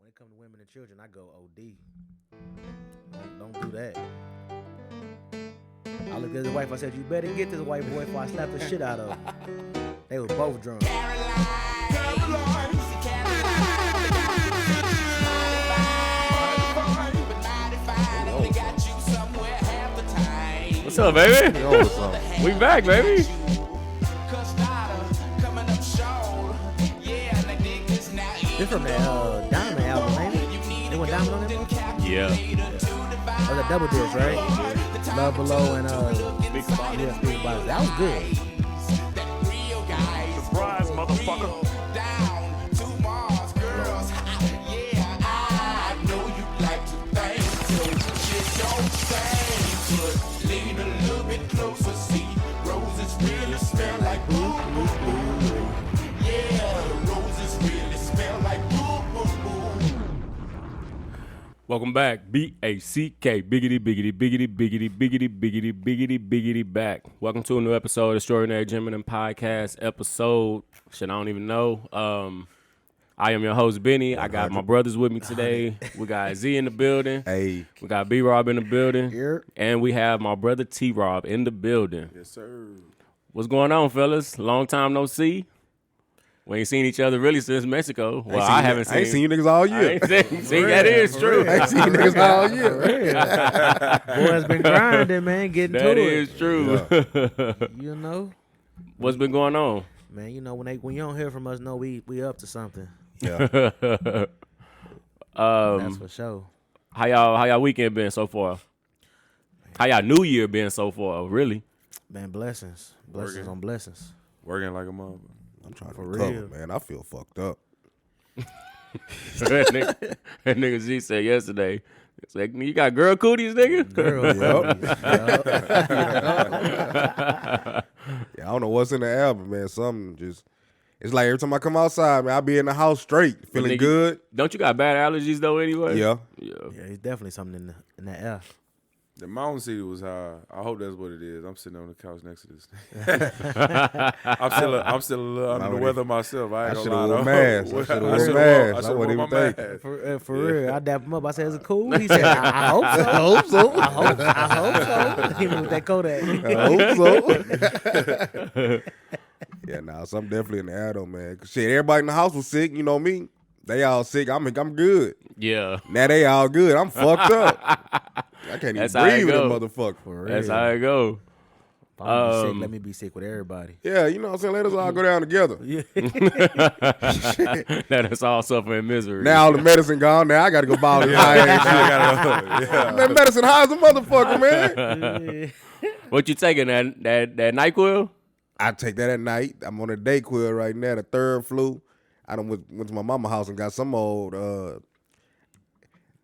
it comes to women and children, I go OD. Don't do that. I looked at his wife. I said, "You better get this white boy before I slap the shit out of him." They were both drunk. What's up, baby? We back, baby. This from that Diamond album, ain't it? They went Diamond on that one? Yeah. Or the double disc, right? Love Below and Speak about it. yeah, Speak About It. That was good. Surprise, motherfucker. Welcome back, B-A-C-K, biggity, biggity, biggity, biggity, biggity, biggity, biggity, biggity, back. Welcome to a new episode of Extraordinary Gentlemen Podcast, episode, shit, I don't even know. I am your host, Benny. I got my brothers with me today. We got Z in the building. Hey. We got B-Rob in the building. Here. And we have my brother T-Rob in the building. Yes, sir. What's going on, fellas? Long time no see. We ain't seen each other really since Mexico. Well, I haven't seen. I ain't seen you niggas all year. I ain't seen that is true. I ain't seen you niggas all year. Boy's been grinding, man, getting That to it. is true. You know, What's been going on? man. You know when you don't hear from us, know we up to something. Yeah. That's for sure. How y'all weekend been so far? How y'all New Year been so far? Really? Man, blessings Working. on blessings. Working like a mother. I'm trying For to recover, real. man. I feel fucked up. that nigga Z said yesterday. It's like, you got girl cooties, nigga? Girl, Yeah, I don't know what's in the album, man. Something just, it's like every time I come outside, man, I be in the house straight, feeling nigga- good. Don't you got bad allergies though anyway? Yeah. Yeah. yeah, it's definitely something in the air. The mountain city was high. I hope that's what it is. I'm sitting on the couch next to this. I'm still a little under the weather myself. I ain't I gonna should lie. have worn though. masks. I should have worn masks. I wouldn't even think. For real, I dapped him up. I said, "Is it cool?" He said, "I hope so. I hope so. I hope so." Even with that Kodak. I hope so. Yeah, nah, something definitely in the air though, man. 'Cause shit, everybody in the house was sick. You know me. They all sick. I'm good. Yeah. Now they all good. I'm fucked up. I can't even That's how it breathe with a go. motherfucker. For real. That's how it go. If I'm gonna be sick, let me be sick with everybody. Yeah, you know what I'm saying? Let us all go down together. Yeah. That's all suffering and misery. Now all the medicine gone. Now I got to go buy all the high ass shit. That medicine high as a motherfucker, man. What you taking, that NyQuil? I take that at night. I'm on a Dayquil right now, the third flu. I done went to my mama's house and got some old.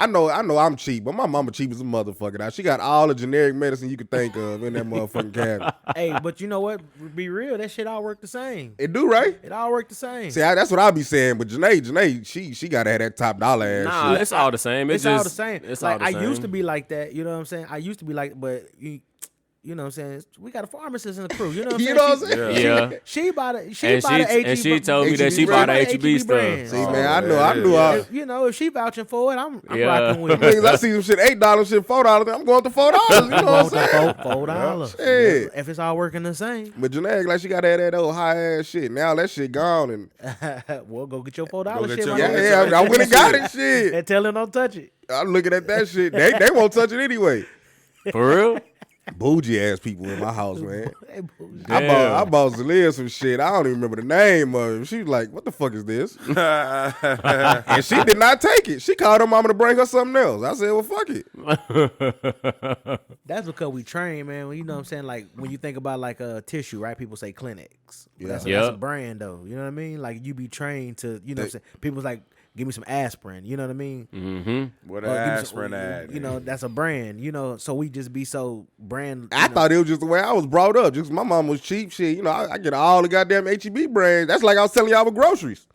I know I'm cheap, but my mama cheap as a motherfucker. Now she got all the generic medicine you could think of in that motherfucking cabinet. Hey, but you know what? Be real. That shit all work the same. It do, right? It all work the same. See, that's what I be saying. But Janae, she gotta have that top dollar ass Nah, shit. it's all the same. It's just, all the same. It's like all the I same. used to be like that. You know what I'm saying? I used to be like, but you know what I'm saying? We got a pharmacist in the crew. You know what I'm saying? You know what I'm saying? Yeah. She bought it. And She told me that she brand. bought the HEB brand. stuff. See, man, I knew. If, you know, if she vouching for it, I'm Yeah. rocking with it. Niggas, I see some shit $8, shit $4. I'm going to $4. You know what I'm saying? $4. Shit. If it's all working the same, But Janae, like she got that old high ass shit. Now that shit gone and well, go get your $4 Go get shit. your- my nigga. yeah, I went and got it. Shit. And tell her don't touch it. I'm looking at that shit. They won't touch it anyway. For real? Bougie ass people in my house, man. Hey, bullshit. I bought Zalia some shit. I don't even remember the name of it. She was like, "What the fuck is this?" And she did not take it. She called her mama to bring her something else. I said, "Well, fuck it." That's because we train, man. You know what I'm saying? Like when you think about like a tissue, right? People say clinics. But that's Yeah. a brand though. You know what I mean? Like you be trained to, you know what I'm saying? People's like, give me some aspirin. You know what I mean? Mm-hmm. What Or an give me aspirin some- ad. You know, that's a brand. You know, so we just be so brand. I know. thought it was just the way I was brought up. Just my mom was cheap shit. You know, I get all the goddamn HEB brands. That's like I was telling y'all with groceries.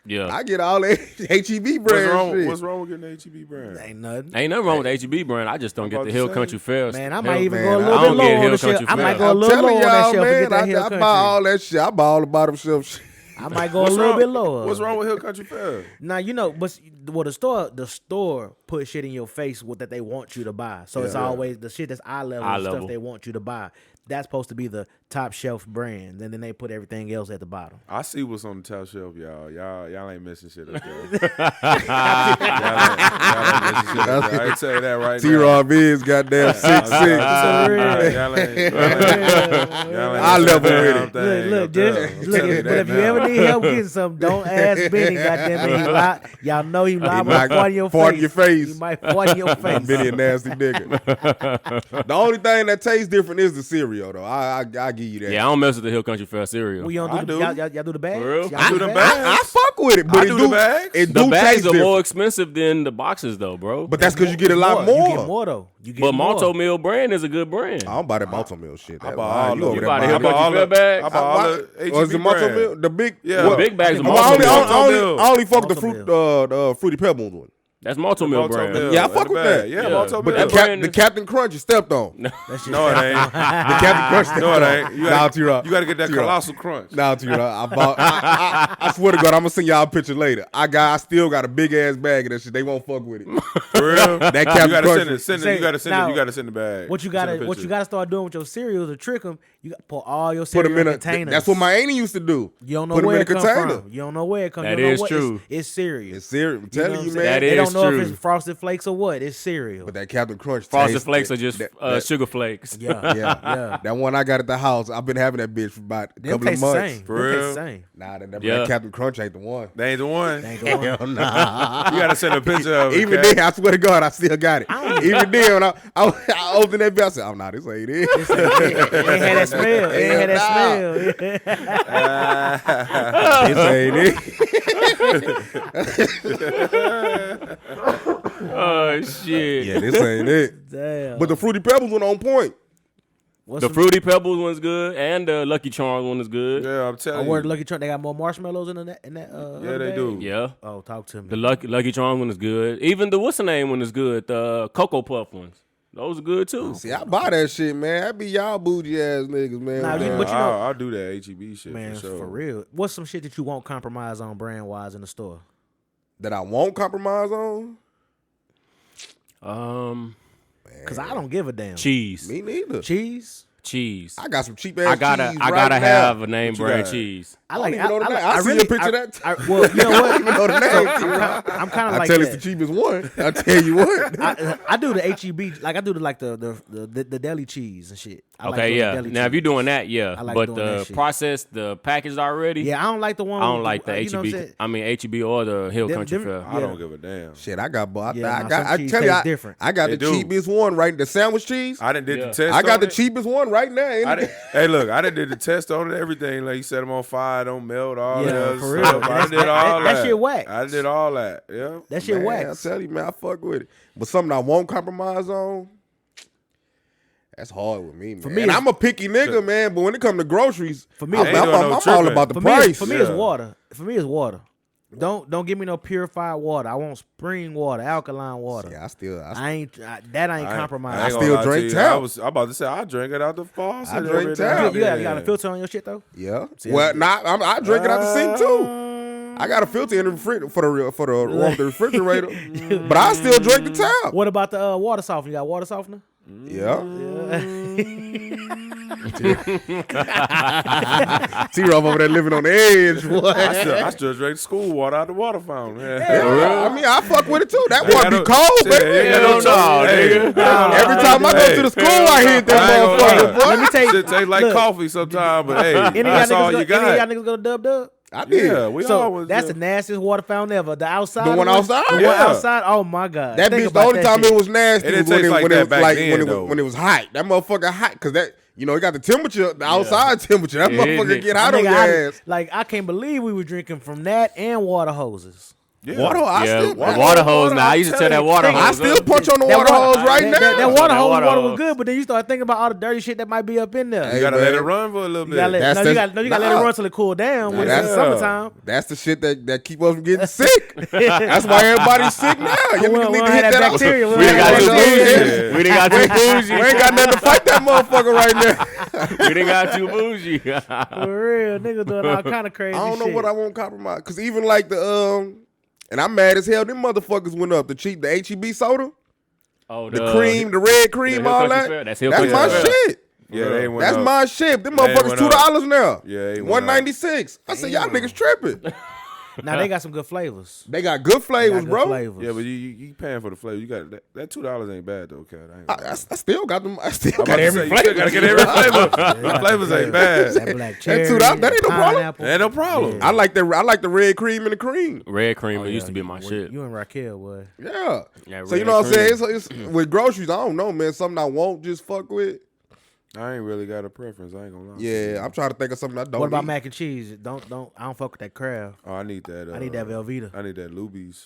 Yeah. I get all the HEB brands. shit. What's wrong with getting an HEB brand? Ain't nothing. Ain't nothing wrong with the HEB brand. I just don't get about the to Hill say, Country Fair. Man, I Hill- might even man, go a I little don't bit get low on Hill the shelf. Country I might Fair. go a I'm little telling low on that y'all, shelf and man, get that Hill I Country. buy all that shit. I buy all the bottom shelf shit. I might go a little bit lower. What's wrong with Hill Country Fair? Now you know, but the store put shit in your face that they want you to buy. So it's always the shit that's eye level stuff they want you to buy. That's supposed to be the top shelf brand, and then they put everything else at the bottom. I see what's on the top shelf, y'all. Y'all ain't missing shit up there. y'all ain't missing shit up there. I can tell you that right now. T-Rob is goddamn 6'6". I level with it. Look, but if you ever need help getting something, don't ask Benny. Goddamn it, y'all know he liable to fart in your face. He might fart in your face. Benny a nasty nigga. The only thing that tastes different is the cereal, though. I give you that. Yeah, I don't mess with the Hill Country Fair cereal. Well, y'all do the bags? For real? I do the bags. I fuck with it, but I do the bags. It The do bags taste are more different. expensive than the boxes, though, bro. But that's because you get a lot You more. get more though. You get But more. Malto Mill brand is a good brand. I don't buy that Malto Mill shit. I That bought lie. all You of over it. there bought buying Hill that. Country Fair bags? I bought all the Was it HEB Malto brand. Mill? The big, Yeah. what? Big bags of I Malto only, Mill. I only fuck the Malto fruit, Fruity Pebbles one. That's Malto Mill Malto brand. Mill Yeah, I in fuck the with bag. that. Yeah, Yeah. Malto But Mill. that brand The is- Captain Crunch is stepped on. That shit No, it ain't. The Captain Crunch stepped No, on. it ain't. You Nah, gotta, T-Rock. you gotta get that T-Rock. colossal crunch. Nah, T-Rock. I swear to God, I'm gonna send y'all a picture later. I still got a big ass bag of that shit. They won't fuck with it. For real? That You Captain gotta Crunch. send it. Send it. Say, You gotta send now, it. You gotta send the bag. What you Send gotta the what you picture. gotta start doing with your cereals to trick them, you got to put all your Put cereal them in in a. containers. That's what my auntie used to do. You don't know Put 'em where in it a comes container. from. You don't know where it comes. That you don't know is what true. It's cereal. It's cereal. I'm You know telling what you, I'm man. saying? That They is don't know true. if it's Frosted Flakes or what. It's cereal. But that Captain Crunch. Frosted taste, Flakes are just that- sugar flakes. yeah, Yeah, That one I got at the house. I've been having that bitch for about a Them couple of taste the months. same. For Them taste real? the same. Nah, that Yeah. Captain Crunch ain't the one. They ain't the one. They ain't the one. Hell nah. You gotta send a picture of it. Even okay? then, I swear to God, I still got it. Even then, when I opened that bitch, I said, "Oh no, this ain't it." It ain't had that smell. It ain't had that smell. This ain't it. Oh shit. Yeah, this ain't it. Damn. But the Fruity Pebbles one on point. What's The some- Fruity Pebbles one's good, and the Lucky Charms one is good. Yeah, I'm I telling word you. Lucky Charm. They got more marshmallows in that. Yeah, they do. Yeah. Oh, talk to me. The Lucky Charms one is good. Even the what's the name one is good. The Cocoa Puff ones. Those are good too. See, I buy that shit, man. That be y'all bougie ass niggas, man. Nah, with you- that. but you know- I'll do that HEB shit Man, for sure. for real. What's some shit that you won't compromise on brand wise in the store? That I won't compromise on. Because I don't give a damn. Cheese. Me neither. Cheese. Cheese. I got some cheap ass I gotta cheese I right gotta now. have a name What you brand got? cheese. I like. don't even know the name. I see really- a picture of that. Well, you know what? know the name. I'm kind of I like tell that. it's the cheapest one. I tell you what. I do the HEB, like I do the deli cheese and shit. I like Okay, doing the yeah. deli Now if cheese. you're doing that, yeah. I like But doing the that shit. process, the packaged already. Yeah, I don't like the one. I don't with like the you know what I'm HEB. saying? I mean HEB or the Hill Them- Country them- Fair. I don't give a damn. Shit, I got. I Yeah, nah, got. some I cheese tell you, tastes different. I got They the do. cheapest one, right? The sandwich cheese. I done did Yeah. the test. I got on the it. cheapest one right now. I did, hey, look, I done did the test on it, everything. Like you set them on fire, don't melt, all Yeah, that other for real. stuff. I done did all That that. shit whack. I did all that. Yeah. That shit Man, wax. I tell you, man, I fuck with it. But something I won't compromise on. That's hard with me, man. For me, and it's- I'm a picky nigga, man. But when it come to groceries, For me, I'm, it's- I'm, Ain't doing I'm no all tripping. about the For price. me, it's Yeah. water. For me, it's water. Don't give me no purified water. I want spring water, alkaline water. Yeah, I still. I ain't that ain't compromised. I ain't gonna still lie to drink you. tap. I'm about to say I drink it out the faucet. I drink every tap. now You and got then. a filter on your shit though. Yeah. See, Well, I drink it out the sink too. I got a filter in the refrigerator for the warm the refrigerator, but I still drink the tap. What about the water softener? You got water softener? Yeah. T-Rob over there living on the edge. What? I still drink school water out the water fountain. I mean, I fuck with it too. That Ain't water got be no- cold, shit, baby. ain't got no Hell no, hey, nigga. Every time I go to the school, I hit that I ain't gonna motherfucker, lie. boy. Let me tell you. Shit taste like look, coffee sometimes, but hey, Any of that's y'all all you niggas go, any of y'all got. niggas go to Dub? I did. Yeah, we So always that's the nastiest water fountain ever. The outside, The one outside? The one Yeah. outside. Oh my god, That Think bitch, the about only that time shit. it was nasty It was didn't when taste it, like when it that was back like then, when it though. was when it was hot. That motherfucker hot because that it got the temperature, the outside temperature. That Yeah, motherfucker it- get hot on Nigga, your ass. I can't believe we were drinking from that and water hoses. Yeah. Water hose. Water hose. Now I used to tell that water hose. I still punch on the water hose right now. That water hose water water hose. was good, but then you start thinking about all the dirty shit that might be up in there. You gotta man. let it run for a little bit. You gotta let it run till it cool down when it's summertime. That's the shit that keep us from getting sick. That's why everybody's sick now. You need to hit that bacteria. We done got too bougie. We done got too bougie. We ain't got nothing to fight that motherfucker right now. We done got too bougie. For real, niggas doing all kind of crazy shit. I don't know what I won't compromise. Cause even like and I'm mad as hell. Them motherfuckers went up. The HEB soda, the cream, the red cream, all that. That's my shit. Yeah, they went That's up. my shit. Them motherfuckers $2 now. Yeah, they went $1.96. I said y'all niggas tripping. Now they got some good flavors. They got good flavors, bro. Yeah, but you paying for the flavor. You got that $2 ain't bad though, cat. I still got them. I still I'm got about to every say, you flavor. still gotta get every flavor. The flavors ain't bad. That black cherry, $2, that ain't no problem. pineapple. Ain't no problem. I like the red cream and the cream. Red cream used to be my shit. You and Raquel was. Yeah. Yeah, So you red know what I'm saying? cream. It's with groceries, I don't know, man. Something I won't just fuck with. I ain't really got a preference. I ain't gonna lie. Yeah, I'm trying to think of something I don't. What about eat. mac and cheese? I don't fuck with that crab. Oh, I need that. I need that Velveeta. I need that Luby's.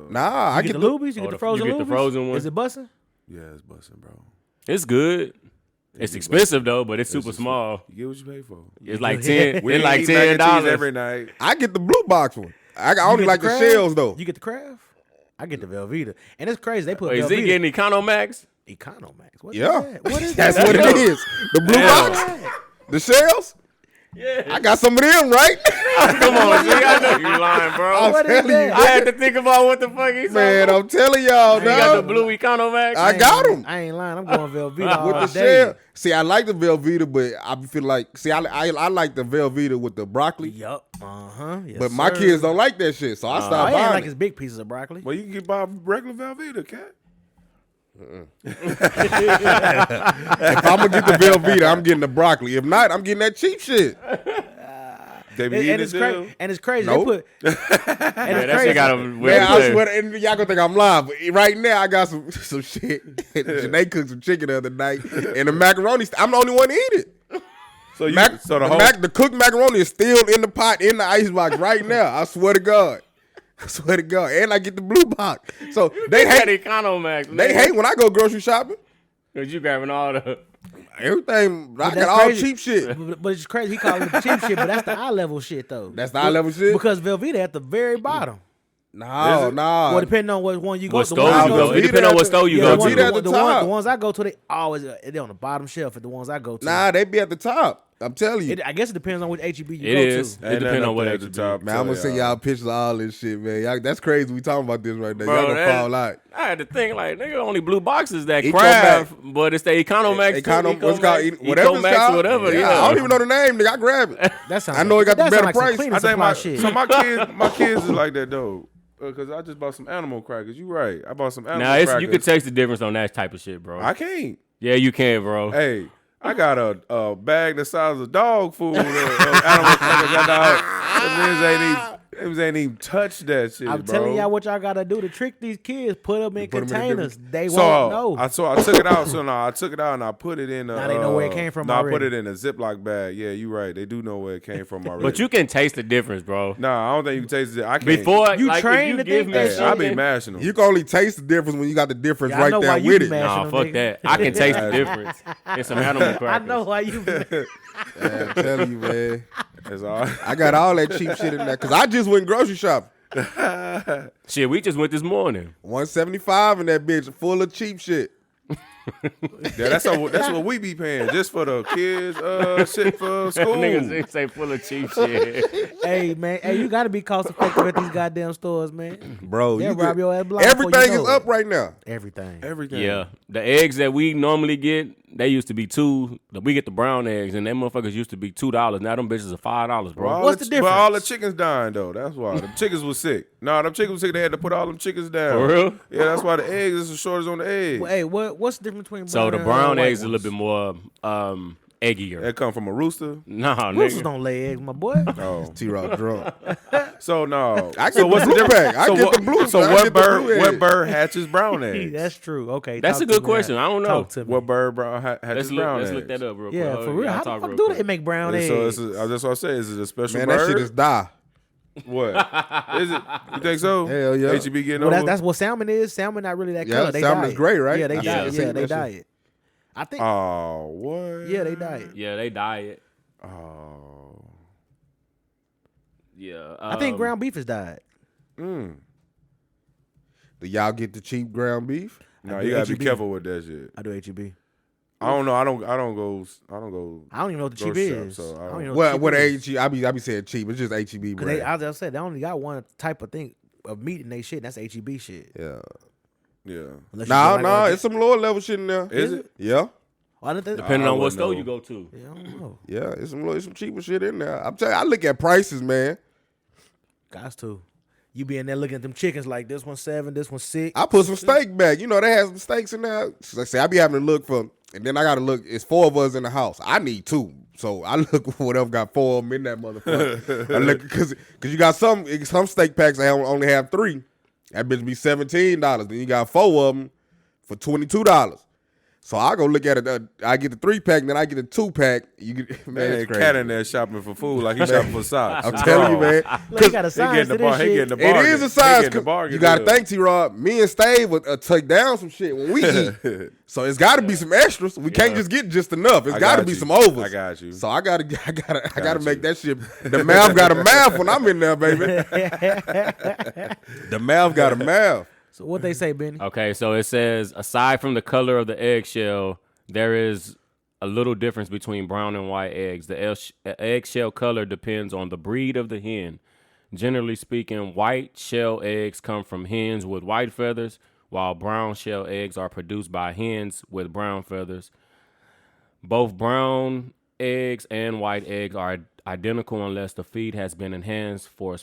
Nah, I You get get the Luby's? You get the frozen you get the Luby's? frozen one. Is it busting? Yeah, it's busting, bro. It's good. It's expensive though, but it's super small. You get what you pay for. It's like $10. We It's like eat mac and cheese $10 every night. I get the blue box one. I only get like the crab? shells though. You get the crab? I get the Velveeta. And it's crazy. They put Wait, is he Velveeta. getting Economax? Economax. What Yeah, is that? What is that's that? what it is. The blue box, the shells. Yeah, I got some of them, right? Come on, see, I know you lying, bro. What is telling you, that? I had to think about what the fuck he said. Man, I'm telling y'all, You got the dog. blue Economax? I got them I ain't lying. I'm going Velveeta all with the day. shell. See, I like the Velveeta, but I feel like, I like the Velveeta with the broccoli. Yup. Uh-huh. Yes, But my sir. kids don't like that shit, so I Oh, stopped I ain't buying like it. his big pieces of broccoli. Well, you can get by regular Velveeta, cat. If I'm gonna get the Velveeta, I'm getting the broccoli. If not, I'm getting that cheap shit. They be And eating it's it crazy. too. And it's crazy. Nope. They put. And Yeah, it's that crazy. shit got a Man, weird I flavor. swear, and y'all gonna think I'm lying, but right now I got some shit. Janae cooked some chicken the other night, and the macaroni. I'm the only one to eat it. So the cooked macaroni is still in the pot in the icebox right now. I swear to God. I swear to God. And I get the blue box. So they That hate. Economax. They hate when I go grocery shopping. Cause you grabbing all the. Everything. I That's got all crazy. cheap shit. But it's crazy. He calling it the cheap shit, but that's the eye level shit though. That's the eye level shit? Because Velveeta at the very bottom. No. Well, depending on what one you go What to. store you go? It depends on what store you Yeah, go Velveeta to. at the the top. ones I go to, they always they're on the bottom shelf. At the ones I go to, Nah, they be at the top. I'm telling you. I guess it depends on which HEB you It go is. to. It depends on what at the HEB. top. Man, I'm gonna send y'all pictures of all this shit, man. Y'all, that's crazy. We talking about this right now. Bro, Y'all gonna that- fall out. I had to think like nigga only blue boxes that Ecomax. craft, but it's the Economax. What's called? Whatever it's Ecomax, called. whatever. Yeah, Yeah, I don't even know the name, nigga. I grab it. That sounds I know it got the that better sound like some price. cleaning I think supply shit. my kids is like that though. Cause I just bought some animal crackers. You right. I bought some animal Now crackers. you could taste the difference on that type of shit, bro. I can't. Yeah, you can, bro. Hey, I got a bag the size of dog food of animal crackers. Them ain't even touched that shit, I'm bro. telling y'all what y'all gotta do to trick these kids. Put them in Put 'em in a containers. They So won't know. I took it out. So no, I took it out and I put it in. Now they know where it came from No, I put already. it in a Ziploc bag. Yeah, you right. They do know where it came from already. But you can taste the difference, bro. Nah, I don't think you can taste it. I can't. Before You like, trained if you to give think me that Hey, shit. I be something, mashing them. You can only taste the difference when you got the difference Yeah, I right know there why you with be it. mad. Nah, them fuck niggas. that. I can taste the difference. It's some animal I crackers. know why you. Man, I'm telling you, man. That's all. I got all that cheap shit in there because I just went grocery shopping. Shit, we just went this morning. $175 in that bitch, full of cheap shit. Yeah, that's what we be paying just for the kids shit for school. Niggas say full of cheap shit. Hey man, hey, you gotta be cost effective at these goddamn stores, man. Bro, They'll you rob could- your ass blind before everything you is know up it. right now. Everything. Everything. Yeah, the eggs that we normally get, they used to be $2. We get the brown eggs, and them motherfuckers used to be $2. Now them bitches are $5, bro. What's the But all the difference? chickens dying though. That's why them chickens was sick. Nah, them chickens was sick. They had to put all them chickens down. For real? Yeah, that's why the eggs is the shortest on the eggs. Well, hey, what's the difference between brown So the and brown white eggs are a ones? little bit more eggier. That come from a rooster. Nah, Roosters nigga. don't lay eggs, my boy. Oh, T-Rock drunk. so no. I get so the what's blue the difference? bag. I so get what, the blue. So I what get the bird? blue What egg. bird hatches brown eggs? That's true. Okay, That's talk a to good me. question. I don't know. Talk to me. What bird brown hatches brown Let's eggs? look that up real quick. Yeah, Hold for on, real. y'all How the talk fuck real do quick. they make brown So eggs? that's what I say. Is it a special Man, bird? that shit is die. What is it? You think so? Hell yeah. HEB getting Well, over? that's what salmon is. Salmon not really that Yeah, color. They salmon dye is it. gray, right? Yeah, they I dye it. seen Yeah, they that dye shit. it. I think. Oh, what? Yeah, they dye it. Yeah, they dye it. Oh. Yeah. I think ground beef is dyed. Do y'all get the cheap ground beef? No, do you gotta HEB. be careful with that shit. I do HEB. I don't know. I don't go. I don't even know what the cheap Grocery shop, is. so I I don't don't- even know What what what the cheap is. HEB? I be saying cheap. It's just HEB Cause they, brand. as I said, they only got one type of thing of meat in they shit. And that's HEB shit. Yeah. Yeah. Unless you Nah, go like it's some lower level shit in there. Is it? Yeah. I don't think, Depending I on what wouldn't store know. you go to. yeah, I don't know. Yeah, it's some cheaper shit in there. I'm telling you, I look at prices, man. Guys too. You be in there looking at them chickens like this one's 7, this one's 6. I put some steak back. You know, they have some steaks in there. So I say I be having to look for, and then I got to look. It's 4 of us in the house. I need 2, so I look for whatever got 4 of them in that motherfucker. I look because you got some steak packs that only have 3. That bitch be $17. Then you got 4 of them for $22. So I go look at it. I get the 3-pack, then I get a 2-pack. You get Man, it's crazy. cat in there shopping for food like he shopping for socks. I'm telling you, man. Look, he got a He size getting to the this bar. He shit. getting the It bargain. is a He size. getting the bargain You got to deal. think, T-Rod. Me and Stave would take down some shit when we eat. So it's got to be some extras. We can't just get just enough. It's I got to got be you. some overs. I got you. So I gotta make you. that shit. The math got a math when I'm in there, baby. The math got a math. So what they say, Benny? Okay, so it says aside from the color of the eggshell, there is a little difference between brown and white eggs. The eggshell color depends on the breed of the hen. Generally speaking, white shell eggs come from hens with white feathers, while brown shell eggs are produced by hens with brown feathers. Both brown eggs and white eggs are identical unless the feed has been enhanced for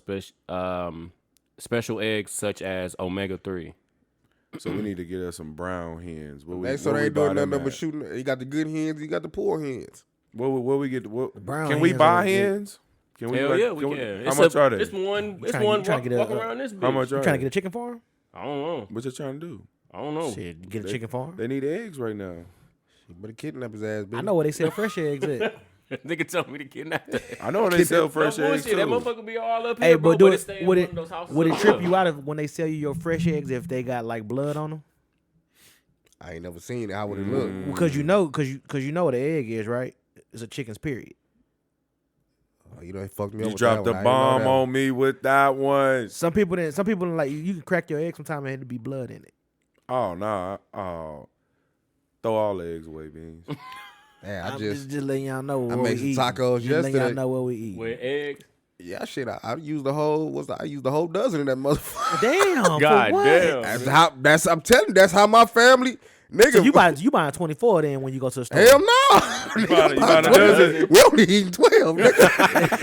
special eggs such as omega-3. So we need to get us some brown hens. What we, They so where they we ain't buy doing them nothing but at? shooting. You got the good hens, you got the poor hens. Where we get? What, brown can we hens buy are good. hens? Can we? Hell like, yeah, we can. How much are they? It's one. It's trying- one you trying walk, to get walk a- around this bitch. How much You are trying to they? get a chicken farm? I don't know. What you trying to do? I don't know. Shit, get a chicken farm. They need eggs right now. You better kidnap his ass, bitch. I know where they sell fresh eggs at. Nigga told me to kidnap that. I know they sell fresh No eggs bullshit. That too. motherfucker be all up here, Hey, bro, but do it it. stay in Would one it of those houses would it up trip there. you out if when they sell you your fresh eggs if they got like blood on them? I ain't never seen it. How would it look? Because you know what an egg is, right? It's a chicken's period. Oh, you know, they fucked me up. You with dropped that the one. I ain't bomb know that on me with that one. Some people didn't like you can crack your egg sometime and it had to be blood in it. Oh nah. Oh, throw all the eggs away, beans. one. Yeah, I'm just letting y'all know what made we some eat. tacos Just letting y'all yesterday. know what we eat. With eggs. Yeah, shit. I used the whole. I used the whole dozen in that motherfucker. Damn, God for what? damn. I'm telling you, that's how my family, nigga. So you buying 24 then when you go to the store? Hell no. You buying a dozen? We only eating 12, nigga.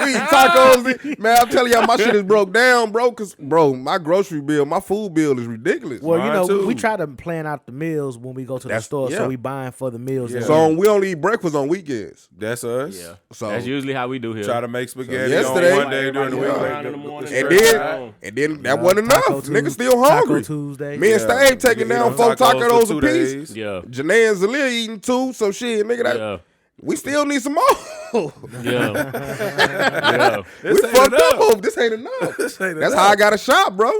we eat tacos. Man, I'm telling y'all, my shit is broke down, bro. Cause, bro, my grocery bill, my food bill is ridiculous. Well, you Mine know, too. we try to plan out the meals when we go to the That's- store, yeah. so we buying for the meals. Yeah. and So we only eat breakfast on weekends. That's us. Yeah. So That's usually how we do here. Try to make spaghetti yesterday- on one day during the week. Everybody like around in the the- morning. and Straight then out. that wasn't enough. Taco Niggas still Taco hungry. Tuesday. Me and Stave taking You down know, 4 tacos for a 2 piece. days. Yeah. Janae and Zalia eating 2. So shit, nigga, that Yeah. we still need some more. Yeah. Yeah. We fucked up over. This ain't enough. This ain't That's enough. how I got a shop, bro.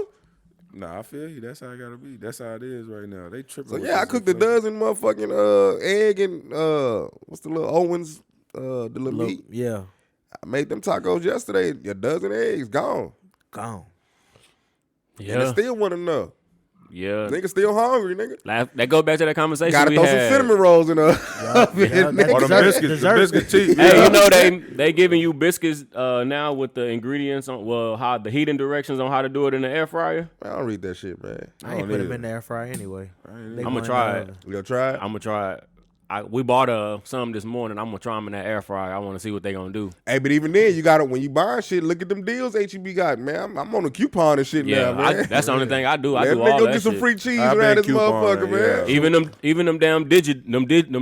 Nah, I feel you. That's how I gotta be. That's how it is right now. They tripping. So with yeah, I this cooked a inflation. dozen motherfucking egg and what's the little Owens the little Look, meat. yeah, I made them tacos yesterday. A dozen eggs gone. gone. And it Yeah. still wasn't enough. Yeah. Nigga still hungry, nigga. That goes back to that conversation Gotta we throw had. some cinnamon rolls in the oven. Yeah, nigga. Or the Dessert- biscuits. dessert. The biscuit cheap. Hey, yeah. you know they giving you biscuits now with the ingredients on how the heating directions on how to do it in the air fryer. I don't read that shit, man. I ain't don't put them either. in the air fryer anyway. They I'ma going, try it. You gonna try it? I'm gonna try it. We bought some this morning. I'm gonna try them in that air fryer. I want to see what they gonna do. Hey, but even then, you gotta when you buying shit, look at them deals HEB got, man. I'm on a coupon and shit Yeah, now, man. that's the only thing I do. I Man, do nigga all go that get some shit. free cheese I've around been this motherfucker, couponing, man. yeah. Even them them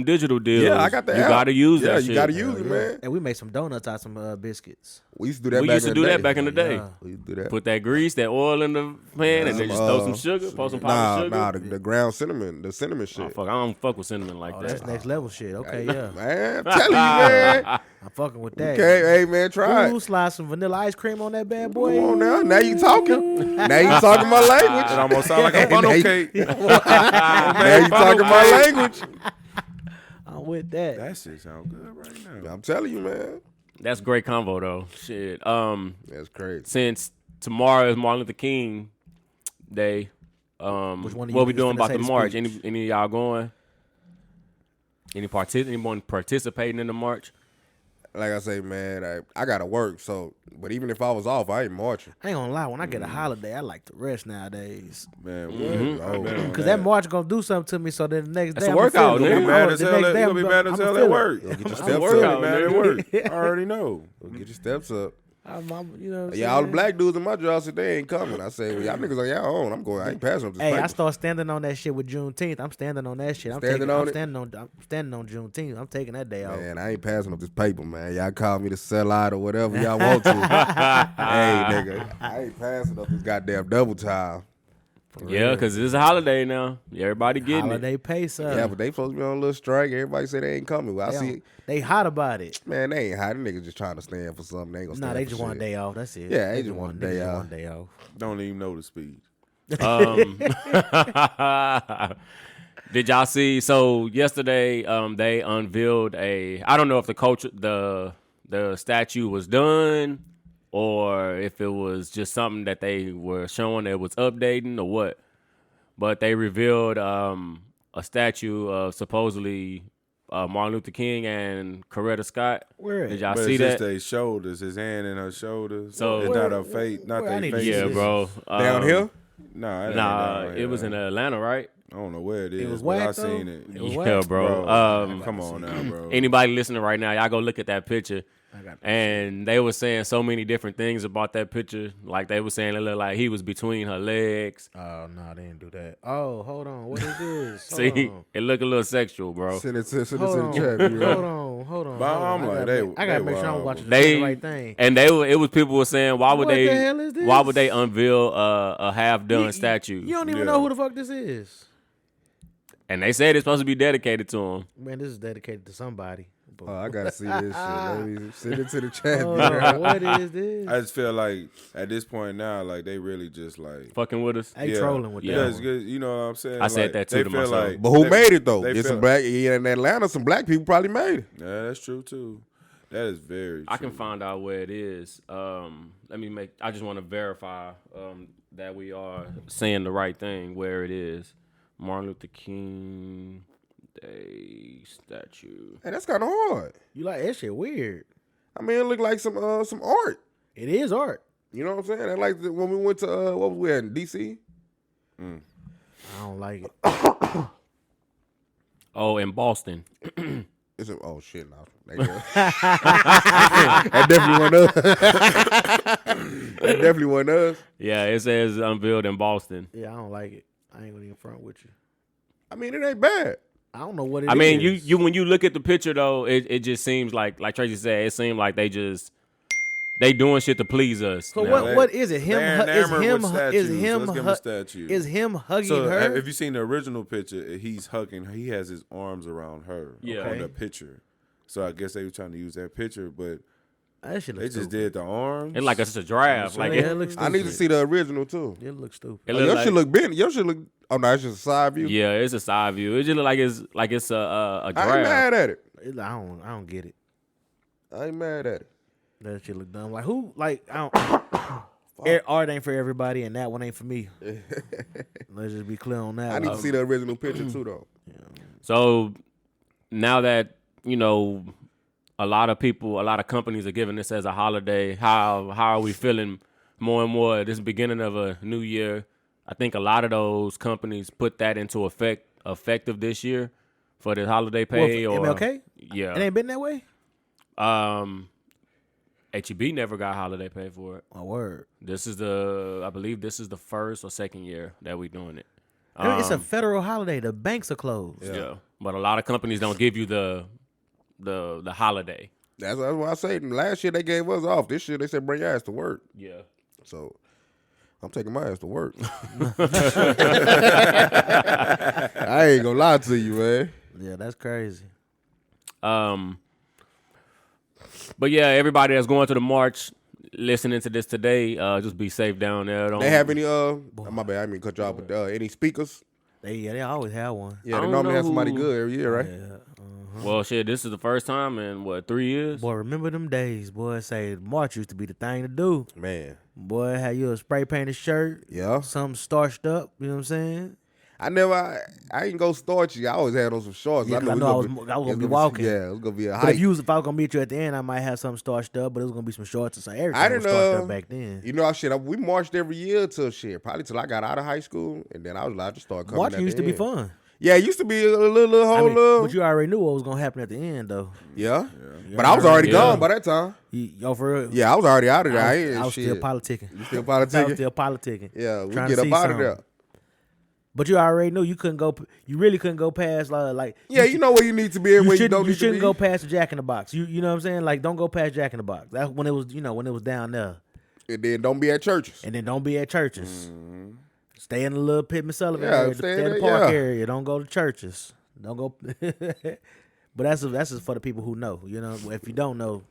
digital deals. Yeah, I got that. You app. gotta use yeah, that. you shit. gotta use it, man. And we made some donuts out of some biscuits. We used to do that. We back used to in do the that day. back in the day. Yeah. We used to do that. Put that grease, that oil in the pan, and then just throw some sugar, pour some powdered sugar. the ground cinnamon, the cinnamon shit. Oh, fuck, I don't fuck with cinnamon like Oh, that. that's next level shit. Okay, yeah. Man, I'm telling you, man. I'm fucking with that. Okay, hey, man, try Ooh, it. slide some vanilla ice cream on that bad boy. Come on now. Now you talking. Now you talking my language. It almost sound like a funnel cake. Now you talking my language. I'm with that. That shit sound good right now. I'm telling you, man. That's great convo though. Shit. That's crazy. Since tomorrow is Martin Luther King Day, Which one of what you we is doing finna about say the the march? speech? Any of y'all going? Anyone participating in the march? Like I say, man, I gotta work. So, but even if I was off, I ain't marching. I ain't gonna lie. When I get a holiday, I like to rest nowadays. Man, Because that march gonna do something to me. So then the next day, That's a I'ma workout, feel it. nigga. You mad as hell. You gonna be mad as hell at work. Go get your a steps workout, up. Mad at work. I already know. Go get your steps up. You know what I'm Yeah, all the saying? black dudes in my job said they ain't coming. I say, well, y'all niggas on y'all own. I'm going. I ain't passing up this Hey, paper. I start standing on that shit with Juneteenth. I'm standing on that shit. I'm standing on Juneteenth. I'm taking that day off. Man, I ain't passing up this paper, man. Y'all call me the sellout or whatever y'all want to. Hey, nigga, I ain't passing up this goddamn double time. Yeah, because it's a holiday now. Everybody getting Holiday it. pay, sir. Yeah, but they supposed to be on a little strike. Everybody say they ain't coming. Well, I see, They hot about it. man, they ain't hot. Them niggas just trying to stand for something. They ain't gonna Nah, stand they for just want a shit. day off. That's it. Yeah, they just want a niggas day just off. want a day off. Don't even know the speed. Did y'all see? So yesterday, they unveiled a. I don't know if the statue was done, or if it was just something that they were showing that was updating or what. But they revealed a statue of supposedly Martin Luther King and Coretta Scott. Where? Did y'all But see it's just that? their shoulders, his hand in her shoulders. So- it's not her face, not where I their need to face. see Yeah, this. bro. Down here? Nah, It was in Atlanta, right? I don't know where it is. was but I whack, though? seen it. It was Yeah, whack? bro. Come on now, bro. Anybody listening right now, y'all go look at that picture. got And they were saying so many different things about that picture. Like they were saying it looked like he was between her legs. Oh, no, they didn't do that. Oh, hold on. What is this? Hold See, on. it looked a little sexual, bro. Send it to the Hold on. chat. Hold You right? on. But I'm like, I gotta they make sure I'm wild. watching They the right thing. and it was people were saying why would What they the hell is this? why would they unveil a half done statue? You don't even Yeah. know who the fuck this is. And they said it's supposed to be dedicated to him. Man, this is dedicated to somebody. Oh, I gotta see this shit. Let me send it to the chat. Hold bro. on, what is this? I just feel like at this point now, like they really just like Fucking with us. They trolling with Yeah. that. Because one. you know what I'm saying. I said Like, that too they to feel myself. like- But who they- made it though? they Get some feel- black in Atlanta. Some black people probably made it. Yeah, that's true too. That is very. I can true. find out where it is. I just want to verify that we are saying the right thing where it is. Martin Luther King Day statue. Hey, that's kind of hard. You like that shit weird. I mean, it looked like some art. It is art. You know what I'm saying? And like when we went to what was we at in DC? I don't like it. Oh, in Boston. It's oh shit, no. That definitely wasn't us. That definitely wasn't us. Yeah, it says unveiled in Boston. Yeah, I don't like it. I ain't gonna even front with you. I mean, it ain't bad. I don't know what it is. I mean, you when you look at the picture though, it just seems like Tracy said, it seemed like they doing shit to please us. So now. what is it? Him? They're Is enamored him? with Is statues. him? Let's give him a statue. Is him hugging So her? if you seen the original picture, he's hugging her. He has his arms around her Yeah. on Okay. the picture. So I guess they were trying to use that picture, but That shit they looks just stupid. did the arms. It's like it's a draft. Like Yeah, it, it looks I need to see the original too. It looks stupid. it Oh, look your like- shit look big. Your shit look. Oh no, it's just a side view. yeah, it's a side view. It just look like it's a I ain't draft. mad at it. I don't get it. I ain't mad at it. That shit look dumb. Like who? Like I don't. Art ain't for everybody, and that one ain't for me. Let's just be clear on that. I need one. to see the original picture too though. So now that a lot of companies are giving this as a holiday, how are we feeling more and more? This beginning of a new year, I think a lot of those companies put that into effective this year for the holiday pay What, or MLK? Yeah. It ain't been that way. HEB never got holiday pay for it. My word. I believe this is the first or second year that we doing it. I mean, it's a federal holiday. The banks are closed. Yeah. But a lot of companies don't give you the holiday. That's what I say. Last year they gave us off. This year they said bring your ass to work. Yeah. So I'm taking my ass to work. I ain't gonna lie to you, man. Yeah, that's crazy. But yeah, everybody that's going to the march, listening to this today, just be safe down there. They have any my bad, I didn't mean to cut you off, but any speakers? They always have one. Yeah, they normally have somebody good every year, right? Yeah. Well, shit, this is the first time in, 3 years? Boy, remember them days, boy, say March used to be the thing to do. Man. Boy, had you a spray painted shirt. Yeah. Something starched up, you know what I'm saying? I didn't go starchy. I always had on some shorts. Yeah, I know I was gonna be walking. Yeah, it was gonna be a But hike. if I was gonna meet you at the end, I might have something starched up, but it was gonna be some shorts or something. Everything I was didn't starched up back then. You know, we marched every year till probably till I got out of high school, and then I was allowed to start coming. Marching used to be fun. Yeah, it used to be a little whole. But you already knew what was gonna happen at the end, though. Yeah. But I was already gone by that time. Yo, for real. Yeah, I was already out of there. I was still politicking. You still I was politicking? still politicking. Yeah, we Trying get to up see out of something. there. But you already knew you couldn't go. You really couldn't go past like. Yeah, you know where you need to be and where you don't need to be. You shouldn't go past the Jack in the Box. You know what I'm saying? Like, don't go past Jack in the Box. That's when it was when it was down there. And then don't be at churches. And then don't be at churches. Stay in the little Pittman Sullivan Yeah, area. stay Stay in the there, park yeah. area. Don't go to churches. Don't go. But that's just for the people who know. You know, if you don't know,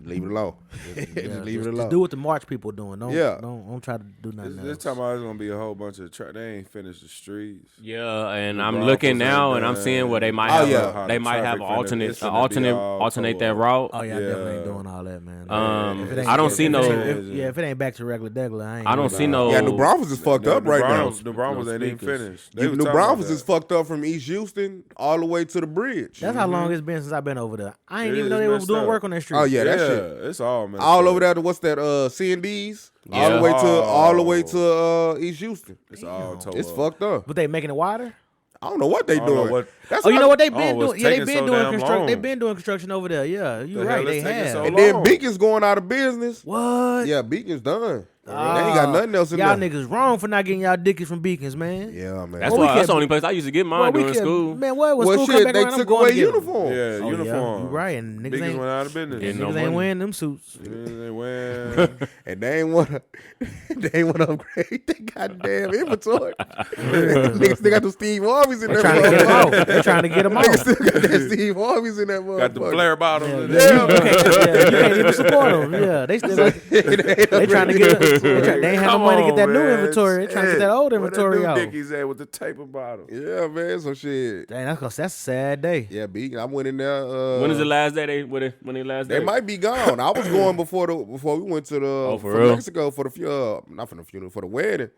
Leave it alone. yeah, Just leave it alone. Just do what the March people doing. Don't Yeah. don't try to do nothing This else. time I was gonna be a whole bunch of they ain't finished the streets. Yeah, and The I'm Broncos looking ain't now, and I'm done. seeing where they might Oh, have yeah. they might have Traffic an finna- it's finna be all alternate that tore up. route. Oh yeah, I Yeah. definitely ain't doing all that, man. Um, If it ain't- I don't if- see if no- it ain't- if it ain't back to regular degular, I ain't. I don't doing see all no. Yeah, New Braunfels is fucked up right now. The Broncos ain't even speakers. finished. They was New talking Braunfels about is fucked up from East Houston all the way to the bridge. That's how long it's been since I've been over there. I ain't It even know is they was messed doing up. work on that street. Oh yeah, that. that Yeah, shit. it's all messed All up. over there to what's that? C&D's all Yeah. the way to Oh. East Houston. It's all tore It's up. fucked up. But they making it wider? I don't know what they I don't know doing. what- That's Oh, you how- know what they Oh, been what's doing? Yeah, they taking been so doing damn construction. long? They been doing construction over there. Yeah, you The right. hell They is taking have. so And then long? Beacon's going out of business. What? Yeah, Beacon's done. They ain't got nothing else in Y'all there. niggas wrong for not getting y'all dickies from Beacons, man. Yeah, man. That's Well, we why that's the can't- only place I used to get Boy, mine we during can- school. Man, what? When Well, school shit, come back they around, I'm took going away to get 'em. uniform. Yeah, Oh, uniform. Yeah, you right. And niggas Niggas ain't, went out of business. Yeah, no niggas ain't money. wearing them suits. They went. And they ain't want to upgrade their goddamn inventory. Niggas still got the Steve Harveys in They there. trying to get them off. They trying to get them Niggas off. still got that Steve Harveys in that motherfucker. Got the Blair bottles. Yeah, you can't even support them. Yeah, they still they trying to get. They ain't have no money to get that new inventory. They trying to get that old inventory out. Where the new Dickies at with the taper bottle? Yeah, man. So shit. Dang, that's a sad day. Yeah, Beacon. I went in there. When is the last day when they last day? They might be gone. I was going before we went to the for real? Mexico for the not for the funeral, for the wedding.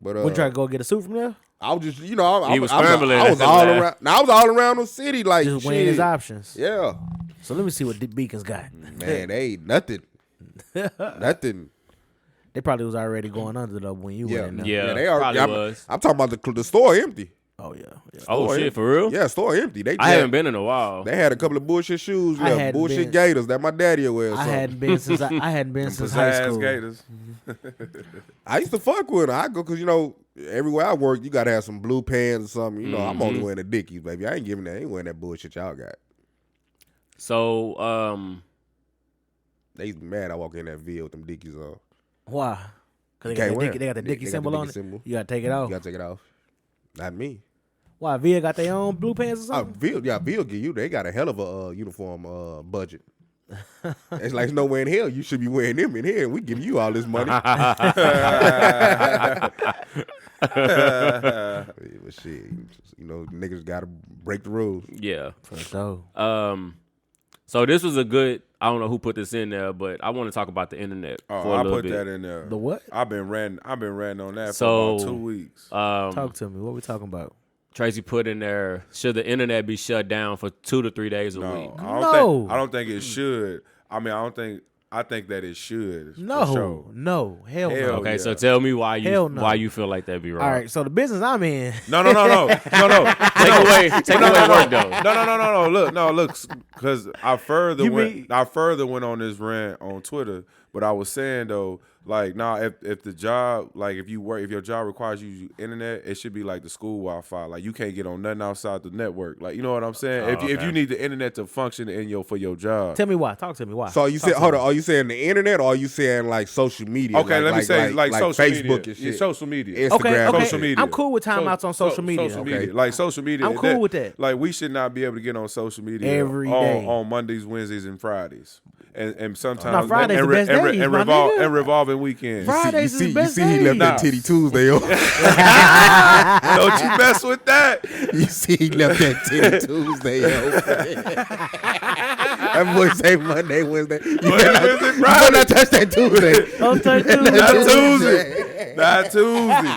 But We try to go get a suit from there. I was just I He was scrambling I was at the all last. around. Now I was all around the city like Just weighing shit. his options. Yeah, So let me see what Beacons got. man, they ain't nothing. Nothing. They probably was already going under though when you Yeah, went in there. Yeah, they are. probably I'm, was. I'm talking about the store empty. Oh yeah. Oh Store shit, empty. for real? Yeah, store empty. They I haven't been in a while. They had a couple of bullshit shoes. I Yeah, hadn't bullshit been- gators that my daddy would wear. I hadn't been since I hadn't been since high Pizzazz school. Gators. I used to fuck with them. I go because everywhere I work, you gotta have some blue pants or something. I'm only wearing the Dickies, baby. I ain't giving that. I ain't wearing that bullshit y'all got. So They used to be mad. I walk in that V with them Dickies on. Why? Because Can't wear it. they got the They Dickie got the symbol on Dickie it. symbol. You gotta take it off. You gotta take it off. Not me. Why? Via got their own blue pants or something? Ville give you. They got a hell of a uniform budget. It's like nowhere in hell you should be wearing them in here. We give you all this money. But shit, niggas gotta break the rules. yeah. For sure. So this was a good. I don't know who put this in there, but I want to talk about the internet for Oh, a I little put bit. that in there. The what? I've been ranting on that So, for about 2 weeks. Talk to me. What we talking about? Tracy put in there, should the internet be shut down for 2 to 3 days a week? No. I don't think it should. I mean, I think that it should. No, for sure. no, hell no. Hell Okay, yeah. so tell me why Hell no. you feel like that'd be wrong. All right, so the business I'm in. No. Take away work though. No. Look, because I further You went. mean- I further went on this rant on Twitter But I was saying though, like now, if the job, like if your job requires you to use internet, it should be like the school Wi-Fi. Like you can't get on nothing outside the network. Like you know what I'm saying? If you need the internet to function for your job. Tell me why. Talk to me why. So you said, hold on, are you saying the internet or are you saying like social media? Okay, let me say like social Facebook media. and shit. It's social media. Instagram, okay. Social media. I'm cool with timeouts on social media. Social media. Like social media. I'm cool with that. Like we should not be able to get on social media every day on Mondays, Wednesdays, and Fridays. And sometimes Fridays the best days, and revolving weekends. Fridays is the best he left that Titty Tuesday on. Don't you mess with that. You see he left that Titty Tuesday on. That boy say Monday, Wednesday. You better not touch that Tuesday. Don't touch Tuesday. Not Tuesday.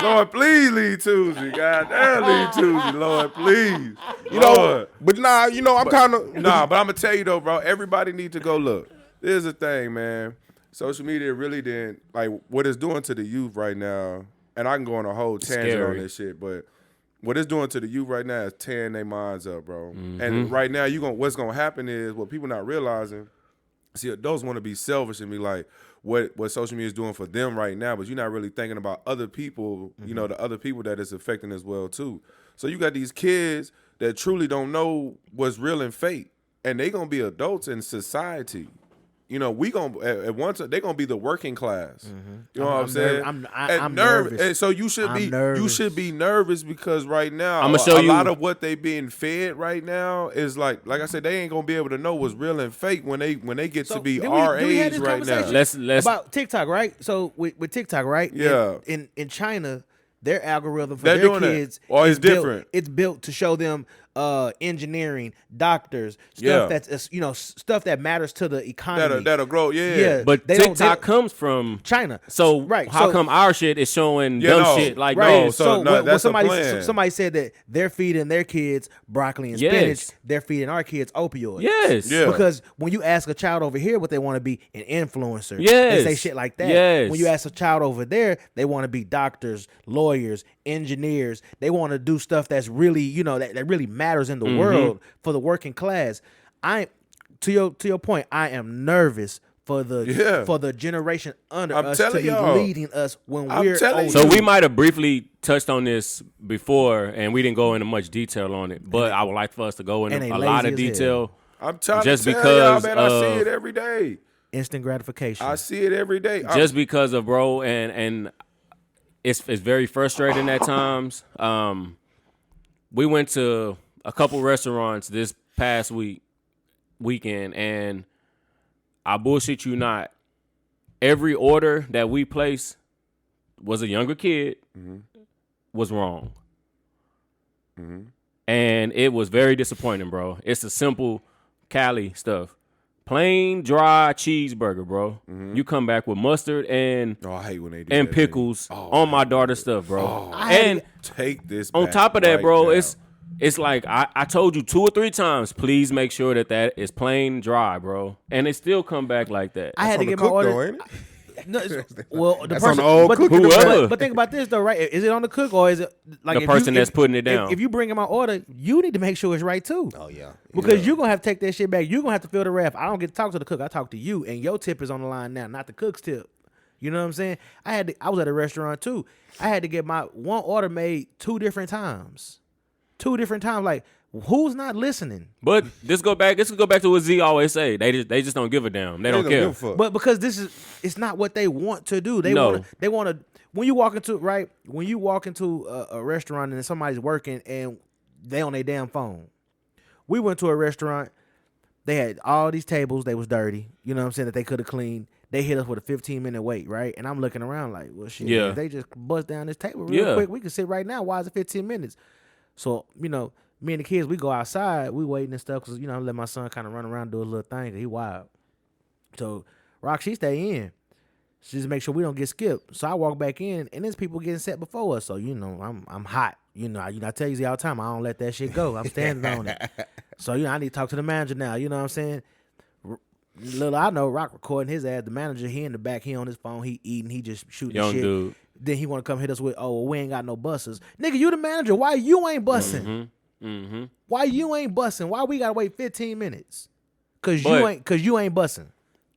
Lord, please leave Tuesday. God damn, leave Tuesday. Lord, please. You know, but nah, you know, I'm kind of. Nah, but I'm going to tell you though, bro, everybody need to go look. Here's the thing, man. Social media really didn't, like, what it's doing to the youth right now, and I can go on a whole tangent on this shit, but what it's doing to the youth right now is tearing their minds up, bro. Mm-hmm. And right now, what's going to happen is, what people not realizing, see, adults want to be selfish and be like, what social media is doing for them right now, but you're not really thinking about other people, you know, the other people that it's affecting as well, too. So you got these kids that truly don't know what's real and fake, and they going to be adults in society. You know, we gonna at once they're gonna be the working class. Mm-hmm. You know what I'm saying? I'm nervous. Eh, and so you should be nervous because right now I'm gonna show you a lot of what they being fed right now is like I said, they ain't gonna be able to know what's real and fake when they get to be our age right now. Let's about TikTok, right? So with TikTok, right? Yeah. In China, their algorithm for their kids is different. It's built to show them engineering, doctors, stuff that's stuff that matters to the economy. That'll grow, yeah. But TikTok comes from China. So how come our shit is showing dumb shit like right. this? So when somebody said that they're feeding their kids broccoli and spinach, they're feeding our kids opioids. Yes. Yeah. Because when you ask a child over here what they want to be, an influencer, yes, they say shit like that. Yes. When you ask a child over there, they want to be doctors, lawyers, engineers. They want to do stuff that's really, that really matters in the world for the working class. To your point, I am nervous for the generation under us to be leading us when we're older. So we might have briefly touched on this before, and we didn't go into much detail on it. But I would like for us to go into a lot of detail. I'm trying just to tell because y'all, man, I see it every day. Instant gratification. I see it every day. Just because of bro, and it's very frustrating at times. We went to a couple restaurants this past weekend, and I bullshit you not, every order that we placed was a younger kid was wrong. Mm-hmm. And it was very disappointing, bro. It's a simple Cali stuff. Plain dry cheeseburger, bro. Mm-hmm. You come back with mustard and I hate when they do and that pickles on my daughter's stuff, bro. And take this on back top of that, right bro, now. it's like I told you 2 or 3 times, please make sure that is plain dry, bro. And it still come back like that. I had to get my order. Though, ain't it? No, well, the that's person, on the old cook. But think about this though, right? Is it on the cook or is it like the person that's putting it down? If you bring in my order, you need to make sure it's right too. Oh yeah, because you're gonna have to take that shit back. You're gonna have to fill the ref. I don't get to talk to the cook. I talk to you, and your tip is on the line now, not the cook's tip. You know what I'm saying? I was at a restaurant too. I had to get my one order made 2 different times. 2 different times. Like, who's not listening? But this could go back to what Z always say. They just don't give a damn. They don't care. But because it's not what they want to do. They want to. When you walk into a restaurant and somebody's working and they on their damn phone. We went to a restaurant. They had all these tables. They was dirty. You know what I'm saying, that they could have cleaned. They hit us with a 15-minute wait, right? And I'm looking around like, well, shit. Yeah. They just bust down this table real quick. We can sit right now. Why is it 15 minutes? So, me and the kids, we go outside. We waiting and stuff because, I let my son kind of run around and do a little thing because he wild. So, Rock, she stay in. She just make sure we don't get skipped. So, I walk back in, and there's people getting set before us. So, I'm hot. I tell you all the time, I don't let that shit go. I'm standing on it. So, I need to talk to the manager now. You know what I'm saying? Little I know, Rock recording his ass. The manager, he in the back, he on his phone, he eating, he just shooting young shit. Dude. Then he want to come hit us with, we ain't got no buses. Nigga, you the manager. Why you ain't bussing? Mm-hmm. Mm-hmm. Why you ain't bussing? Why we gotta wait 15 minutes? Cause you ain't bussing.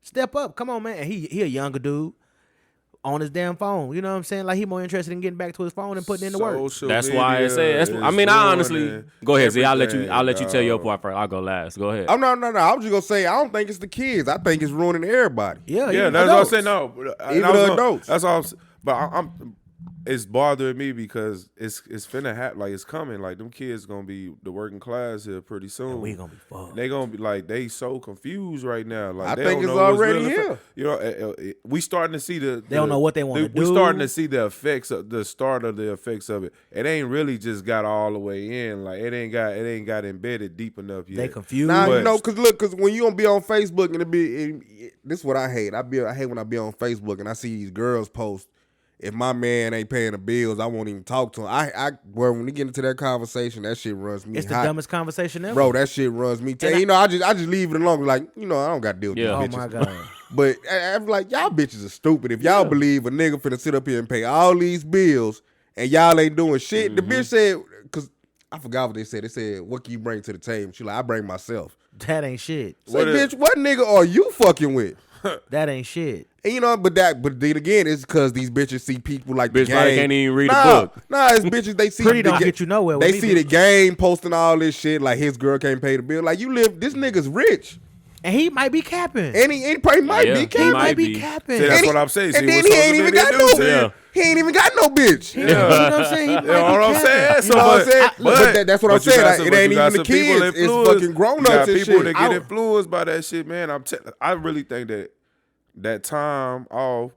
Step up. Come on, man. And he a younger dude on his damn phone. You know what I'm saying? Like, he more interested in getting back to his phone and putting in the work. That's why I say. I mean, I honestly go ahead. See, I'll let you tell your part first. I'll go last. Go ahead. Oh no. I was just gonna say I don't think it's the kids. I think it's ruining everybody. Yeah. That's what I'm saying. No, even the adults. That's all. But I'm. It's bothering me because it's finna happen. Like, it's coming. Like, them kids gonna be the working class here pretty soon. And we gonna be fucked. They gonna be like, they so confused right now. Like, I think it's already here. You know, we starting to see the. They don't know what they want to do. We starting to see the effects of the start of the effects of it. It ain't really just got all the way in. Like, it ain't got embedded deep enough yet. They confused. Nah, because when you gonna be on Facebook and this is what I hate. I hate when I be on Facebook and I see these girls post. If my man ain't paying the bills, I won't even talk to him. When we get into that conversation, that shit runs me hot. It's the dumbest conversation ever. Bro, that shit runs me. I just leave it alone. Like, I don't got to deal with these bitches. Oh, my God. But I'm like, y'all bitches are stupid. If y'all believe a nigga finna sit up here and pay all these bills and y'all ain't doing shit, the bitch said, because I forgot what they said. They said, what can you bring to the table? She like, I bring myself. That ain't shit. Say, bitch, what nigga are you fucking with? That ain't shit. And but then again, it's because these bitches see people like bitch the game. like can't even read a book. It's bitches. They see Pretty don't get you nowhere. They see the game posting all this shit like his girl can't pay the bill. Like, this nigga's rich. And he might be capping. And he probably might be capping. He might be capping. See, that's what I'm saying. And then he ain't even got no bitch. He ain't even got no bitch. You know what I'm saying? He might You know what I'm saying? You know what I'm saying? But that's what I'm saying. Like, it ain't even the kids. It's fucking grown-ups and shit. People that get influenced by that shit, man. I really think that time off,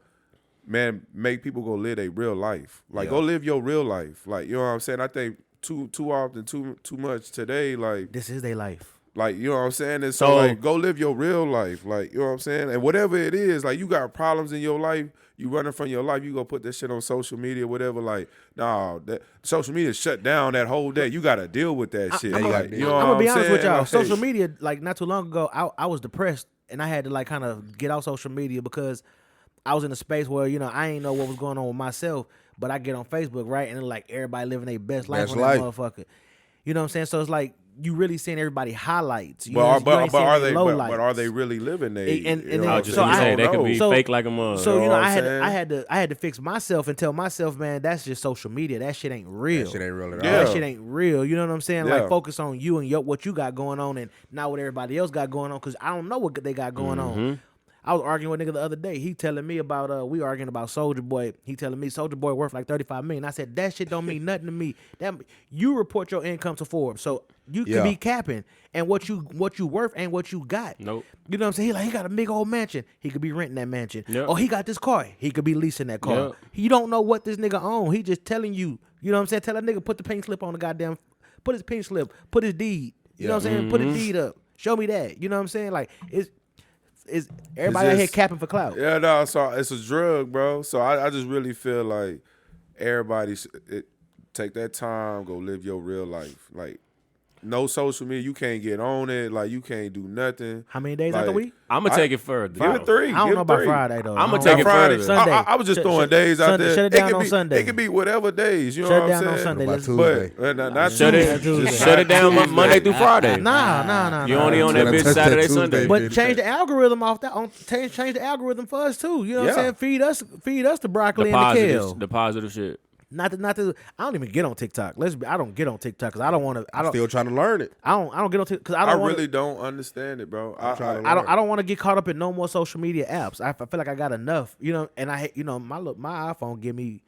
man, make people go live their real life. Like, go live your real life. Like, you know what I'm saying? I think too often, too much today, like, this is their life. Like, you know what I'm saying? And so, like, go live your real life. Like, you know what I'm saying? And whatever it is, like, you got problems in your life, you running from your life, you go put that shit on social media, whatever. Like, that social media shut down that whole day. You got to deal with that shit. I'm going to be honest with y'all. Social media, like, not too long ago, I was depressed, and I had to, like, kind of get off social media because I was in a space where, I ain't know what was going on with myself, but I get on Facebook, right? And like, everybody living their best life on that motherfucker. You know what I'm saying? So it's like, you really seeing everybody highlights. But are they really living there? They could be fake like a mother. So I had to fix myself and tell myself, man, that's just social media. That shit ain't real. That shit ain't real at all. That shit ain't real. You know what I'm saying? Like, focus on you and what you got going on, and not what everybody else got going on. Because I don't know what they got going on. I was arguing with a nigga the other day. He telling me about we arguing about Soulja Boy. He telling me Soulja Boy worth like $35 million. I said, that shit don't mean nothing to me. You report your income to Forbes, so you could be capping, and what you worth ain't what you got. Nope. You know what I'm saying? He got a big old mansion. He could be renting that mansion. Yep. Or he got this car. He could be leasing that car. Yep. You don't know what this nigga own. He just telling you. You know what I'm saying? Tell that nigga put the pink slip on the goddamn. Put his pink slip. Put his deed. You know what I'm saying? Put his deed up. Show me that. You know what I'm saying? Like, it's everybody out here capping for clout. Yeah, no, so it's a drug, bro. So I just really feel like everybody take that time, go live your real life. Like, no social media, you can't get on it. Like, you can't do nothing. How many days out the week? I'm gonna take it further. Give it 3. I don't know about Friday though. I'm gonna take it further. Sunday. I was just throwing days out there. Shut it down on Sunday. It could be whatever days. You know what I'm saying? Shut down on Sunday. But not shut it down Monday through Friday. Nah. You only on that bitch Saturday, Sunday. But change the algorithm off that. Change the algorithm for us too. You know what I'm saying? Feed us the broccoli and the kale. The positive shit. Not the. I don't even get on TikTok. I don't get on TikTok because I don't want to. I'm still trying to learn it. I don't get on TikTok because I really don't understand it, bro. I don't want to get caught up in no more social media apps. I feel like I got enough, and my iPhone give me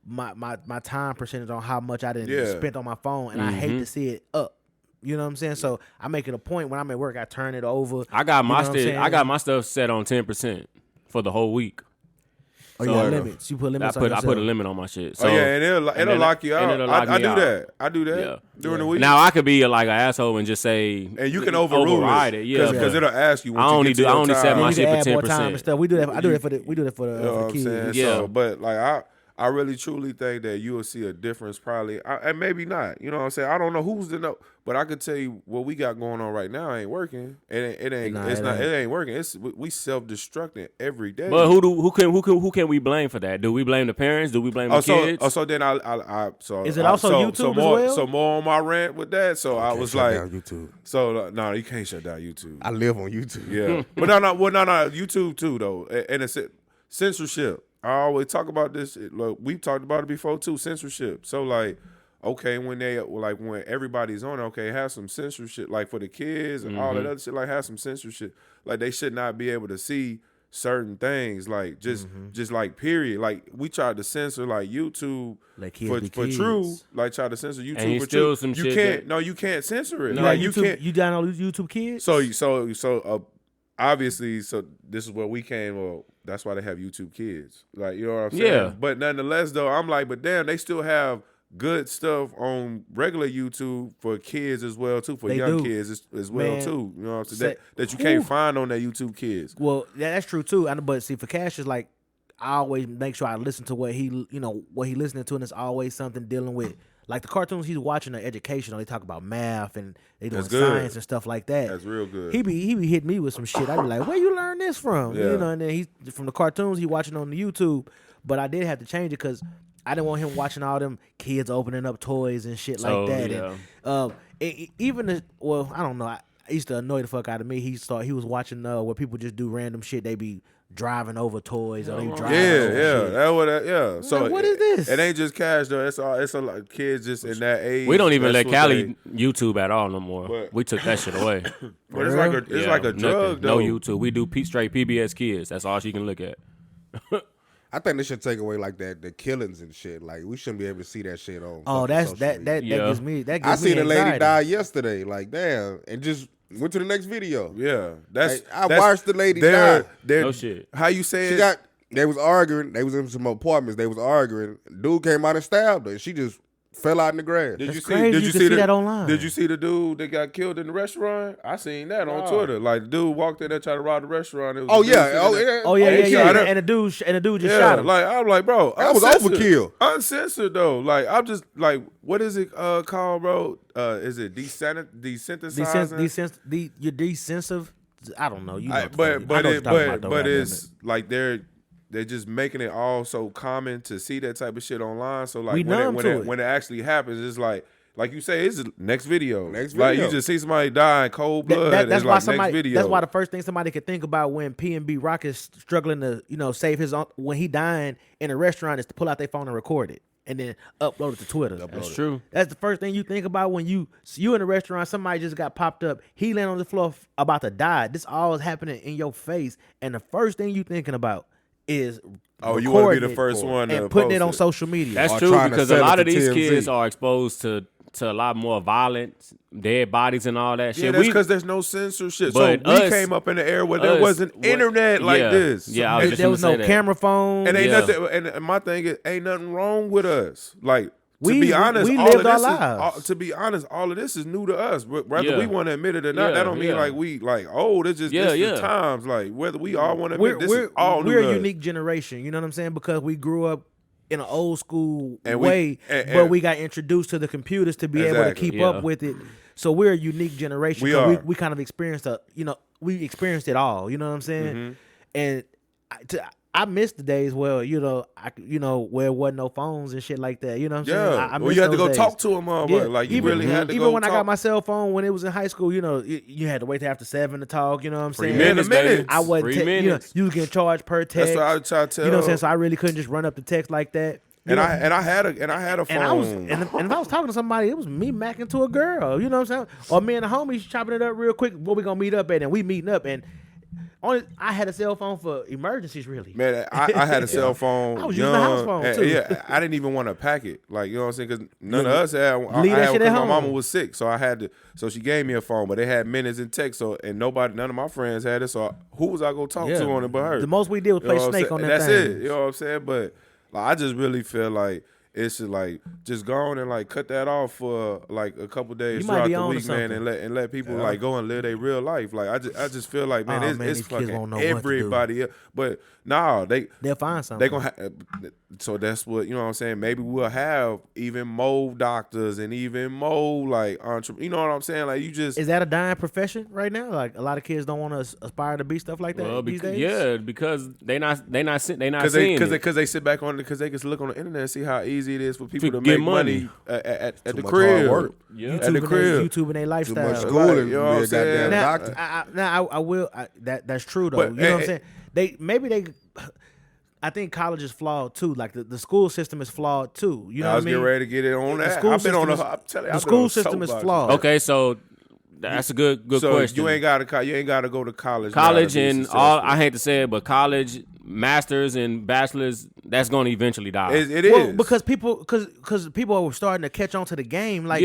my time percentage on how much I didn't spend on my phone, and I hate to see it up. You know what I'm saying? So I make it a point when I'm at work, I turn it over. I got my stuff set on 10% for the whole week. Oh, you got limits. You put limits on yourself. I put a limit on my shit. So, and it'll lock you out. I do that during the week. Now I could be like an asshole and just say, and you can override it, because it'll ask you. I only set my shit for 10%. We do that. I do that for the kids. Yeah, so, but like I really truly think that you will see a difference probably, and maybe not. You know what I'm saying? I don't know who's to know, but I could tell you what we got going on right now ain't working. It ain't working. We self-destructing every day. But who can we blame for that? Do we blame the parents? Do we blame the kids? So then is it also YouTube as well? So more on my rant with that. So I was like, YouTube. So no, you can't shut down YouTube. I live on YouTube. Yeah, but no, YouTube too though, and it's censorship. I always talk about this. Look, we've talked about it before too. Censorship. So like, okay, when everybody's on, okay, have some censorship, like for the kids and all that other shit. Like have some censorship. Like they should not be able to see certain things. Like just like period. Like we tried to censor like YouTube like for true. Like try to censor YouTube and for true. Some you shit can't. No, you can't censor it. No, like YouTube, you can't. You download YouTube Kids. So obviously, so this is where we came. Well, that's why they have YouTube Kids. Like, you know what I'm saying? Yeah. But nonetheless, though, I'm like, but damn, they still have good stuff on regular YouTube for kids as well, too, for young kids as well, too. You know what I'm saying? That you can't find on that YouTube Kids. Well, that's true, too. But see, for Cash, is like, I always make sure I listen to what he listening to, and it's always something dealing with. Like the cartoons he's watching are educational. They talk about math and they doing science and stuff like that. That's real good. He be hitting me with some shit. I be like, where you learn this from? Yeah. You know, and then he's from the cartoons he watching on the YouTube. But I did have to change it because I didn't want him watching all them kids opening up toys and shit like that. Yeah. And I don't know. I used to annoy the fuck out of me. He was watching where people just do random shit. They be driving over toys or they driving over shit. So like, what is this? It ain't just Cash though. It's a lot of kids just in that age. We don't even let Cali YouTube at all no more. We took that shit away. But it's like a drug though. No YouTube. We do straight PBS Kids. That's all she can look at. I think they should take away like the killings and shit. Like we shouldn't be able to see that shit on. Oh, that gives me I seen a lady die yesterday. Like damn, and just went to the next video. Yeah, I watched the lady die. No shit. How you say it? They was arguing. They was in some apartments. They was arguing. Dude came out and stabbed her. And she just fell out in the grass. Did you see that online? Did you see the dude that got killed in the restaurant? I seen that on Twitter. Like the dude walked in there trying to rob the restaurant. And the dude just shot him. Like I'm like, bro, that was overkill. Uncensored though. Like I'm just like, what is it called, bro? Is it desensitizing? You're desensitive. I don't know. But it's like they're just making it all so common to see that type of shit online. So like when it actually happens, it's like you say, it's the next video. Like you just see somebody die in cold blood. That's why next video. That's why the first thing somebody could think about when PNB Rock is struggling to save his own, when he dying in a restaurant is to pull out their phone and record it and then upload it to Twitter. That's true. That's the first thing you think about when you in a restaurant. Somebody just got popped up. He laying on the floor about to die. This all is happening in your face, and the first thing you thinking about is you want to be the first one and putting it on social media. That's true because a lot of these kids are exposed to a lot more violence, dead bodies and all that shit. Yeah, that's because there's no censorship. So we came up in the era where there wasn't internet like this. Yeah, there was no camera phone. And ain't nothing. And my thing is, ain't nothing wrong with us. Like to be honest, we lived our lives. To be honest, all of this is new to us. Whether we want to admit it or not, that don't mean like we like it's just the times. Like whether we all want to admit this is all new. We're a unique generation. You know what I'm saying? Because we grew up in an old school way, but we got introduced to the computers to be able to keep up with it. So we're a unique generation. We kind of experienced we experienced it all. You know what I'm saying? And I miss the days where where there wasn't no phones and shit like that. You know what I'm saying? You had to go talk to them, like you really had to go. Even when I got my cell phone when it was in high school, you had to wait till after 7 to talk. You know what I'm saying? 3 minutes. I wasn't. You was getting charged per text. That's what I was trying to tell. You know what I'm saying? So I really couldn't just run up the text like that. I had a phone. And if I was talking to somebody, it was me macking to a girl. You know what I'm saying? Or me and the homies chopping it up real quick. Where we gonna meet up at? And we meeting up and. I had a cell phone for emergencies, really. Man, I had a cell phone. I was using a house phone, too. Yeah, I didn't even want to pack it. Like, you know what I'm saying? Because none of us had. I had because my mama was sick, so I had to. So she gave me a phone, but it had minutes and text. So none of my friends had it. So who was I gonna talk to on it but her? The most we did was play Snake on that That's thing. it. You know what I'm saying? But like, I just really feel like it's just like just go on and like cut that off for like a couple days throughout the week, man, and let people like go and live their real life. Like I just feel like, man, it's fucking everybody else. But nah, they'll find something. They gonna so that's what, you know what I'm saying. Maybe we'll have even more doctors and even more like you know what I'm saying. Like is that a dying profession right now? Like a lot of kids don't want to aspire to be stuff like that these days. Yeah, because they not seeing because they sit back on it because they can look on the internet and see how easy it is for people to make money at the crib. Yeah. At the crib, YouTube and their lifestyle. Too much schooling, you know what I'm saying? Now I will. That's true though. You know what I'm saying? I think college is flawed too. Like the school system is flawed too. You know what I mean? I was getting ready to get it on that. The school system is flawed. Okay, so that's a good question. You ain't gotta go to college. College and all. I hate to say it, but college, masters and bachelors, that's going to eventually die. It is because people are starting to catch on to the game. Like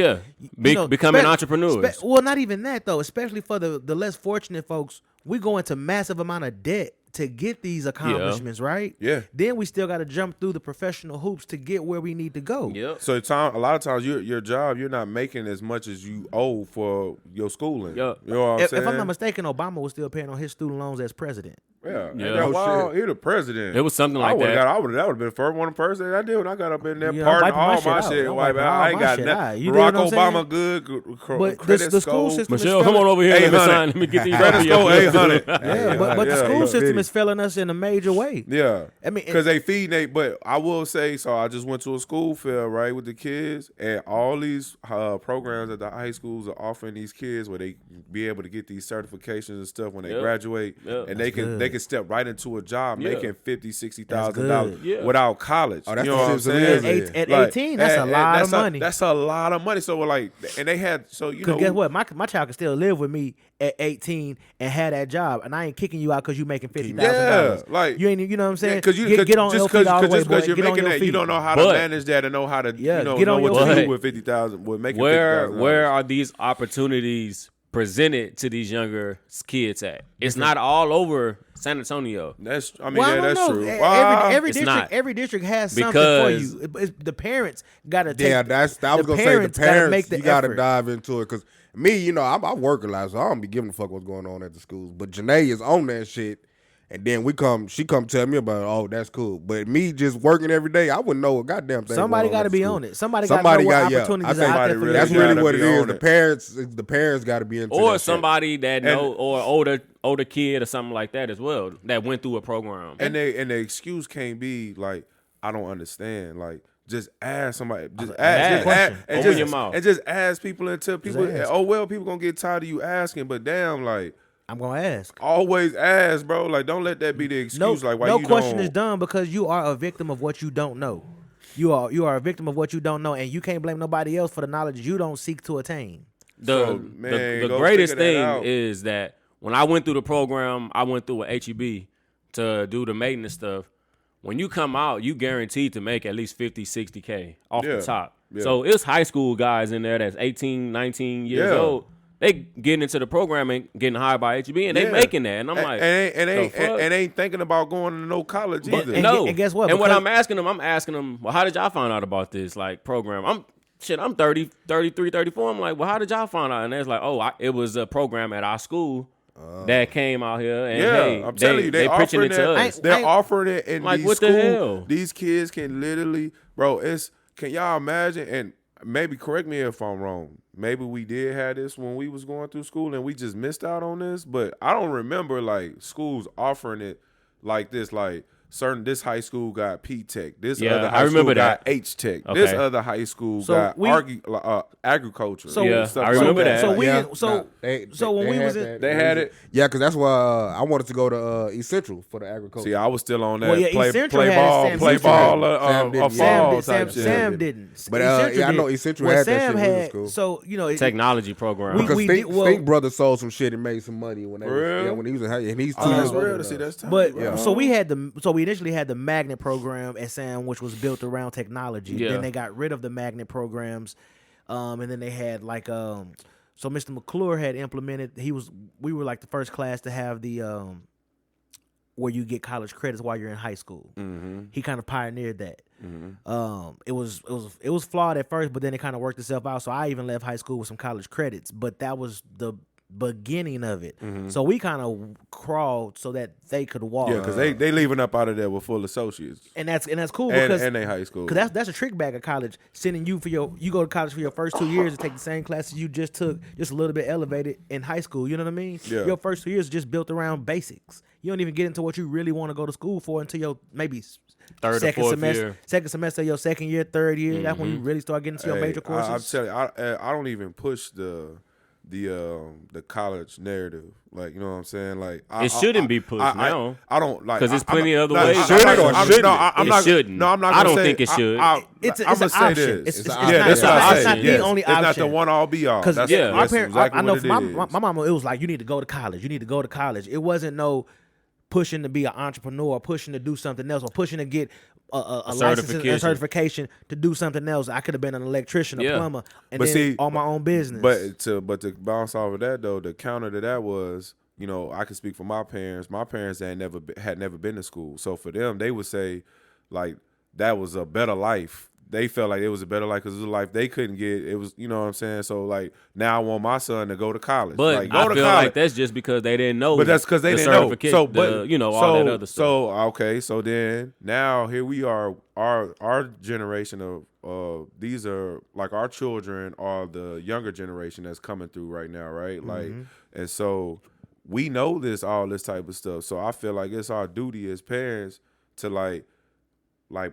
becoming entrepreneurs. Well, not even that though. Especially for the less fortunate folks, we go into massive amount of debt to get these accomplishments, right? Yeah. Then we still got to jump through the professional hoops to get where we need to go. Yeah. So a lot of times your job, you're not making as much as you owe for your schooling. Yeah. You know what I'm saying? If I'm not mistaken, Obama was still paying on his student loans as president. Yeah. He's the president. It was something like that. That would have been the one person I did when I got up in there. Pardon all my shit. I ain't got nothing. Barack Obama good. But the school system. Michelle, come on over here. Let me get these credit score 800. Yeah, but the school system is failing us in a major way. Yeah, I mean, because they feed. But I will say, so I just went to a school fair right with the kids, and all these programs that the high schools are offering these kids where they be able to get these certifications and stuff when they graduate, and they can step right into a job making $50,000-$60,000 without college. Oh, that's you know what I'm saying? At 18, that's a lot of money. That's a lot of money. So like, and they had guess what? My child can still live with me at 18 and have that job, and I ain't kicking you out because you making $50,000. Yeah, like you ain't, you know what I'm saying? Because get on your feet all the way, boy. You're making that, you don't know how to manage that and know how to know what to do with $50,000. With making $50,000. Where are these opportunities presented to these younger kids at? It's not all over San Antonio. That's true. Every district has something for you. The parents got to take. Yeah, I was gonna say the parents. Make the you got to dive into it because me, I work a lot, so I don't be giving a fuck what's going on at the schools. But Janae is on that shit. And then she come tell me about, oh, that's cool. But me just working every day, I wouldn't know a goddamn thing. Somebody got to be on it. Somebody got to know what opportunities are out there for you. That's really what it is. The parents got to be into it. Or somebody that know, or older kid or something like that as well that went through a program. And the excuse can't be like, I don't understand. Like, just ask somebody. Just ask. Open your mouth. And just ask people until people. Oh well, people gonna get tired of you asking. But damn, like. I'm gonna ask. Always ask, bro. Like, don't let that be the excuse. Like, why you don't? No question is done because you are a victim of what you don't know. You are a victim of what you don't know, and you can't blame nobody else for the knowledge you don't seek to attain. The greatest thing is that when I went through the program, I went through a HEB to do the maintenance stuff. When you come out, you guaranteed to make at least 50, 60K off the top. Yeah. So it's high school guys in there that's 18, 19 years old. They getting into the program and getting hired by HEB, and they making that. And I'm like, and ain't thinking about going to no college either. And guess what? And what I'm asking them, well, how did y'all find out about this like program? I'm 30, 33, 34. I'm like, well, how did y'all find out? And it's like, it was a program at our school that came out here. And I'm telling you, they pitching it to us. They're offering it in like, these what schools. The hell? These kids can literally, bro. Can y'all imagine? And maybe correct me if I'm wrong. Maybe we did have this when we was going through school and we just missed out on this. But I don't remember like schools offering it like this. Like this high school got P-Tech. This other high school got H-Tech. Okay. This other high school got agriculture. So I remember that. So when we was in, they had it. Yeah, because that's why I wanted to go to East Central for the agriculture. See, I was still on that. Well, yeah, play ball, fall type shit. Sam didn't. But I know East Central had that shit in school. So technology program. Because Stink Brothers sold some shit and made some money when he was in high, and he's 2 years old. See, that's tough. But so we initially had the magnet program at Sam, which was built around technology. Yeah. Then they got rid of the magnet programs, and then they had like so Mr. McClure had implemented. We were like the first class to have the where you get college credits while you're in high school. He kind of pioneered that. It was flawed at first, but then it kind of worked itself out. So I even left high school with some college credits, but that was the beginning of it. So we kind of crawled so that they could walk. Yeah, because they leaving up out of there with full associates, and that's cool because and they high school. Because that's a trick bag of college, sending you you go to college for your first 2 years and take the same classes you just took, just a little bit elevated in high school. You know what I mean? Yeah. Your first 2 years is just built around basics. You don't even get into what you really want to go to school for until your maybe second semester, your second year, third year. That's when you really start getting into your major courses. I'm telling you, I don't even push the college narrative, like, you know what I'm saying? Like, it shouldn't be pushed now. I don't like, because there's plenty of other ways. Should it or shouldn't? It shouldn't. No, I'm not. I don't think it should. It's I'm an say option. this. It's not the only option. It's not the one all be all. Because That's I know what for my mama, it was like, you need to go to college. You need to go to college. It wasn't no pushing to be an entrepreneur, pushing to do something else, or pushing to get a certification to do something else. I could have been an electrician, a plumber, and then on my own business. But to bounce off of that though, the counter to that was, you know, I can speak for my parents. My parents had never been to school, so for them, they would say like that was a better life. They felt like it was a better life because it was a life they couldn't get. It was, you know what I'm saying? So, like, now I want my son to go to college. But like, I feel like that's just because they didn't know. But that's because they didn't know. So, but, all that other stuff. So, okay. So then, now here we are. Our generation of these are, like, our children are the younger generation that's coming through right now, right? Like, and so we know all this type of stuff. So I feel like it's our duty as parents to, like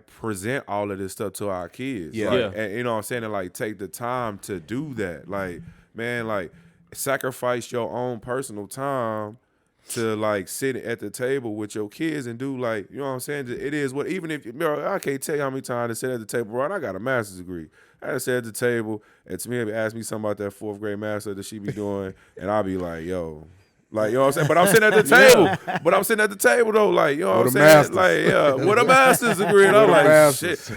present all of this stuff to our kids. Yeah. Like, and you know what I'm saying? And like take the time to do that. Like, man, like sacrifice your own personal time to like sit at the table with your kids and do, like, you know what I'm saying? It is what, even if, bro, I can't tell you how many times to sit at the table, bro, and I got a master's degree. I had to sit at the table and to me, ask me something about that 4th grade master that she be doing, and I'll be like, yo. Like, you know what I'm saying? But I'm sitting at the table. But I'm sitting at the table, though. Like, you know what I'm saying? Masters. Like, yeah, with a master's degree. And I'm like, shit.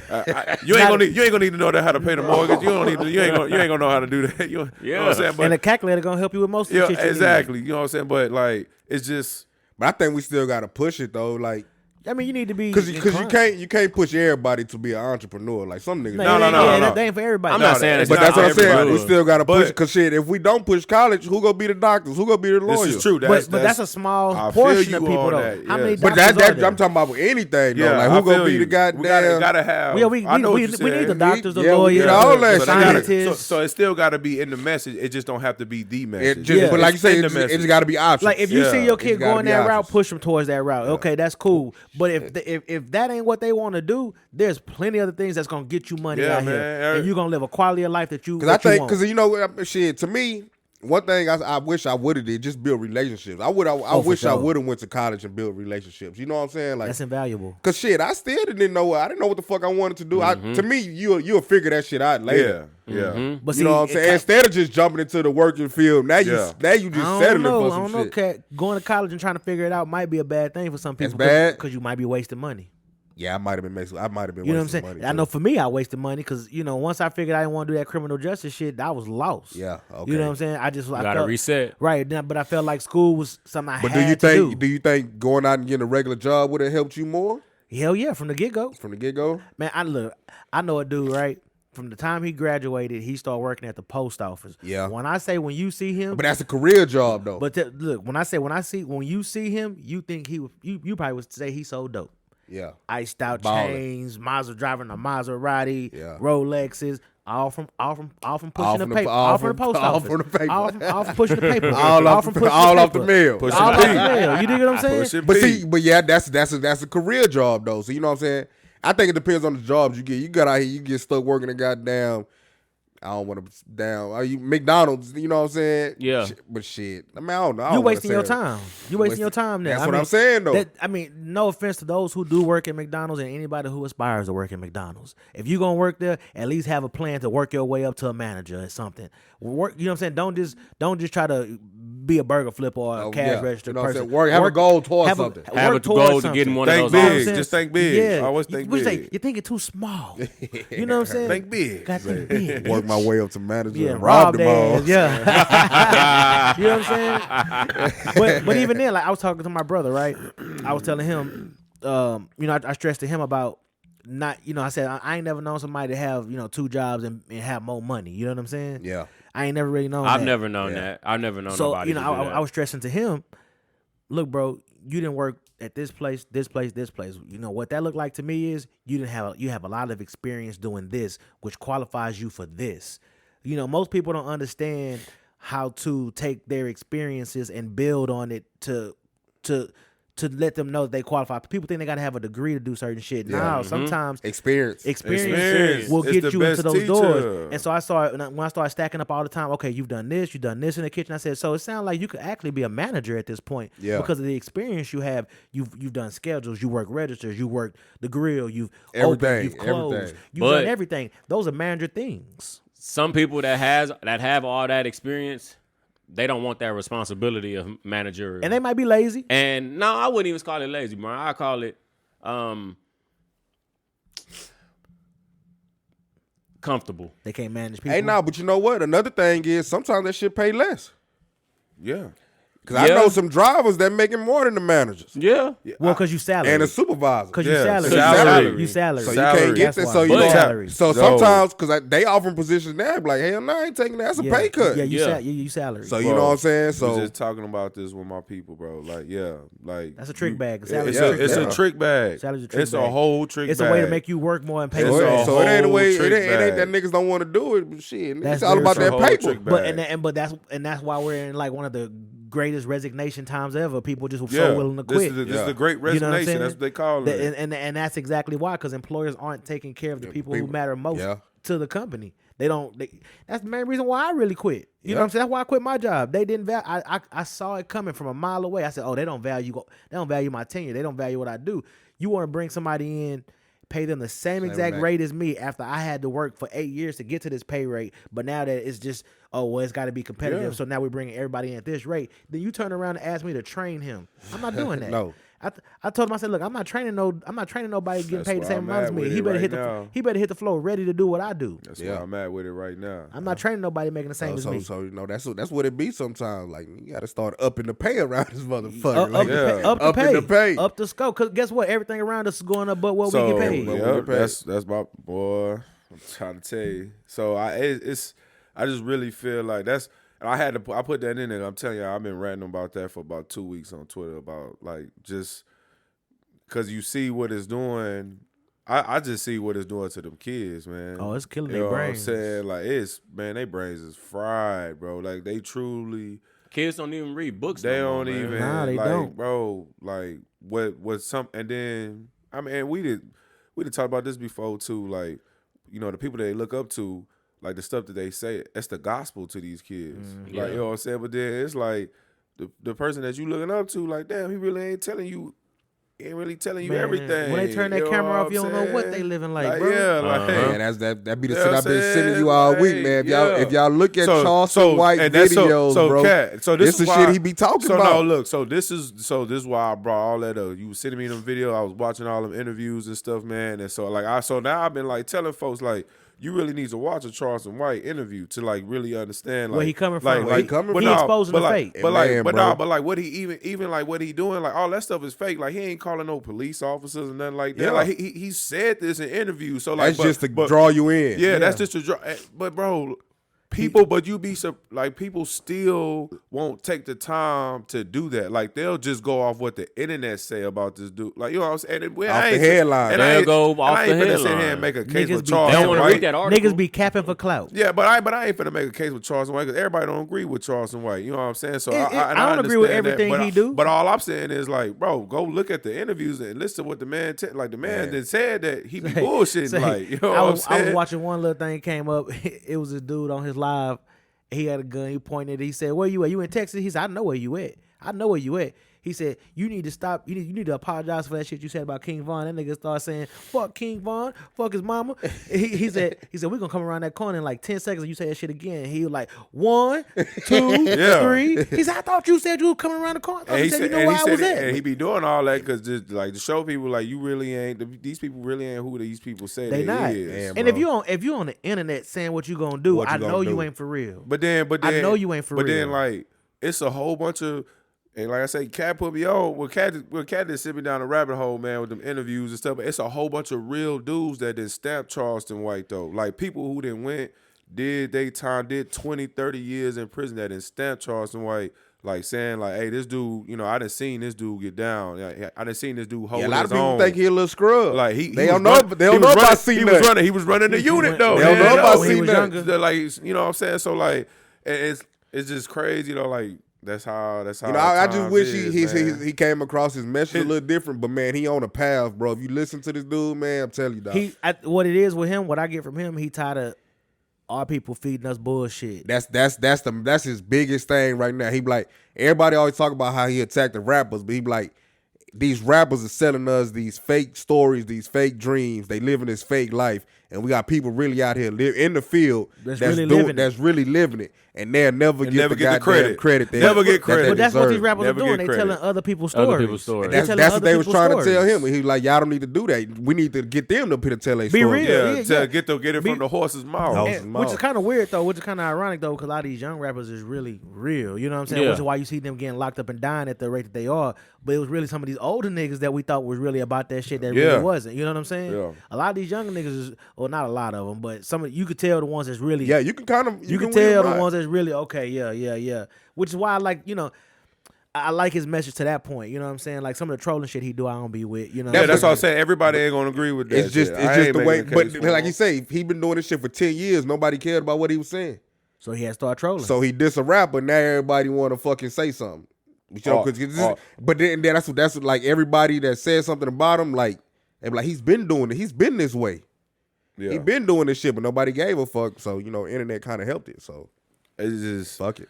You ain't gonna need to know that how to pay the mortgage. You ain't gonna know how to do that. You know what I'm saying? But, and the calculator gonna help you with most of the shit you exactly. need. You know what I'm saying? But like, it's just. But I think we still gotta push it though. Like, I mean, you need to be because you can't push everybody to be an entrepreneur. Like some niggas. No. That ain't for everybody. I'm not saying it's but that's what I'm saying. everybody. We still gotta push. Because shit, if we don't push college, who gonna be the doctors? Who gonna be the lawyers? This is true. But that's a small portion of people though. That, How many But doctors are there? I'm talking about with anything though. Yeah, like who gonna be the goddamn? We gotta have. Yeah, we need the doctors, the we need lawyers, all that the shit. scientists. So it still gotta be in the message. It just don't have to be the message. But like you say, it just gotta be options. Like if you see your kid It's gotta going be that route, options. push them towards that route. Okay, that's cool. But if that ain't what they want to do, there's plenty other things that's gonna get you money out here, and you're gonna live a quality of life that you. Because I think, because you know, shit. To me, one thing I wish I would have did just build relationships. I wish I would have went to college and built relationships. You know what I'm saying? Like that's invaluable. Cause shit, I still didn't know. I didn't know what the fuck I wanted to do. To me, you'll figure that shit out later. Yeah. But you know what I'm saying? Instead of just jumping into the working field, now you just settling for some shit. Cat, going to college and trying to figure it out might be a bad thing for some people. It's bad because you might be wasting money. Yeah, I might have been wasting You know what I'm saying? money. I know for me, I wasted money because, you know, once I figured I didn't want to do that criminal justice shit, I was lost. Yeah, okay. You know what I'm saying? I gotta reset. Right, but I felt like school was something I But had to do. do you think going out and getting a regular job would have helped you more? Hell yeah, from the get-go. From the get-go? Man, I know a dude, right? From the time he graduated, he started working at the post office. Yeah. When I say when you see him, But that's a career job though. But look, when you see him, you think you probably would say he's so dope. Yeah. Iced out Ballin'. chains, driving a Maserati, Yeah. Rolexes, all from pushing the from the- paper, all all from from- the post all office, from the paper. all from pushing the paper, all off from the pushing off the paper. mill. Push all the off the P. mill. You dig what I'm saying? Push it But P. see, yeah, that's a career job though. So you know what I'm saying? I think it depends on the jobs you get. You got out here, you get stuck working a goddamn. I don't want to down. Are you McDonald's? You know what I'm saying? Yeah. But shit, I mean, I don't know. You wasting your time. You wasting your time there. That's what I'm saying though. No offense to those who do work at McDonald's and anybody who aspires to work at McDonald's. If you're gonna work there, at least have a plan to work your way up to a manager or something. Work. You know what I'm saying? Don't just try to be a burger flipper or a cash register You know what I'm person. saying? Have a goal towards something. Have a goal to getting one of Think those. big. Just think big. Yeah. Always think big. You're thinking too small. You know what I'm saying? Think big. Got to think big. Work my way up to manager Yeah, and rob them their all. ass, yeah. You know what I'm saying? But even then, like I was talking to my brother, right? I was telling him, I stressed to him about not, I said I ain't never known somebody to have 2 jobs and have more money. You know what I'm saying? Yeah. I ain't never really known. I've never known that. I've never known nobody. So I was stressing to him. Look, bro, you didn't work at this place. You know what that looked like to me is you have a lot of experience doing this, which qualifies you for this. Most people don't understand how to take their experiences and build on it to let them know that they qualify. People think they got to have a degree to do certain shit. Yeah. Now, sometimes experience will it's get you into those teacher. doors. And so when I started stacking up all the time, okay, you've done this in the kitchen. I said, so it sounds like you could actually be a manager at this point because of the experience you have. You've done schedules, you work registers, you work the grill, you've opened, you've closed, you've done everything. Those are manager things. Some people that have all that experience, they don't want that responsibility of manager. And they might be lazy. And no, I wouldn't even call it lazy, bro. I call it comfortable. They can't manage people. Hey, but you know what? Another thing is sometimes that shit pay less. Yeah. Because I know some drivers that making more than the managers. Yeah. Well, because you salary. And a supervisor. Because you salary. You salary. So you can't get that. So you salary. So sometimes, because they offering positions now, like, hell no, I ain't taking that. That's a pay cut. Yeah, you salary. So you know what I'm saying? So I was just talking about this with my people, bro. Like that's a trick bag. It's a trick bag. Salary's a trick it's bag. a whole trick bag. It's a way to make you work more and pay so less. it ain't the way. It ain't that niggas don't want to do it. But shit, it's all about that paper. But that's why we're in like one of the greatest resignation times ever. People just so willing to quit. This is the great resignation. That's what they call it. And that's exactly why, because employers aren't taking care of the people who matter most to the company. That's the main reason why I really quit. You know what I'm saying? That's why I quit my job. They didn't value. I saw it coming from a mile away. I said, oh, they don't value my tenure. They don't value what I do. You want to bring somebody in, pay them the same exact rate as me after I had to work for 8 years to get to this pay rate. But now that it's just, it's got to be competitive. So now we're bringing everybody in at this rate. Then you turn around and ask me to train him. I'm not doing that. No. I told him, I said, look, I'm not training nobody getting paid the same amount as me. He better hit the floor ready to do what I do. That's where I'm at with it right now. I'm not training nobody making the same as me. So that's what it be sometimes. Like, you got to start upping the pay around this motherfucker. Up the pay. Up the scope. Because guess what? Everything around us is going up, but what we get paid. That's my boy. I'm trying to tell you. So I just really feel like that's. I put that in there. I'm telling you, I've been ranting about that for about 2 weeks on Twitter about like just because you see what it's doing. I just see what it's doing to them kids, man. Oh, it's killing their brains. You know what I'm saying? Like their brains is fried, bro. Like they truly. Kids don't even read books. They don't even. Nah, they don't, bro. Like what some and then we did talk about this before too. Like the people they look up to. Like the stuff that they say, that's the gospel to these kids. Like, you know what I'm saying? But then it's like the person that you looking up to, like, damn, he really ain't telling you everything. When they turn that camera off, you don't know what they living like, bro. Yeah, man, that be the shit I've been sending you all week, man. If y'all look at Charleston White videos, bro, Kat, this is shit he be talking about. No, look, this is why I brought all that up. You was sending me them video, I was watching all them interviews and stuff, man. And so now I've been like telling folks like, you really need to watch a Charleston White interview to like really understand like where he coming from. He exposing the fake. But what he even like what he doing, like all that stuff is fake. Like he ain't calling no police officers and nothing like that. Yeah. Like he said this in interviews. So like that's just to draw you in. Yeah, that's just to draw. But bro, people still won't take the time to do that. Like they'll just go off what the internet say about this dude. Like you know what I'm saying? Off the headline. They'll go off the headline. Sit here and make a case with They Charleston don't want to White. read that article. Niggas be capping for clout. Yeah, but I ain't finna make a case with Charleston White because everybody don't agree with Charleston White. You know what I'm saying? So I don't agree with everything he do. But all I'm saying is like, bro, go look at the interviews and listen to what the man that said that he be bullshitting. Like, you know what I'm saying? I was watching one little thing came up. It was a dude on his live. He had a gun. He pointed. He said, "Where you at? You in Texas?" He said, "I know where you at. I know where you at." He said, "You need to stop. You need to apologize for that shit you said about King Von." That nigga started saying, "Fuck King Von. Fuck his mama." He said, "We're gonna come around that corner in like 10 seconds and you say that shit again." He was like, 1, 2, 3. He said, "I thought you said you were coming around the corner." I thought you know where I was at. And he be doing all that because just like to show people like you really ain't. These people really ain't who these people say they not. Is. And if you on the internet saying what you gonna do, I know you ain't for real. But then I know you ain't for real. But then like it's a whole bunch of. And like I say, Cat put me on. Well, Cat just sent me down the rabbit hole, man, with them interviews and stuff. It's a whole bunch of real dudes that did stamp Charleston White, though. Like, people who didn't went, did they time, did 20, 30 years in prison that didn't stamp Charleston White, like, saying, like, hey, this dude, I done seen this dude get down. I done seen this dude hold his own. A lot of people think he a little scrub. Like, they don't know about C-Nut. He was running the unit, though. They don't know about C-Nut. Like, you know what I'm saying? So, like, it's just crazy, like, That's how. I just wish he came across his message a little different. But man, he on a path, bro. If you listen to this dude, man, I'm telling you, dog. What it is with him, what I get from him, he tired of our people feeding us bullshit. That's his biggest thing right now. He be like, everybody always talk about how he attacked the rappers, but he be like, these rappers are selling us these fake stories, these fake dreams. They living this fake life. And we got people really out here in the field that's really living it. And they'll never get the credit. Never get credit. But that's what these rappers are doing. They telling other people's stories. And that's what they was trying to tell him. He was like, y'all don't need to do that. We need to get them to tell their story. Be real. Yeah. Get it from the horse's mouth. Which is kind of weird, though. Which is kind of ironic, though, because a lot of these young rappers is really real. You know what I'm saying? Yeah. Which is why you see them getting locked up and dying at the rate that they are. But it was really some of these older niggas that we thought was really about that shit that really wasn't. You know what I'm saying? Yeah. A lot of these younger niggas is, well, not a lot of them, but some of you could tell the ones that's really. Yeah, you can kind of. You can tell the ones that's really okay. Yeah. Which is why I like, I like his message to that point. You know what I'm saying? Like some of the trolling shit he do, I don't be with. You know. Yeah, that's what I'm saying. Everybody ain't gonna agree with that. It's just the way. But like you say, he been doing this shit for 10 years. Nobody cared about what he was saying. So he had to start trolling. So he diss a rapper. Now everybody want to fucking say something. But then that's what like everybody that says something about him, like they be like, he's been doing it. He's been this way. Yeah. He been doing this shit, but nobody gave a fuck. So internet kind of helped it. So it's just fuck it.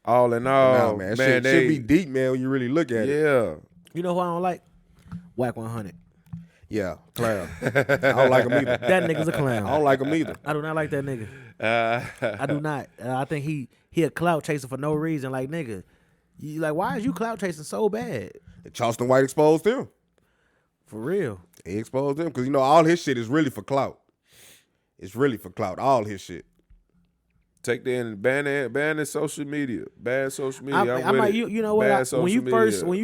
All in all, man, shit be deep, man. When you really look at it. Yeah. You know who I don't like? Whack 100. Yeah, clown. I don't like him either. That nigga's a clown. I don't like him either. I do not like that nigga. I do not. I think he a clout chaser for no reason. Like, nigga, you like, why is you clout chasing so bad? Charleston White exposed him. For real. He exposed him because all his shit is really for clout. It's really for clout. All his shit. Take that and ban it social media. Bad social media. I might, you know what? When you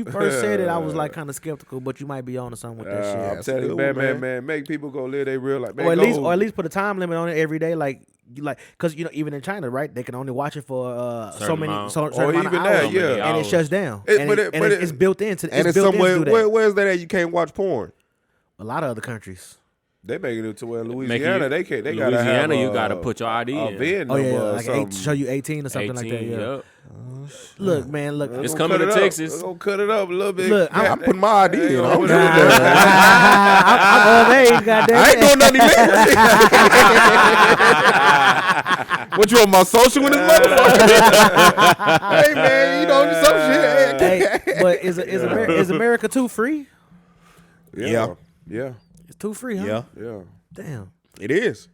first said it, I was like kind of skeptical, but you might be on to something with that shit. I'm telling you, man, make people go live their real life. Man, or at least put a time limit on it every day, like because even in China, right? They can only watch it for certain amount of hours, and it shuts down. It's built into. And it's somewhere. Where's that at? You can't watch porn. A lot of other countries. They making it to where Louisiana, they can't. They gotta have you gotta put your ID in. Oh yeah, like show you 18 or something 18, like that. Yeah. Yep. Look, man, it's coming to Texas. We're gonna cut it up a little bit. Look, I'm putting my ID in. I'm of age, goddamn. I ain't doing nothing illegal. What you on my social with this motherfucker? Hey man, some shit. Hey, but is America too free? Yeah. It's too free, huh? Yeah. Damn. It is.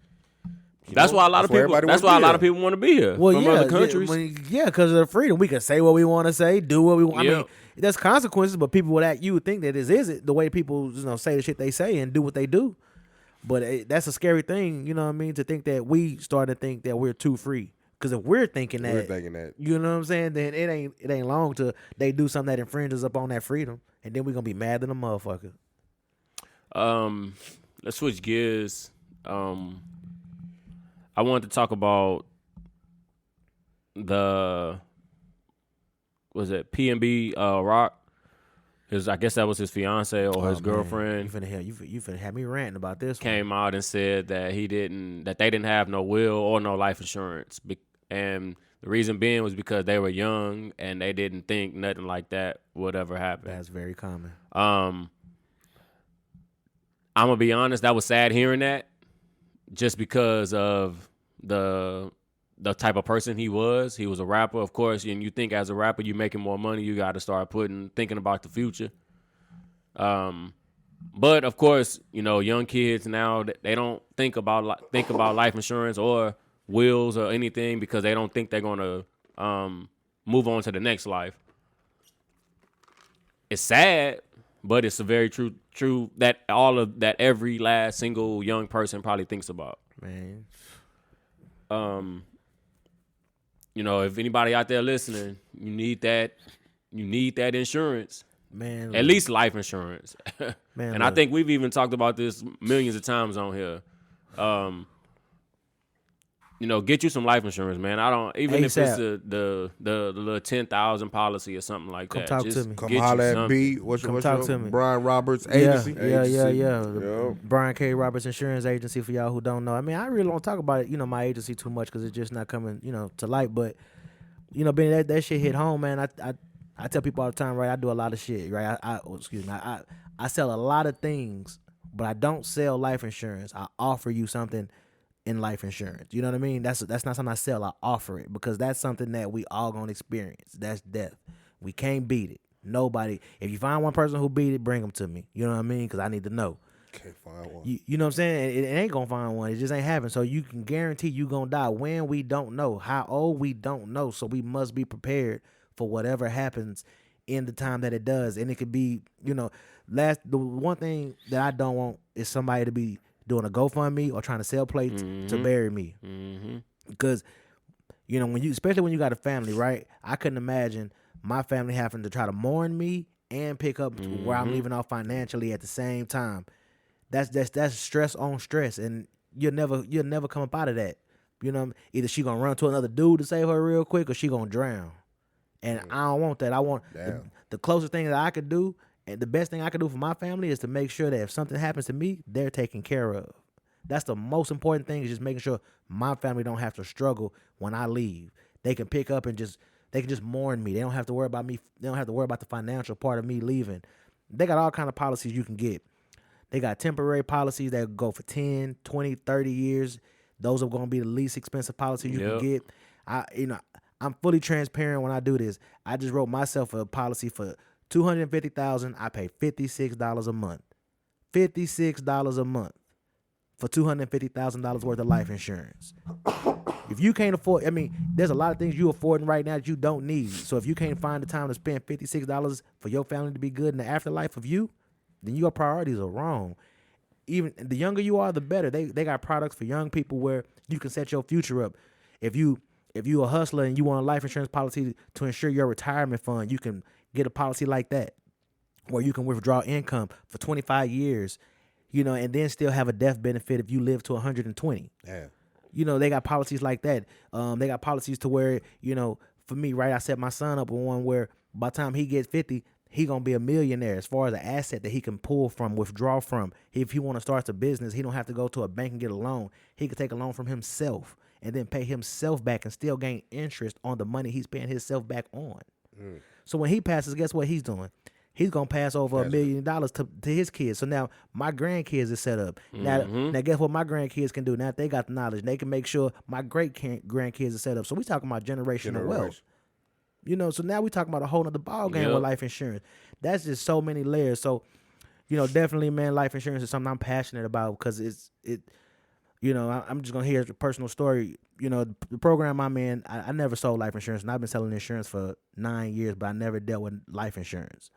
That's why a lot of people. That's why a lot of people want to be here from other countries. Yeah, because of the freedom, we can say what we want to say, do what we want. Yep. I mean, there's consequences, but people would you would think that this isn't the way people say the shit they say and do what they do. But that's a scary thing, you know what I mean? To think that we start to think that we're too free. Because if we're thinking that, you know what I'm saying? Then it ain't long till they do something that infringes upon that freedom, and then we're gonna be mad than a motherfucker. Let's switch gears. I wanted to talk about PNB Rock. I guess that was his fiance or his girlfriend. You finna have me ranting about this. Came out and said that they didn't have no will or no life insurance, and the reason being was because they were young and they didn't think nothing like that would ever happen. That's very common. I'm gonna be honest, that was sad hearing that, just because of the type of person he was. He was a rapper, of course, and you think as a rapper you're making more money, you got to start thinking about the future. But of course, young kids now, they don't think about life insurance or wills or anything because they don't think they're gonna move on to the next life. It's sad, but it's a very true that every last single young person probably thinks about. Man. If anybody out there listening, you need that you need that insurance. Man, at least life insurance. Man, and I think we've even talked about this millions of times on here. Get you some life insurance, man. I don't even if it's the little 10,000 policy or something like that. Come talk to me. Come holler at B. What's your Brian Roberts Agency? Yeah. Brian K. Roberts Insurance Agency, for y'all who don't know. I mean, I really don't talk about it, my agency too much because it's just not coming, to light. But, Benny, that shit hit home, man. I tell people all the time, right? I do a lot of shit, right? I sell a lot of things, but I don't sell life insurance. I offer you something in life insurance. You know what I mean? That's not something I sell. I offer it because that's something that we all gonna experience. That's death. We can't beat it. Nobody. If you find one person who beat it, bring them to me. You know what I mean? Because I need to know. Can't find one. You know what I'm saying? It ain't gonna find one. It just ain't happening. So you can guarantee you gonna die. When, we don't know. How old, we don't know. So we must be prepared for whatever happens in the time that it does. And it could be, the one thing that I don't want is somebody to be doing a GoFundMe or trying to sell plates to bury me. Because, especially when you got a family, right? I couldn't imagine my family having to try to mourn me and pick up where I'm leaving off financially at the same time. That's stress on stress, and you'll never come up out of that. Either she gonna run to another dude to save her real quick, or she gonna drown. And I don't want that. I want the closest thing that I could do. And the best thing I can do for my family is to make sure that if something happens to me, they're taken care of. That's the most important thing, is just making sure my family don't have to struggle when I leave. They can pick up and they can just mourn me. They don't have to worry about me. They don't have to worry about the financial part of me leaving. They got all kind of policies you can get. They got temporary policies that go for 10, 20, 30 years. Those are going to be the least expensive policies you can get. I'm fully transparent when I do this. I just wrote myself a policy for $250,000. I pay $56 a month. $56 a month for $250,000 worth of life insurance. If you can't afford, there's a lot of things you affording right now that you don't need. So if you can't find the time to spend $56 for your family to be good in the afterlife of you, then your priorities are wrong. Even the younger you are, the better. They got products for young people where you can set your future up. If you a hustler and you want a life insurance policy to ensure your retirement fund, you can get a policy like that where you can withdraw income for 25 years, and then still have a death benefit if you live to 120. Yeah. They got policies like that. They got policies to where, for me, right, I set my son up with one where by the time he gets 50, he going to be a millionaire as far as an asset that he can pull from, withdraw from. If he want to start a business, he don't have to go to a bank and get a loan. He could take a loan from himself and then pay himself back and still gain interest on the money he's paying himself back on. So when he passes, guess what he's doing? He's going to pass over $1 million to his kids. So now my grandkids is set up. Now guess what my grandkids can do? Now if they got the knowledge, they can make sure my great-grandkids are set up. So we talking about generational wealth. So now we talking about a whole nother ball game with life insurance. That's just so many layers. So, definitely, man, life insurance is something I'm passionate about because I'm just going to hear a personal story. The program I'm in, I never sold life insurance, and I've been selling insurance for 9 years, but I never dealt with life insurance.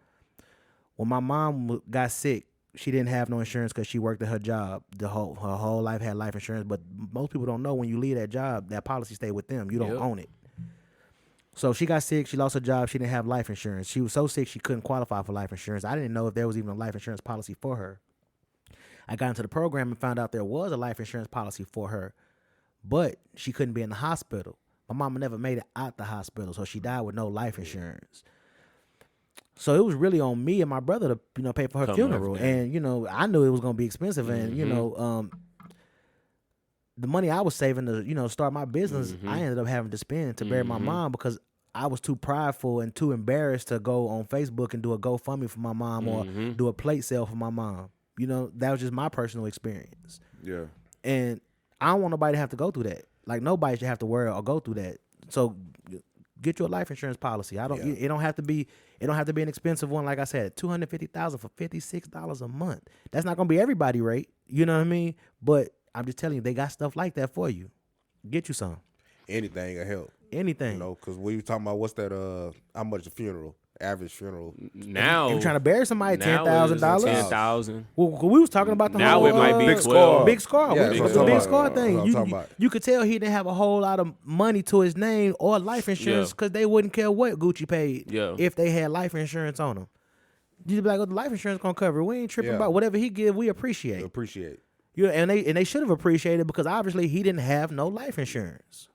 When my mom got sick, she didn't have no insurance because she worked at her job. Her whole life had life insurance, but most people don't know when you leave that job, that policy stay with them. You don't own it. So she got sick. She lost her job. She didn't have life insurance. She was so sick she couldn't qualify for life insurance. I didn't know if there was even a life insurance policy for her. I got into the program and found out there was a life insurance policy for her, but she couldn't be in the hospital. My mama never made it out the hospital, so she died with no life insurance. So it was really on me and my brother to, pay for her funeral. And, I knew it was going to be expensive. And, the money I was saving to, start my business, I ended up having to spend to bury my mom because I was too prideful and too embarrassed to go on Facebook and do a GoFundMe for my mom or do a plate sale for my mom. That was just my personal experience. Yeah. And I don't want nobody to have to go through that. Like, nobody should have to worry or go through that. So get you a life insurance policy. It don't have to be an expensive one. Like I said, $250,000 for $56 a month. That's not gonna be everybody rate. You know what I mean? But I'm just telling you, they got stuff like that for you. Get you some. Anything will help. Anything. Because we were talking about what's that? How much the funeral? Average funeral. Now, if you're trying to bury somebody, $10,000. $10,000. Well, we was talking about the now whole it might be Big 12. Big Scar. Yeah, We that's the what I'm Big talking Scar about. thing. That's what I'm talking about. You could tell he didn't have a whole lot of money to his name or life insurance because they wouldn't care what Gucci paid if they had life insurance on them. You'd be like, oh, the life insurance gonna cover it. We ain't tripping about whatever he give. We appreciate. And they should have appreciated because obviously he didn't have no life insurance.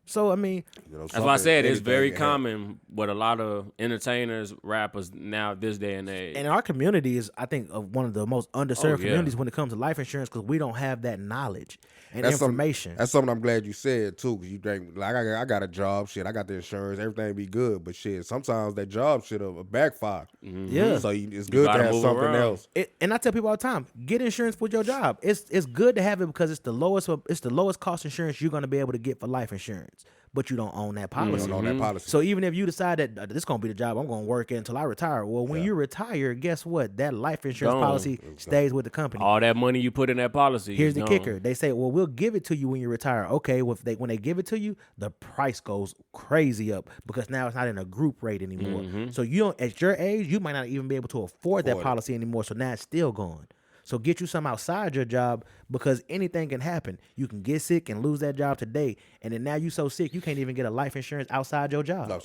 So I mean, that's why I said it's very common with a lot of entertainers, rappers now this day and age. And our community is, I think, of one of the most underserved communities when it comes to life insurance because we don't have that knowledge and information. That's something I'm glad you said too, because you think like I got a job, shit, I got the insurance, everything be good, but shit, sometimes that job shit will backfire. Yeah, so it's good to have something else. And I tell people all the time, get insurance with your job. It's good to have it because it's the lowest cost insurance you're going to be able to get for life insurance. But you don't own that policy. You don't own that policy. So even if you decide that this is going to be the job I'm going to work in until I retire, well, when you retire, guess what? That life insurance policy stays with the company. All that money you put in that policy. Here's the kicker. They say, well, we'll give it to you when you retire. Okay, well, when they give it to you, the price goes crazy up because now it's not in a group rate anymore. So you don't, at your age, you might not even be able to afford that policy anymore. So now it's still gone. So get you something outside your job because anything can happen. You can get sick and lose that job today. And then now you so sick, you can't even get a life insurance outside your job.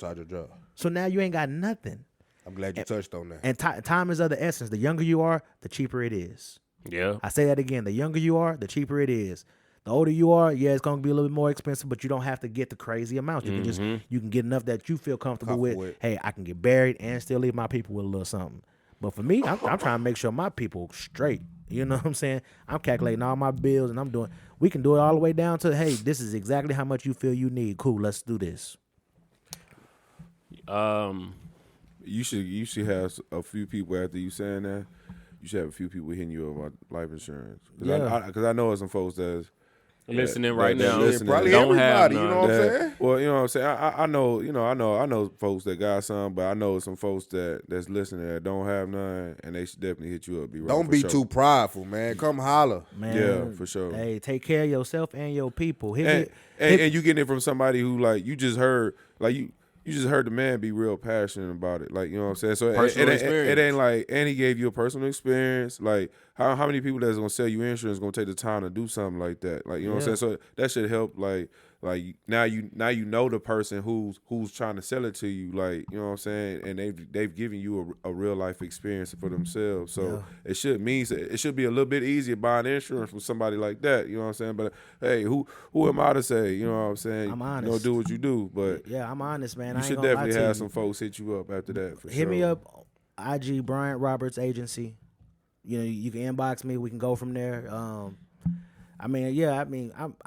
So now you ain't got nothing. I'm glad you touched on that. And time is of the essence. The younger you are, the cheaper it is. Yeah. I say that again. The younger you are, the cheaper it is. The older you are, it's going to be a little bit more expensive, but you don't have to get the crazy amounts. You can you can get enough that you feel comfortable with. Hey, I can get buried and still leave my people with a little something. But for me, I'm trying to make sure my people straight. You know what I'm saying? I'm calculating all my bills and we can do it all the way down to, hey, this is exactly how much you feel you need. Cool, let's do this. You should have a few people after you saying that. You should have a few people hitting you up about life insurance. Because I know some folks that's listening right now. Probably don't have none. You know what I'm saying? Well, you know what I'm saying. I know folks that got some, but I know some folks that's listening that don't have none, and they should definitely hit you up. Don't be too prideful, man. Come holler, man. Yeah, for sure. Hey, take care of yourself and your people. And you getting it from somebody who like you just heard You just heard the man be real passionate about it. Like, you know what I'm saying? So it ain't like, and he gave you a personal experience. Like, how many people that's going to sell you insurance going to take the time to do something like that? Like, you know what I'm saying? So that should help, like now you know the person who's trying to sell it to you, like, you know what I'm saying? And they've given you a real life experience for themselves. So it should be a little bit easier buying insurance from somebody like that, you know what I'm saying? But hey, who am I to say, you know what I'm saying? I'm honest. You know, do what you do, but yeah, I'm honest, man. You should definitely have some folks hit you up after that for sure. Hit me up, IG Bryant Roberts Agency. You know, you can inbox me. We can go from there. I'm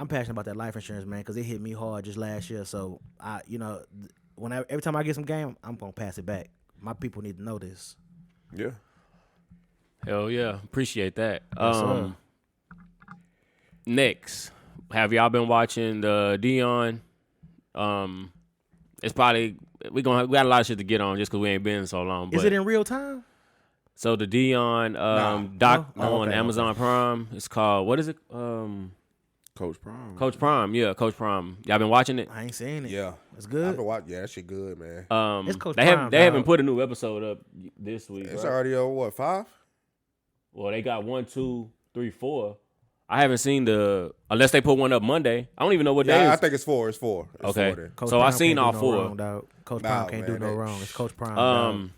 passionate about that life insurance, man, because it hit me hard just last year. So every time I get some game, I'm gonna pass it back. My people need to know this. Yeah. Hell yeah, appreciate that. Yes, Next, have y'all been watching the Deion? It's probably we got a lot of shit to get on just because we ain't been so long. But is it in real time? So the Deion on Amazon Prime. It's called, what is it? Coach Prime. Coach Prime, yeah, Coach Prime. Y'all been watching it? I ain't seen it. Yeah, it's good. I've been watching. Yeah, that shit good, man. It's Coach Prime. Haven't put a new episode up this week. It's already on what, 5? Well, they got 1, 2, 3, 4. I haven't seen unless they put one up Monday. I don't even know what day. I think it's 4. It's 4. Okay, Coach so Prime I seen all 4. Coach Prime can't do no wrong. It's Coach Prime.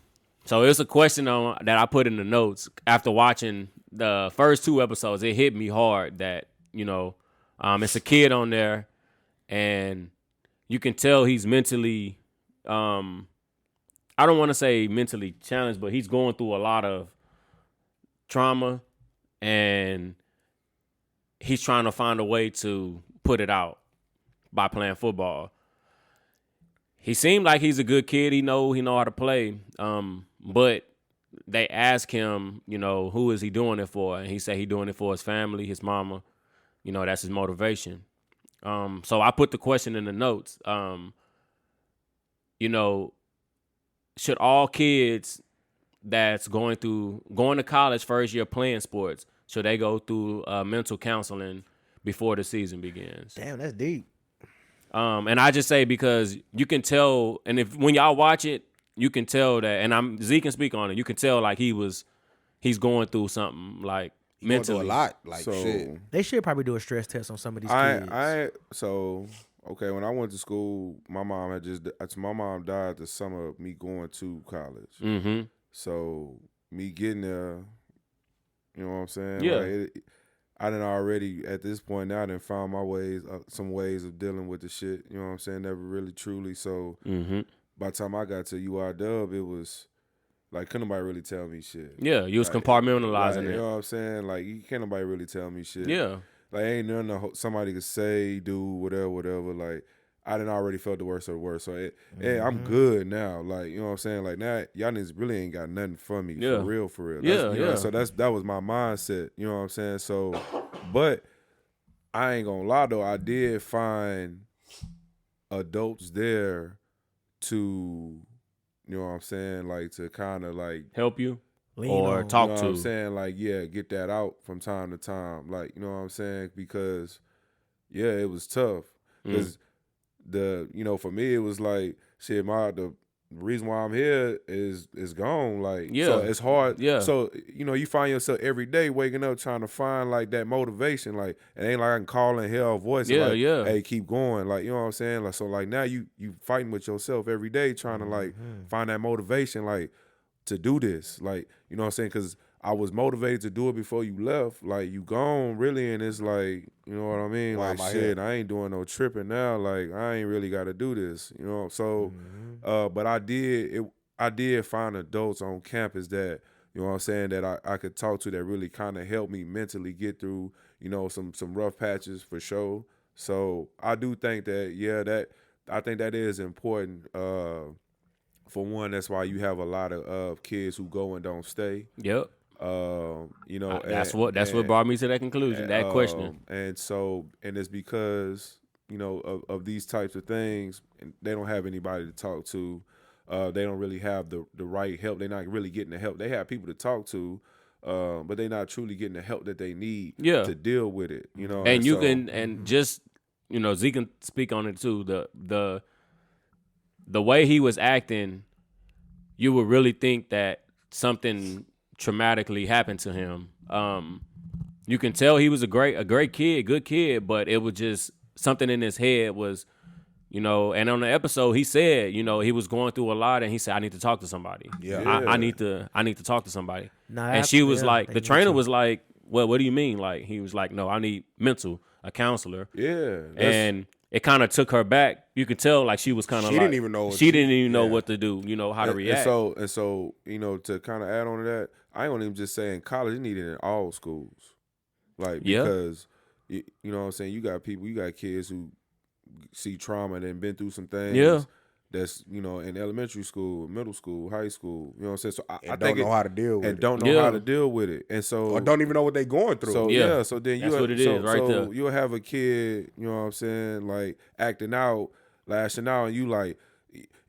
So it's a question that I put in the notes after watching the first 2 episodes. It hit me hard that, you know, it's a kid on there, and you can tell he's mentally, I don't want to say mentally challenged, but he's going through a lot of trauma, and he's trying to find a way to put it out by playing football. He seemed like he's a good kid. He know how to play. But they ask him, you know, who is he doing it for? And he said he doing it for his family, his mama. You know, that's his motivation. So I put the question in the notes. You know, should all kids that's going to college first year playing sports, should they go through mental counseling before the season begins? Damn, that's deep. And I just say because you can tell, and when y'all watch it, you can tell that, and Zeke can speak on it. You can tell like he's going through something like mentally. Going through a lot, like So, shit. They should probably do a stress test on some of these kids. Okay, when I went to school, my mom died the summer of me going to college. Mm-hmm. So me getting there, you know what I'm saying? Yeah. Like I done already at this point now done found my ways, some ways of dealing with the shit. You know what I'm saying? Never really truly. So by the time I got to UIW, it was like couldn't nobody really tell me shit. Yeah, you was compartmentalizing it. You know what I'm saying? Like can't nobody really tell me shit. Yeah. Like ain't nothing somebody could say, do, whatever. Like I done already felt the worst of the worst. So I'm good now. Like, you know what I'm saying? Like now y'all niggas really ain't got nothing for me. Yeah. For real. Yeah. So that was my mindset. You know what I'm saying? So but I ain't gonna lie though, I did find adults there to, you know what I'm saying, like to kind of like help you Lean or on. talk you know to. what I'm saying, like get that out from time to time, like you know what I'm saying, because it was tough because for me it was like shit. The reason why I'm here is gone, like so it's hard. So you find yourself every day waking up trying to find like that motivation, like it ain't like I can call in hell voice, hey, keep going, like you know what I'm saying, like so like now you fighting with yourself every day trying to like find that motivation, like to do this, like you know what I'm saying, because I was motivated to do it before you left, like you gone really, and it's like you know what I mean, Why like am I shit, here? I ain't doing no tripping now, like I ain't really got to do this, you know, so but I did find adults on campus that, you know what I'm saying, that I could talk to that really kind of helped me mentally get through, you know, some rough patches for sure. So I do think that I think that is important. For one, that's why you have a lot of kids who go and don't stay. Yep. You know, that's what brought me to that conclusion, that question. And it's because, you know, of these types of things, and they don't have anybody to talk to. They don't really have the right help. They're not really getting the help. They have people to talk to, but they're not truly getting the help that they need to deal with it. You know, and you can and just, you know, Zeke can speak on it too. The way he was acting, you would really think that something traumatically happened to him. You can tell he was a great kid, good kid, but it was just something in his head was, you know, and on the episode he said, you know, he was going through a lot and he said, I need to talk to somebody. I need to talk to somebody. And she was like, the trainer was like, well, what do you mean? Like, he was like, no, I need a counselor. Yeah. And it kind of took her back. You could tell like she was kind of She didn't even know. She didn't even know what to do, you know, how to react. And so, you know, to kind of add on to that, I ain't gonna even just say in college, you need it in all schools. Like, because, you know what I'm saying, you got kids who see trauma and then been through some things. That's, you know, in elementary school, middle school, high school, you know what I'm saying? So I think don't know how to deal with it. And don't know how to deal with it. And so, or don't even know what they going through. So so then that's what it is right there. So you'll have a kid, you know what I'm saying, like acting out, lashing out, and you like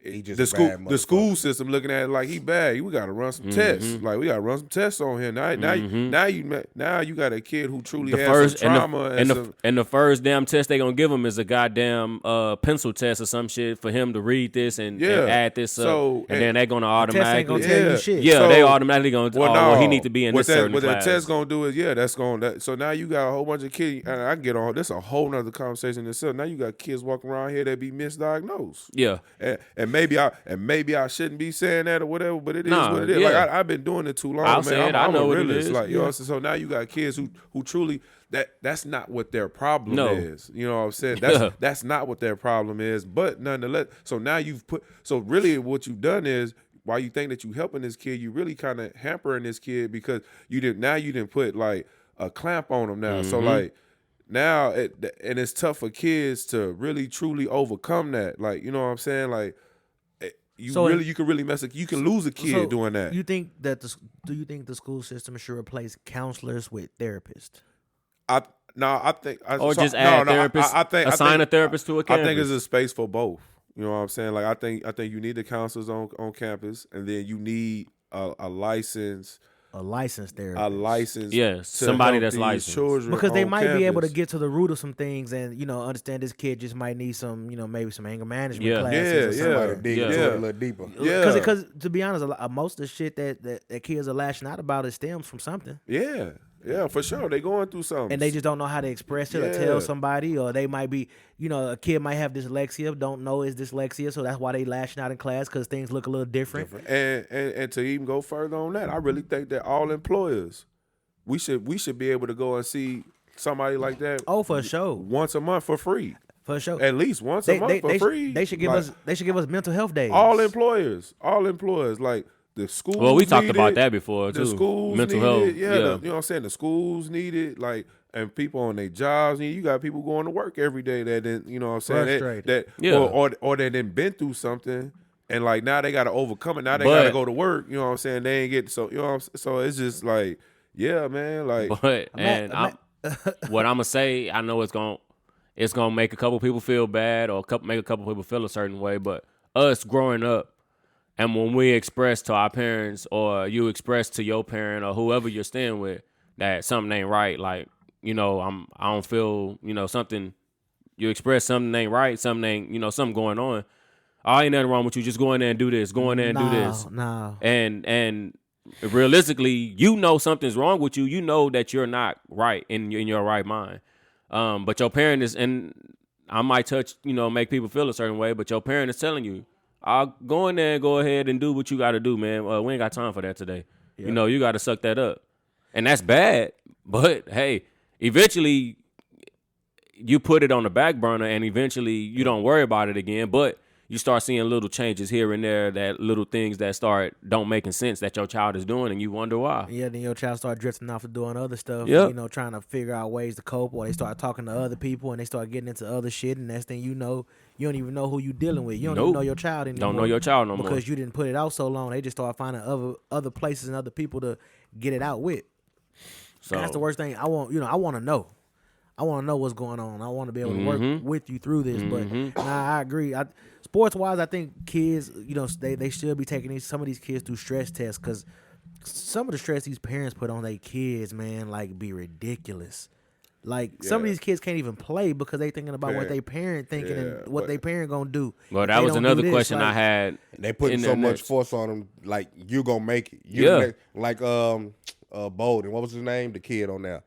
He just the school system looking at it like he bad. We got to run some tests. Like we got to run some tests on him. Now you got a kid who truly has some trauma and the first damn test they gonna give him is a goddamn pencil test or some shit for him to read this and add this up. And then they gonna automatically tell you shit. They automatically gonna he need to be in this certain class. What that test gonna do is so now you got a whole bunch of kids, and I can get on this a whole nother conversation itself. Now you got kids walking around here that be misdiagnosed. Yeah. And maybe I shouldn't be saying that or whatever, but it is what it is. Like I've been doing it too long, man. I'm a realist. Like, you know, so now you got kids who truly that's not what their problem is. You know what I'm saying? That's not what their problem is. But nonetheless, so now really what you've done is, while you think that you helping this kid, you really kind of hampering this kid because you didn't put like a clamp on him now. So like now and it's tough for kids to really truly overcome that. Like, you know what I'm saying? Like, you can really you can lose a kid doing that. Do you think the school system should replace counselors with therapists? Add therapists. Assign a therapist to a campus. I think there's a space for both. You know what I'm saying? Like I think you need the counselors on campus, and then you need a licensed a licensed therapist. A licensed, yes, somebody that's licensed. Because they might be able to get to the root of some things and, you know, understand this kid just might need some, you know, maybe some anger management classes or somebody to dig into it a little deeper. Yeah. Because to be honest, most of the shit that kids are lashing out about it stems from something. Yeah. Yeah, for sure. They going through something. And they just don't know how to express it or tell somebody, or they might be, you know, a kid might have dyslexia, don't know it's dyslexia, so that's why they lashing out in class because things look a little different. And to even go further on that, I really think that all employers, we should be able to go and see somebody like that. Oh, for sure. Once a month for free. For sure. At least once a month for free. They should give us mental health days. All employers, like the schools. Well, we talked about that before too. The schools mental need health. it. Yeah, you know what I'm saying. The schools need it. Like, and people on their jobs need. You got people going to work every day that didn't. You know what I'm saying. Or they didn't been through something, and like now they got to overcome it. Now they got to go to work. You know what I'm saying. They ain't get so. You know what I'm saying? So it's just like, yeah, man. Like, what I'm gonna say, I know it's gonna make a couple people feel bad or make a couple people feel a certain way, but us growing up. And when we express to our parents or you express to your parent or whoever you're staying with that something ain't right, like, you know, I don't feel, you know, something, you express something ain't right, something ain't, you know, something going on. Ain't nothing wrong with you. Just go in there and do this. Go in there and do this. No. And realistically, you know something's wrong with you. You know that you're not right in your right mind. But your parent is, and I might touch, you know, make people feel a certain way, but your parent is telling you, I'll go in there and go ahead and do what you got to do, man. We ain't got time for that today. Yep. You know, you got to suck that up. And that's bad. But, hey, eventually you put it on the back burner and eventually you don't worry about it again. But you start seeing little changes here and there, that little things that don't making sense that your child is doing, and you wonder why. Yeah, then your child start drifting off of doing other stuff, you know, trying to figure out ways to cope, or they start talking to other people and they start getting into other shit, and next thing you know, you don't even know who you dealing with. You don't even know your child anymore. Don't know your child no more. Because you didn't put it out so long. They just start finding other places and other people to get it out with. So that's the worst thing. I want to know. I want to know what's going on. I want to be able to work with you through this. But I agree. Sports wise, I think kids, you know, they should be taking some of these kids through stress tests, because some of the stress these parents put on their kids, man, like, be ridiculous. Like, some of these kids can't even play because they thinking about what they parent thinking and what they parent gonna do. Well, that was another question I had. They putting so much force on them, like, you gonna make it. Like Bolden, what was his name? The kid on there.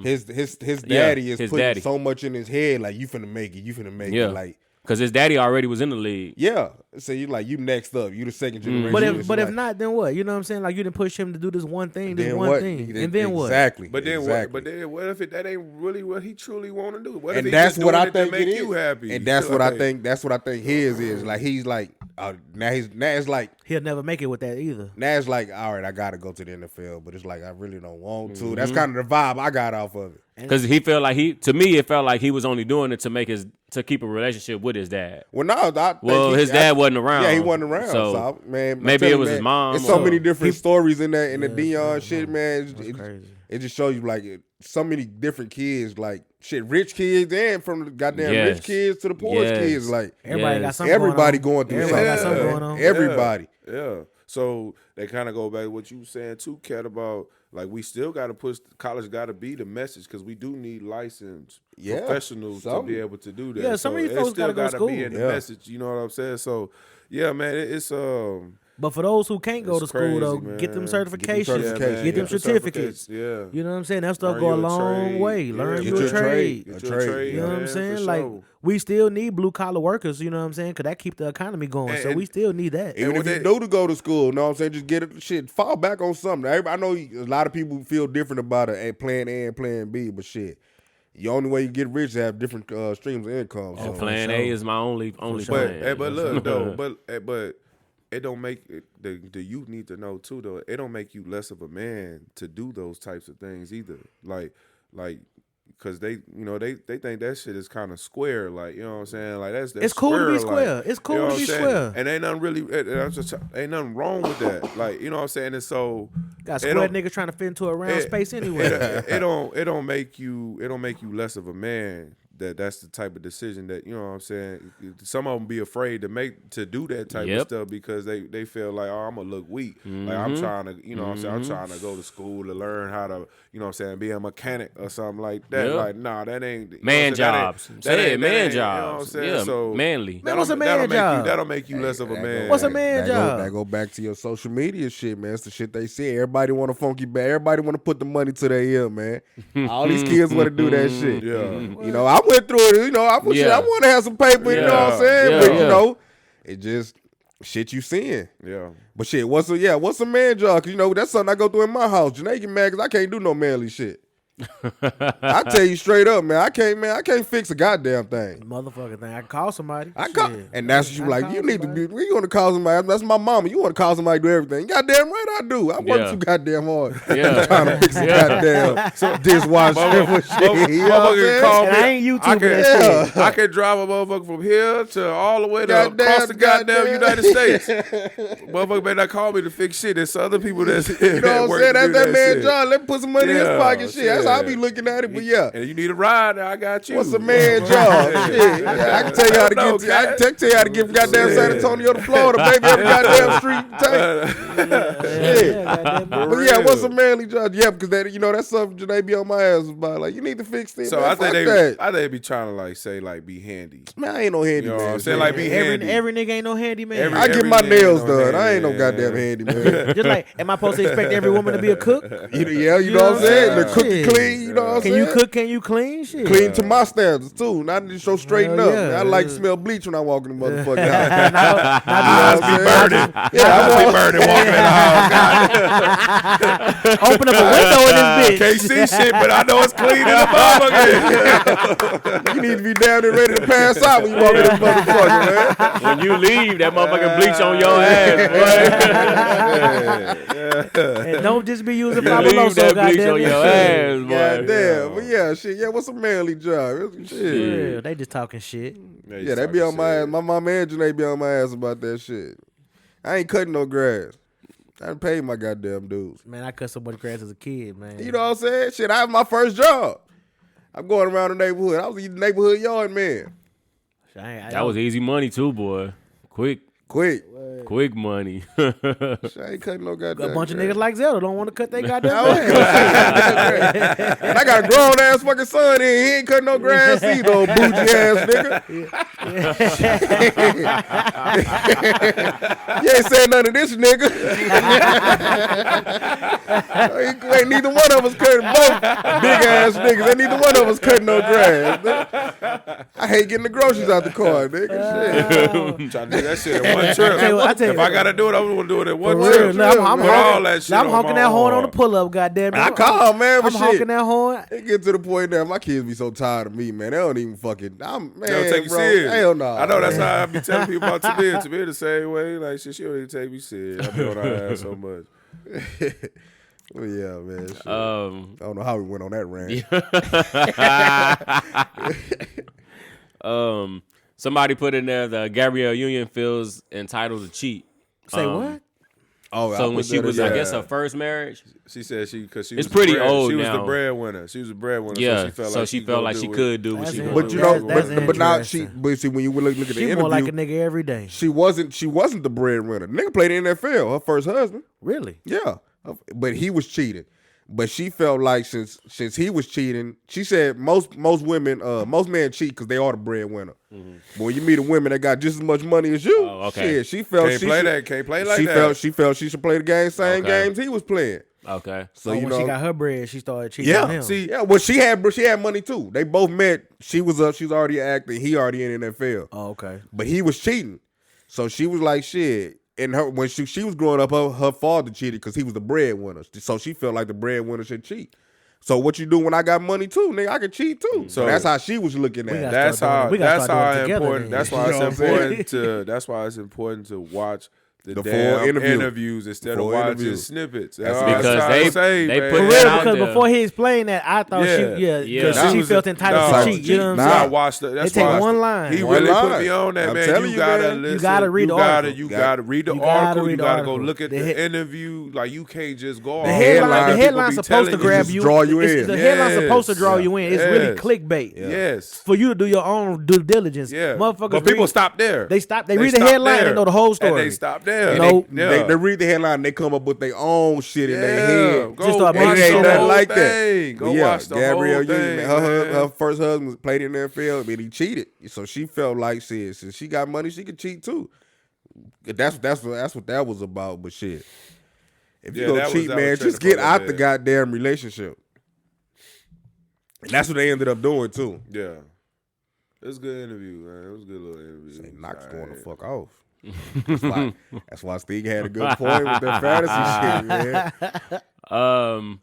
His daddy is putting so much in his head, like, you finna make it, like. Because his daddy already was in the league. Yeah. So you next up. You the second generation. But if not, then what? You know what I'm saying? Like, you didn't push him to do this one thing, and then what? Exactly. But then what? But then what if that ain't really what he truly want to do? What if that's what I think it is. You happy? And that's what I think. That's what I think his is. Like, he's like, now it's like he'll never make it with that either. Now it's like, all right, I gotta go to the NFL, but it's like, I really don't want to. That's kind of the vibe I got off of it. Because he felt like it felt like he was only doing it to keep a relationship with his dad. Well, no, his dad wasn't around. Yeah, he wasn't around. So man, maybe it was his mom. There's so many different stories in that, in the Deion shit, man. It just shows you, like, so many different kids, like, shit, rich kids, and from the goddamn rich kids to the poorest kids, like, everybody got something going through something. Got something going on. Everybody. Yeah. So they kind of go back to what you were saying too, Kat, about, like, we still got to push, college got to be the message, because we do need licensed professionals to be able to do that. Yeah, some of these folks got to go to school. Be in the message, you know what I'm saying? So, yeah, man, it's But for those who can't go to school, though, get them certifications, get them certificates. Yeah, you know what I'm saying? That stuff go a long way. Learn you a trade. Get your trade. You know what I'm saying? Like, we still need blue collar workers. You know what I'm saying? Because that keep the economy going. So we still need that. Even if you know to go to school, you know what I'm saying? Just get it. Shit, fall back on something. I know a lot of people feel different about plan A and plan B, but shit. The only way you get rich is have different streams of income. So plan A is my only plan. But look, though, but it don't make the youth need to know too, though. It don't make you less of a man to do those types of things either. Like, because they think that shit is kind of square. Like, you know what I'm saying? Like, that's it's cool to be square. Like, it's cool to be square. And ain't nothing nothing wrong with that. Like, you know what I'm saying? And so got square niggas trying to fit into a round space anyway. It don't make you less of a man that's the type of decision that, you know what I'm saying, some of them be afraid to do that type of stuff because they feel like, oh, I'm gonna look weak. Like I'm trying to, you know what I'm saying, I'm trying to go to school to learn how to, you know what I'm saying, be a mechanic or something like that. Like, nah, that ain't man jobs. Say it, man jobs. You know what I'm saying? Yeah, so manly. Man, what's a man job? That'll make you less of a man. What's a man job? That go back to your social media shit, man. It's the shit they say. Everybody want a funky bag. Everybody want to put the money to their ear, man. All these kids want to do that shit. Yeah. You know, I went through it. You know, I want to have some paper. You know what I'm saying? But you know, it just shit you seeing. Yeah. But shit, what's a man job? 'Cause you know that's something I go through in my house. Janae get mad because I can't do no manly shit. I tell you straight up, man. I can't fix a goddamn thing. Motherfucking thing. I can call somebody. And that's what you like. You need to be. We want to call somebody. That's my mama. You want to call somebody to do everything. Goddamn right, I do. I work too goddamn hard. Trying to fix a goddamn dishwasher. I ain't YouTube. I can drive a motherfucker from here to all the way to across the goddamn United States. Motherfucker better not call me to fix shit. There's other people that's you know what I'm saying. That's that man John. Let me put some money in his pocket. Shit. That's how I be looking at it. But yeah, and you need a ride. I got you. What's a man job? Shit. I can tell you how to get. I can tell you how to get from goddamn San Antonio to Florida, baby. Every goddamn street take. But yeah, what's a manly job? Yeah, because that, you know, that's something they be on my ass about. Like, you need to fix things. So man, I think they be trying to like say like be handy. Man, I ain't no handy, you know man. I'm saying like be handy. Every nigga ain't no handy man. I get my nails done. I ain't no goddamn handy man. Just like, am I supposed to expect every woman to be a cook? Yeah, you know what I'm saying. The cook and clean. You know what I'm saying. Can you cook? Can you clean? Shit. Clean to my standards too. Not just so straighten up. I like to smell bleach when I walk in the motherfucking house. I be burning. I be burning walking in the house. Open up a window in this bitch. Can't see shit, but I know it's clean in the motherfucker. You need to be down there ready to pass out when you walk in this motherfucker, man. When you leave, that motherfucking bleach on your ass, boy. And don't just be using Fabuloso, goddamn. On your ass, boy. Goddamn. But yeah, shit. Yeah, what's a manly job? Shit. Yeah, they just talking shit. Yeah, they be on my ass. My mama and Janae be on my ass about that shit. I ain't cutting no grass. I done paid my goddamn dues. Man, I cut so much grass as a kid, man. You know what I'm saying? Shit, I have my first job. I'm going around the neighborhood. I was a neighborhood yard man. That was easy money too, boy. Quick money. Shit, I ain't cutting no goddamn a bunch grass. of niggas like Zelda don't want to cut their goddamn grass. And I got a grown ass fucking son in. He ain't cutting no grass either, old bougie ass nigga. You ain't saying none of this, nigga. Ain't neither one of us cutting both big ass niggas. Ain't neither one of us cutting no grass. Nigga. I hate getting the groceries out the car, nigga. Shit. Trying to do that shit in one trip. If I gotta do it, I'm gonna do it in one For trip. real. I'm all that shit. I'm honking that horn on the pull up, goddamn it. I call, man. I'm honking that horn. It get to the point now, my kids be so tired of me, man. They don't even fucking. They don't take you serious. Hell no. I know that's how I be telling people about Tabir. Tabir the same way. Like shit, she don't even take me serious. I be on her ass so much. Well, yeah, man. Shit. I don't know how we went on that rant. Somebody put in there that Gabrielle Union feels entitled to cheat. Say what? Oh, so when she was, I guess, her first marriage. She said because she it's was pretty old she now. Was the breadwinner. She was a breadwinner. Yeah, so she felt like she could do what she wanted. But you know, but now she. But see, when you look at the interview, more like a nigga every day. She wasn't the breadwinner. Nigga played in the NFL. Her first husband. Really? Yeah, but he was cheating. But she felt like since he was cheating, she said most women, most men cheat because they are the breadwinner. Mm-hmm. But when you meet a woman that got just as much money as you, shit, she felt can't play like that. She felt she should play the same games he was playing. Okay, so when she got her bread, she started cheating on him. Well, she had money too. They both met. She was already acting. He already in the NFL. Oh, okay. But he was cheating, so she was like, shit. And when she was growing up, her father cheated because he was the breadwinner. So she felt like the breadwinner should cheat. So what you do when I got money too, nigga? I can cheat too. So that's how she was looking at it. That's how important. That's why it's important to. That's why it's important to watch the full interviews instead of watching snippets. That's because they put that out there. Before he explained that, I thought she felt entitled to cheat. You know what I'm saying? They take one line. He really put me on that, man. You gotta listen. You gotta read the article. You gotta read the article. You gotta go look at the interview. Like you can't just go. The headline's supposed to grab you. Draw you in. The headline's supposed to draw you in. It's really clickbait. Yes. For you to do your own due diligence. Yeah. Motherfuckers. But people stop there. They read the headline. They know the whole story. And they stop there. No. They read the headline and they come up with their own shit in their head. Just start it ain't nothing like that. Go watch the Gabrielle whole thing. Her first husband played in the NFL, but he cheated. So she felt like shit. Since she got money, she could cheat too. That's what that was about. But shit, if you gonna cheat, man, just get out the goddamn relationship. And that's what they ended up doing too. Yeah. It was a good interview, man. It was a good little interview. Knox going the fuck off. That's why Steve had a good point with that fantasy shit, man.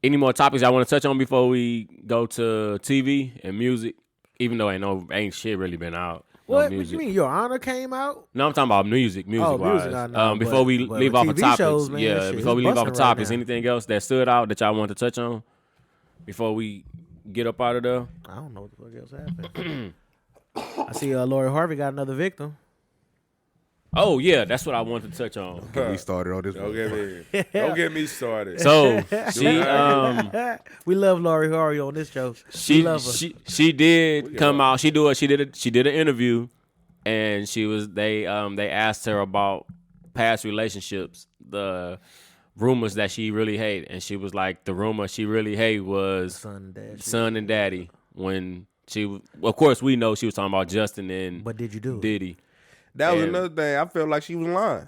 Any more topics I want to touch on before we go to TV and music? Even though ain't shit really been out. What you mean? Your Honor came out? No, I'm talking about music wise. Before we leave off of topics, before we leave off of topics, anything else that stood out that y'all want to touch on before we get up out of there? I don't know what the fuck else happened. I see Lori Harvey got another victim. Oh yeah, that's what I wanted to touch on. Get me started on this. Don't get me started. So she we love Lori Harvey on this show. She did come out. She did an interview, and they asked her about past relationships, the rumors that she really hate, and she was like, the rumor she really hate was son and daddy. When of course we know she was talking about Justin and but did you do Diddy. It? That was another thing. I felt like she was lying.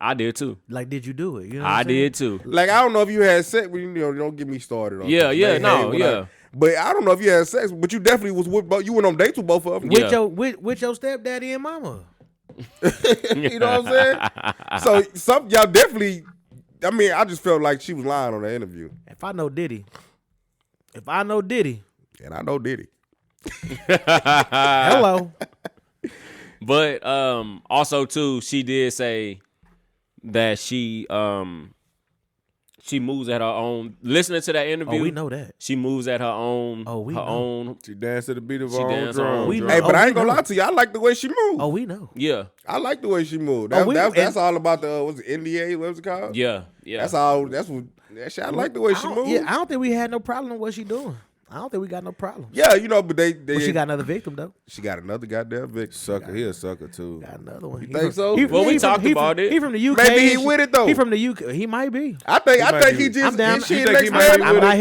I did too. Like, did you do it? You know I did too. Like, I don't know if you had sex, but don't get me started on that. But I don't know if you had sex, but you definitely was with. You went on dates with both of them. With your stepdaddy and mama. You know what I'm saying? So y'all definitely. I mean, I just felt like she was lying on the interview. If I know Diddy. And I know Diddy. Hello. But also too, she did say that she moves at her own. Listening to that interview, we know that she moves at her own. Own. She danced to the beat of her own drum. Hey, but I ain't gonna lie to you. I like the way she moved. Oh, we know. Yeah, I like the way she moved. That's all about the what's it, NDA? What's it called? Yeah. That's all. That's what. I like the way she moved. Yeah, I don't think we had no problem with what she doing. I don't think we got no problem. Yeah, but But she got another victim though. She got another goddamn victim. Sucker, he a sucker too. Got another one. You think so? We talked about it. He from the UK. Maybe he with it though. He from the UK. He might be. I think he just. I'm down. I'm not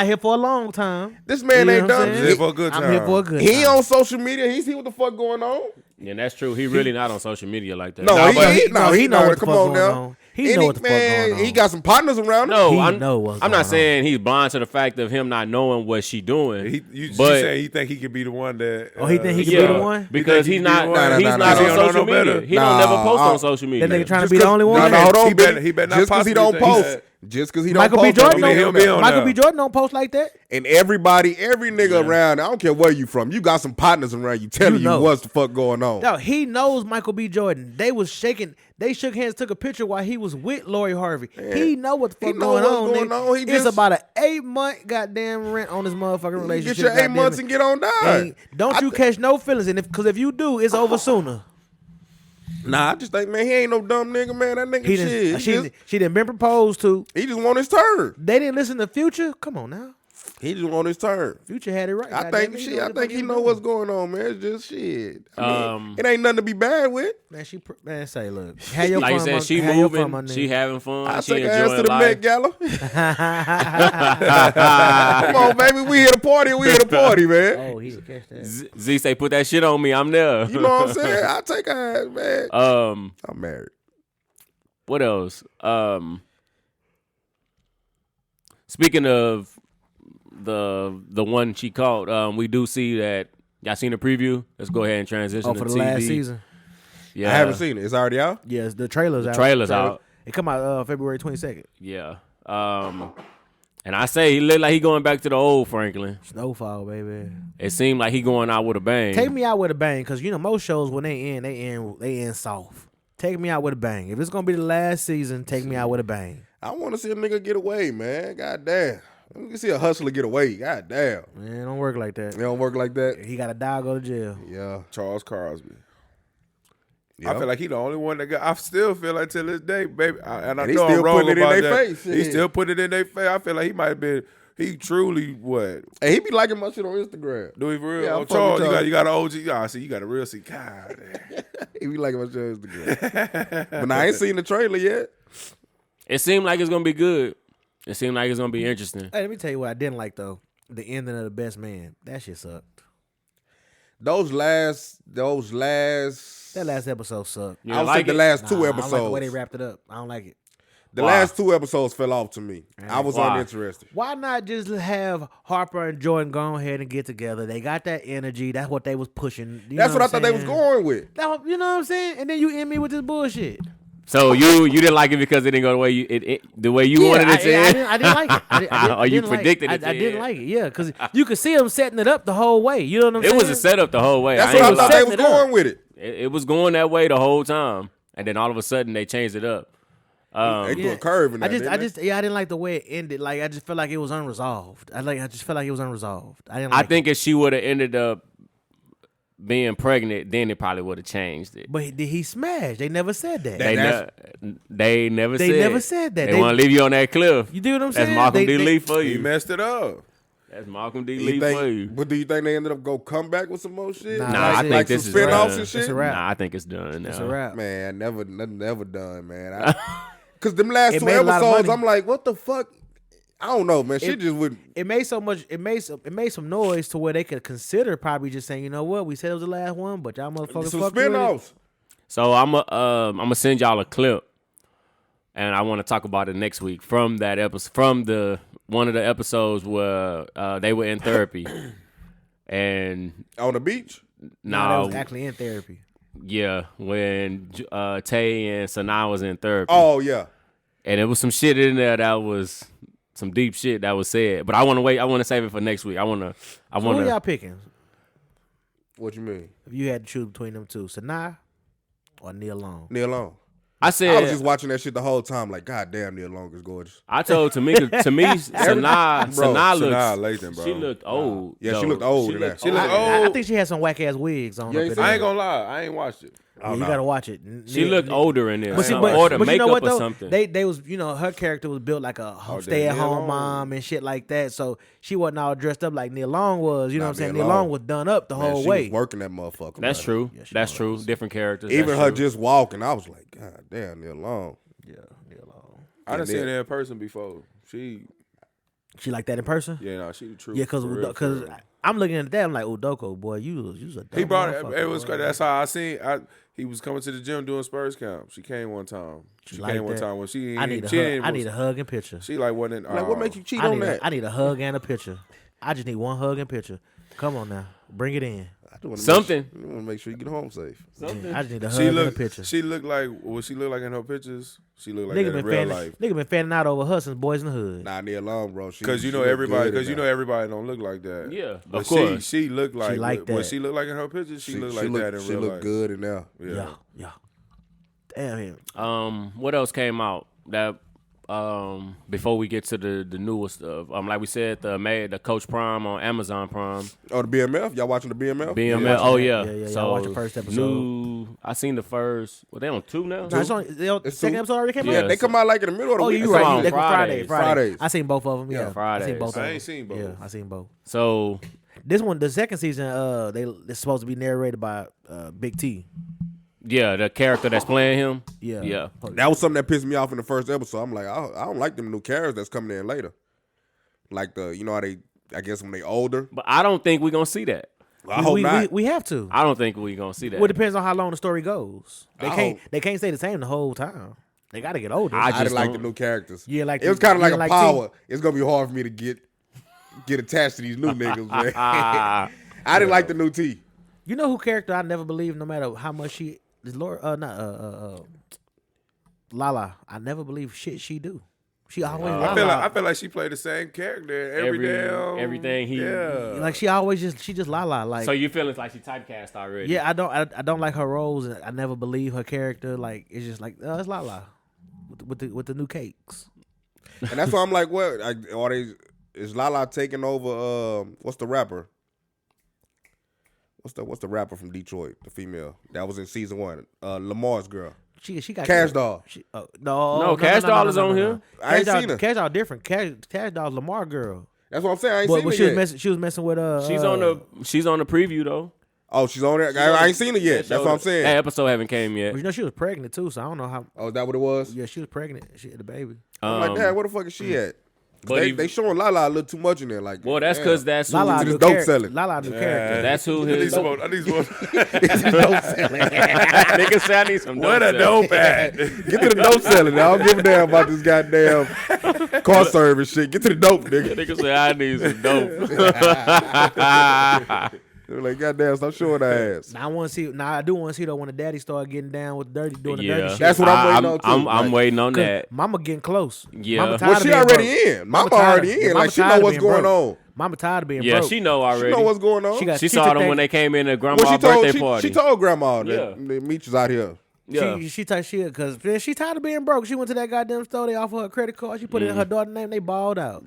here for a long time. This man ain't done. He's here for a good time. I'm here for a good time. He on social media. He see what the fuck going on. Yeah, that's true. He really not on social media like that. He know what the fuck going on. He know what the fuck going on. He got some partners around him. No, I'm not saying he's blind to the fact of him not knowing what she doing. You saying he think he could be the one that? He think he could be the one because he's not on social media. He don't never post on social media. That nigga trying to be the only one. No, hold on. He better not just because he don't post. Just because he don't Michael post. Michael B. Jordan don't post like that. And every nigga around, I don't care where you from, you got some partners around you telling you what's the fuck going on. No, he knows Michael B. Jordan. They shook hands, took a picture while he was with Lori Harvey. Man, he know what the fuck going on. It's about an 8-month goddamn rent on this motherfucking relationship. Get your 8 months and get on down. Don't you catch no feelings, and because if you do, it's over sooner. Nah, I just think, man, he ain't no dumb nigga, man. That nigga she done been proposed to. He just want his turn. They didn't listen to Future. Come on now. He just want his turn. Future had it right. I think he know what's going on, man. It's just shit. I mean, it ain't nothing to be bad with. Man, say, look, have your like fun, you said, she moving, she having fun. I she take her ass to the life. Met Gala. Come on, baby, we here to party, man. Oh, he catch that. Z say, put that shit on me. I'm there. You know what I'm saying? I take her ass, man. I'm married. What else? Speaking of the one she called, we do see that. Y'all seen the preview? Let's go ahead and transition to for the TV. last season. Yeah, I haven't seen it. It's already out. Yes, the trailer's out. Trailer's out. It come out February 22nd. Yeah. And I say he look like he going back to the old Franklin. Snowfall, baby. It seemed like he going out with a bang. Take me out with a bang, because most shows when they end soft. Take me out with a bang. If it's gonna be the last season, take me out with a bang. I want to see a nigga get away, man. God damn. Let me see a hustler get away. God damn. Man, it don't work like that. It don't work like that. He got to die or go to jail. Yeah. Charles Crosby. Yep. I feel like he the only one that got. I still feel like till this day, baby. And I he know still I'm wrong putting it in about their that. face. He still put it in their face. I feel like he might have been. He truly what? Hey, he be liking my shit on Instagram. Do he for real? Yeah, Oh, Charles, you got an OG. I see you got a real see. God, He be liking my shit on Instagram. But I ain't seen the trailer yet. It seemed like it's gonna be good. It seemed like it's gonna be interesting. Hey, let me tell you what I didn't like though. The ending of The Best Man. That shit sucked. That last episode sucked. You I would say like the it? last Nah, two I don't episodes. like the way they wrapped it up. I don't like it. The Why? last two episodes fell off to me. I was Why? uninterested. Why not just have Harper and Jordan go ahead and get together? They got that energy. That's what they was pushing. That's what I thought they was going with. You know what I'm saying? And then you end me with this bullshit. So you didn't like it because it didn't go the way you wanted it to end? I didn't like it. Or you predicted it to I didn't end? like it. Yeah, because you could see them setting it up the whole way. You know what I'm saying? It was a setup the whole way. That's I what ain't I thought gonna they lie. was going with it. It was going that way the whole time, and then all of a sudden they changed it up. They threw a curve in that. I didn't like the way it ended. Like I just felt like it was unresolved. I just felt like it was unresolved. I think if she would have ended up being pregnant, then it probably would have changed it. But did he smash? They never said that. They never said that. They want to leave you on that cliff. You do what I'm saying? That's Malcolm D. Lee for he you. messed it up. That's Malcolm D. Lee for you. But do you think they ended up come back with some more shit? Nah, I think like this some is spinoffs done. and shit. It's a wrap. Nah, I think it's done now. It's a wrap. Man, never done, man. Because them last It two made a lot of episodes, money. I'm like, what the fuck? I don't know, man. Shit just would. It made so much. It made some noise to where they could consider probably just saying, you know what, we said it was the last one, but y'all motherfuckers Some fucked with it. spinoffs. So I'm gonna send y'all a clip, and I want to talk about it next week from that episode, from one of the episodes where they were in therapy, and On the beach? That now, was actually in therapy. yeah, when Tay and Sanaa was in therapy, Oh, yeah. and there was some shit in there that was some deep shit that was said, but I want to wait. I want to save it for next week. I want Who to. y'all picking? What you mean? If you had to choose between them two, Sanaa or Neil Long? Neil Long. I I was said just watching that shit the whole time, like, God damn, Neil Long is gorgeous. I told Tamika, Sanaa Sanaa looks. Lathan, bro. She looked old. Yeah, she though. looked old in that. She looked I old. think she had some whack ass wigs on. Yeah, up you in see- I there. ain't gonna lie. I ain't watched it. Yeah, you gotta watch it. She looked older in there. But see, or the but you know makeup what or though? something. They was, her character was built like a stay at Neil home Long. mom and shit like that. So she wasn't all dressed up like Neil Long was. You know what I'm saying? Neil Neil Long Long was done up the Man, whole she way. was working that motherfucker. That's man. true. she That's was. true. Different characters. Even That's her true. just walking, I was like, God damn, Neil Long. Yeah, Neil Long. I done seen her in person before. She like that in person? She the truth. Yeah, for real, for because real. I'm looking at that. I'm like, Udoko, boy, you was a dumb He brought it. motherfucker, It was boy. that's how I seen. He was coming to the gym doing Spurs camp. She came one time. She like came one that. time when she. I need a she hug. ain't I was- need a hug and picture. She like wasn't. Like, what make you cheat I on need that? I need a hug and a picture. I just need one hug and picture. Come on now, bring it in. I want Something. to make sure you get home safe. I just need a hug She and a looked. picture. She looked like what she looked like in her pictures. She looked like Nigga that in been real fanning, life. nigga been fanning out over her since Boys in the Hood. Nah, Neil Long, bro. Because she you know look everybody. good in Because you that. know everybody don't look like that. Yeah, But of course. she looked like like what that. she looked like in her pictures. She looked like that in She real look life. good in there. Yeah. Damn him. What else came out that before we get to the newest stuff? Like we said, the Coach Prime on Amazon Prime. Oh, the BMF? Y'all watching the BMF? BML. Oh yeah. Yeah, So I watched the first episode. I seen the first. Well, they on 2 now. No, the It's second two. episode already came Yeah, out. They come out like in the middle of the Oh, yeah, week. you're It's right. on They come Fridays. Fridays. I seen both of them. Yeah, Fridays. I seen both of them. I ain't seen both. Yeah, I seen both. So This one, the second season, it's supposed to be narrated by Big T. yeah, the character that's playing him. Yeah. Yeah. That was something that pissed me off in the first episode. I'm like, I don't like them new characters that's coming in later. Like how they, I guess when they older. But I don't think we're gonna see that. I hope not. We have to. I don't think we're gonna see that. Well, it depends on how long the story goes. I hope. They can't stay the same the whole time. They got to get older. I just didn't like don't- the new characters. Yeah, like it was the- kind of like yeah, a like power. It's gonna be hard for me to get attached to these new niggas, man. Ah, I didn't like the new T. You know who character I never believed, no matter how much she is Lala. I never believe shit she do. She always. I feel like she played the same character everything he. Yeah. Like she just la. Like so you feel it's like she typecast already? Yeah, I don't like her roles, and I never believe her character. Like it's just like it's la with the new cakes. And that's why I'm like, what? Is Lala taking over? What's the rapper? What's the rapper from Detroit? The female that was in season 1. Lamar's girl. She got Cash Doll. No, Cash Doll is on here. I ain't seen her. Cash Doll different. Cash Doll's Lamar girl. That's what I'm saying. I ain't seen her yet. She was messing with She's on the preview though. Oh, she's on there. I ain't seen it yet. That's what I'm saying. That episode haven't came yet. Well, you know she was pregnant too, so I don't know how. Oh, is that what it was? Yeah, she was pregnant. She had a baby. I'm like, Dad, where the fuck is she at? But they showing Lala a little too much in there. Like, well, that's because that's who Lala just dope selling. Lala new character. That's who I his. need some. dope selling. Nigga say I need some dope. What a dope at. Get to the dope selling. I don't give a damn about this goddamn car service shit. Get to the dope, nigga. Nigga say I need some dope. They're like, goddamn, stop showing her ass. Now I do want to see though when the daddy start getting down with doing the dirty shit. That's what I'm waiting on too. I'm waiting on that. Mama getting close. Yeah. Mama Well, she already in. Mama already in. Like, she know what's going on. Mama tired of being Yeah, broke. she know already. She know what's going on. She saw them when they came in at grandma's birthday party. She told grandma that Meech is out here. Yeah. She because she tired of being broke. She went to that goddamn store. They offered her a credit card. She put it in her daughter's name. They balled out.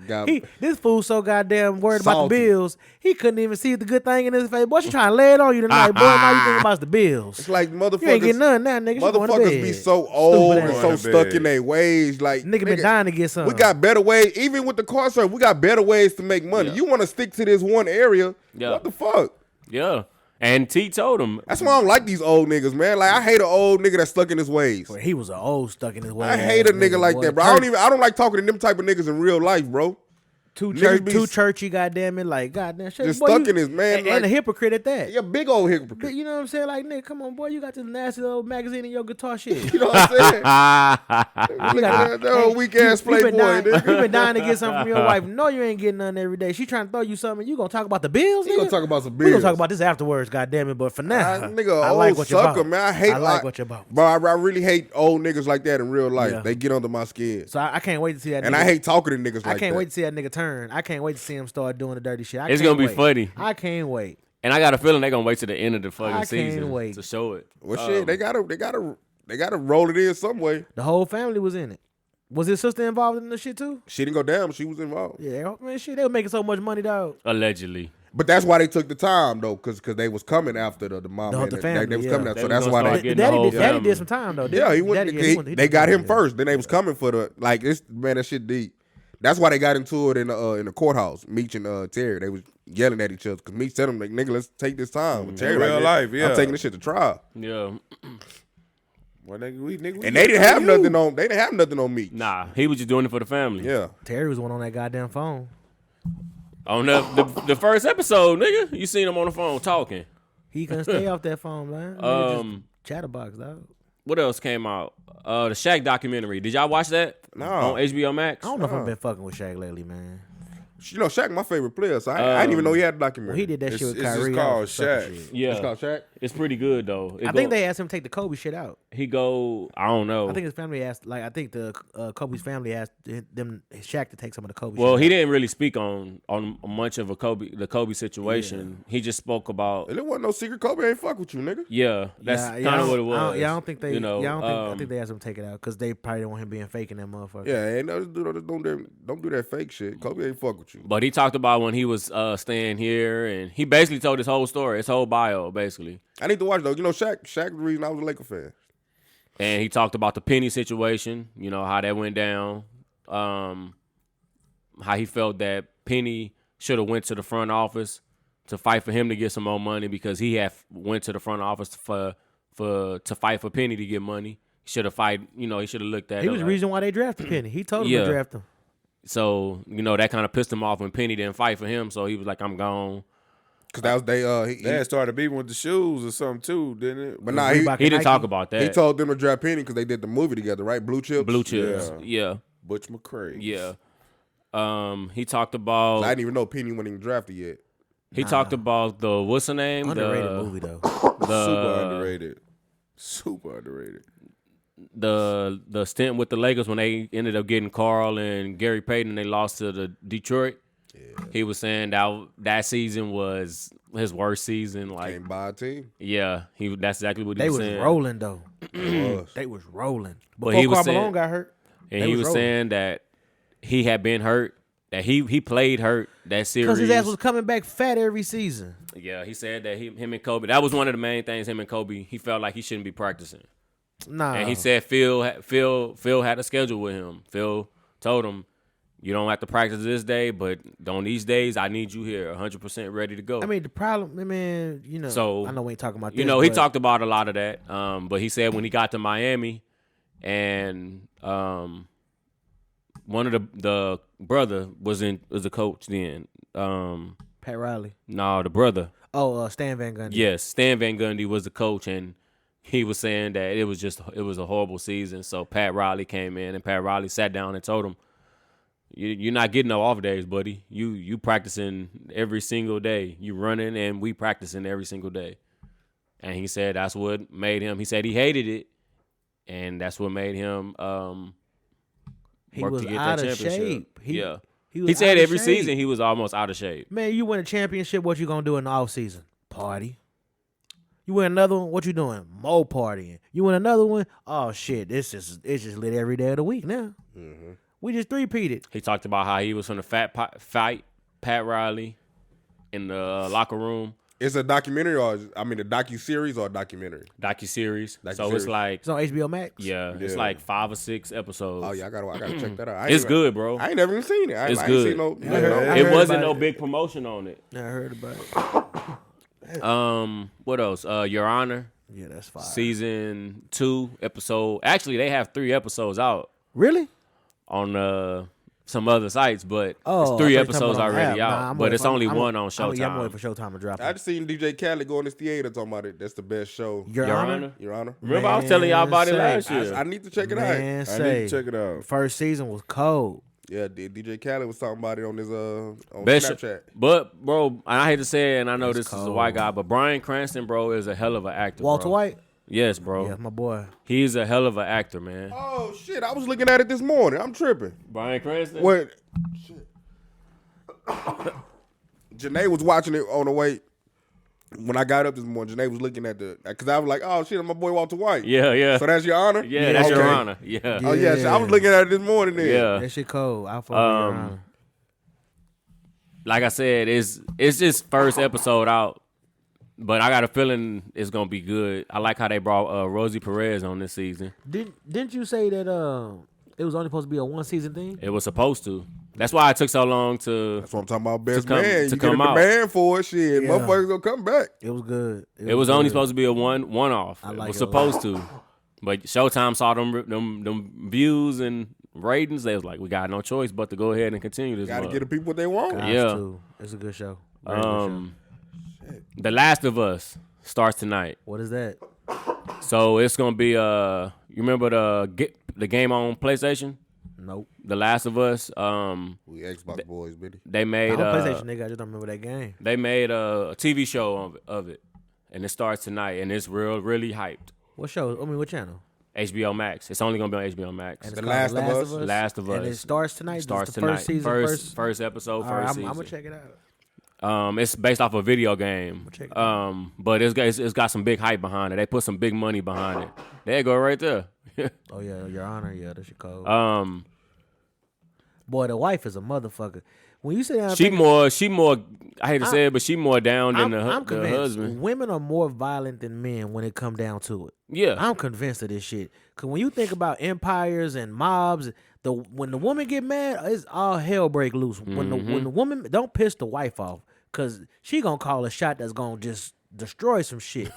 This fool so goddamn worried about the bills. He couldn't even see the good thing in his face. Boy, she trying to lay it on you tonight. Boy, now you think about the bills. It's like motherfuckers. You ain't getting none now, nigga. Motherfuckers be so old and so stuck in their ways. Like nigga been dying to get something. We got better ways. Even with the car service, we got better ways to make money. You want to stick to this one area? What the fuck? Yeah. And T told him. That's why I don't like these old niggas, man. Like, I hate an old nigga that's stuck in his ways. He was an old stuck in his ways. I hate a nigga like that, bro. I don't like talking to them type of niggas in real life, bro. Too churchy, goddamn it, like goddamn shit. Just stuck in his man, and a hypocrite at that. Yeah, big old hypocrite. You know what I'm saying? Like, nigga, come on, boy, you got this nasty little magazine in your guitar shit. You know what I'm saying? That old weak ass playboy. You been dying to get something from your wife. No, you ain't getting nothing every day. She trying to throw you something. You gonna talk about the bills? You gonna talk about some bills? We gonna talk about this afterwards, goddamn it. But for now, nigga, I like what you're about. Man, I like what you're about, bro. I really hate old niggas like that in real life. They get under my skin. So I can't wait to see that. And I hate talking to niggas like that. I can't wait to see that nigga turn. I can't wait to see him start doing the dirty shit. It's gonna be funny. I can't wait. And I got a feeling they're gonna wait to the end of the fucking season wait to show it. Well, shit, they gotta roll it in some way. The whole family was in it. Was his sister involved in the shit too? She didn't go down. She was involved. Yeah, man, shit, they were making so much money, dog. Allegedly. But that's why they took the time though, because they was coming after the mom and the family. They was coming after, so that's why the daddy did some time though. Yeah, he went. They got him first. Then they was coming for this man. That shit deep. That's why they got into it in the courthouse. Meech and Terry, they was yelling at each other because Meech said them like, "Nigga, let's take this time." With Terry, real life, I'm taking this shit to trial. Yeah. Well, nigga, and they didn't have nothing on. They didn't have nothing on Meech. Nah, he was just doing it for the family. Yeah. Terry was one on that goddamn phone. On the first episode, nigga, you seen him on the phone talking. He couldn't stay off that phone, man. Chatterbox, dog. What else came out? The Shaq documentary. Did y'all watch that? No. On HBO Max? I don't know if I've been fucking with Shaq lately, man. You know, Shaq my favorite player, so I didn't even know he had a documentary. Well, he did that shit with Kyrie. It's called Shaq. Yeah. It's called Shaq? It's pretty good, though. I think they asked him to take the Kobe shit out. I don't know. I think his family asked, I think the Kobe's family asked Shaq to take some of the Kobe Well, shit he out. didn't really speak on much of the Kobe situation. Yeah. He just spoke about. There wasn't no secret. Kobe ain't fuck with you, nigga. Yeah, that's kind of what it was. I don't think they. You know, I think they asked him to take it out because they probably don't want him being fake in that motherfucker. Yeah, don't do that fake shit. Kobe ain't fuck with you. But he talked about when he was staying here, and he basically told his whole story, his whole bio, basically. I need to watch though. You know, Shaq the reason I was a Laker fan. And he talked about the Penny situation, you know, how that went down, how he felt that Penny should have went to the front office to fight for him to get some more money because he had went to the front office to fight for Penny to get money. He should have he should have looked at He was the reason why they drafted Penny. He told him to draft him. So, that kind of pissed him off when Penny didn't fight for him, so he was like, I'm gone. Because that was they had started beefing with the shoes or something too, didn't it? But nah, he didn't talk about that. He told them to draft Penny because they did the movie together, right? Blue Chips. Yeah. Butch McRae. Yeah. He talked about. I didn't even know Penny wasn't even drafted yet. He talked about the what's the name? Underrated movie though. Super underrated. Super underrated. the stint with the Lakers when they ended up getting Carl and Gary Payton and they lost to the Detroit. Yeah. He was saying that season was his worst season. Like, came by a team. Yeah, that's exactly what he was saying. They was rolling though. They was rolling. Before Karl Malone got hurt. And he was saying that he had been hurt. That he played hurt that series. Because his ass was coming back fat every season. Yeah, he said that him and Kobe, that was one of the main things, him and Kobe, he felt like he shouldn't be practicing. Nah. And he said Phil had a schedule with him. Phil told him, you don't have to practice this day, but on these days, I need you here 100% ready to go. I mean, the problem, man, so, I know we ain't talking about this. He talked about a lot of that. But he said when he got to Miami and one of the brother was a coach then. Pat Riley. No, the brother. Oh, Stan Van Gundy. Yes, Stan Van Gundy was the coach, and he was saying that it was a horrible season. So Pat Riley came in, and Pat Riley sat down and told him, "You're not getting no off days, buddy. You practicing every single day. You running, and we practicing every single day." And he said that's what made him. He said he hated it, and that's what made him. He was out of shape. He said every season he was almost out of shape. Man, you win a championship, what you gonna do in the off season? Party. You win another one, what you doing? More partying. You win another one? Oh shit, it's just lit every day of the week now. Mm-hmm. We just three-peated. He talked about how he was from the fight Pat Riley in the locker room. It's a documentary a docu-series or a documentary? Docu-series. So it's like... It's on HBO Max? Yeah. It's like 5 or 6 episodes. Oh, yeah. I gotta check that out. It's good, bro. I ain't never even seen it. It's good. It wasn't no big promotion on it. I heard about it. What else? Your Honor. Yeah, that's fine. Season 2 episode. Actually, they have 3 episodes out. Really? On some other sites, but it's 3 episodes already out. But it's only one on Showtime. I'm waiting for Showtime to drop it. I just seen DJ Khaled go in this theater talking about it. That's the best show. Your Honor? Your Honor. Remember, I was telling y'all about it last year. I need to check it out. I need to check it out. First season was cold. Yeah, DJ Khaled was talking about it on his on Snapchat. But bro, I hate to say it, and I know this is a white guy, but Bryan Cranston, bro, is a hell of an actor. Walter White? Yes, bro. Yeah, my boy. He's a hell of an actor, man. Oh shit! I was looking at it this morning. I'm tripping. Bryan Cranston. What? Shit. Janae was watching it on the way. When I got up this morning, Janae was looking at because I was like, "Oh shit, my boy Walter White." Yeah. So that's Your Honor. Yeah, that's Your Honor. Yeah. Oh yeah. So I was looking at it this morning. Then. Yeah. That shit cold. I fuck with Your Honor. Like I said, it's just first episode out. But I got a feeling it's gonna be good. I like how they brought Rosie Perez on this season. Didn't you say that it was only supposed to be a 1-season thing? It was supposed to. That's why it took so long to. That's what I'm talking about. Best man. To you come get a out. demand for it. Shit, yeah. Motherfuckers gonna come back. It was good. It was only supposed to be a one-off. I It like was it supposed to, but Showtime saw them views and ratings. They was like, we got no choice but to go ahead and continue this. Got to get the people what they want. Yeah, it's a good show. Good show. The Last of Us starts tonight. What is that? So it's gonna be you remember the game on PlayStation? Nope. The Last of Us. We Xbox boys, bitty. They made PlayStation nigga. I just don't remember that game. They made a TV show of it, and it starts tonight, and it's really hyped. What show? I mean, what channel? HBO Max. It's only gonna be on HBO Max. And The Last of Us. Last of Us. And it starts tonight. Starts the tonight. First season. First episode. All right, first season. I'm gonna check it out. It's based off a video game. But it's got some big hype behind it. They put some big money behind it. There you go, right there. Oh yeah, Your Honor. Yeah, that's your code. Boy, the wife is a motherfucker. When you say that, she more. I hate to say it, but she more down than the husband. Women are more violent than men when it come down to it. Yeah, I'm convinced of this shit. Cause when you think about empires and mobs, when the woman get mad, it's all hell break loose. When the woman don't piss the wife off, cause she gonna call a shot that's gonna just destroy some shit.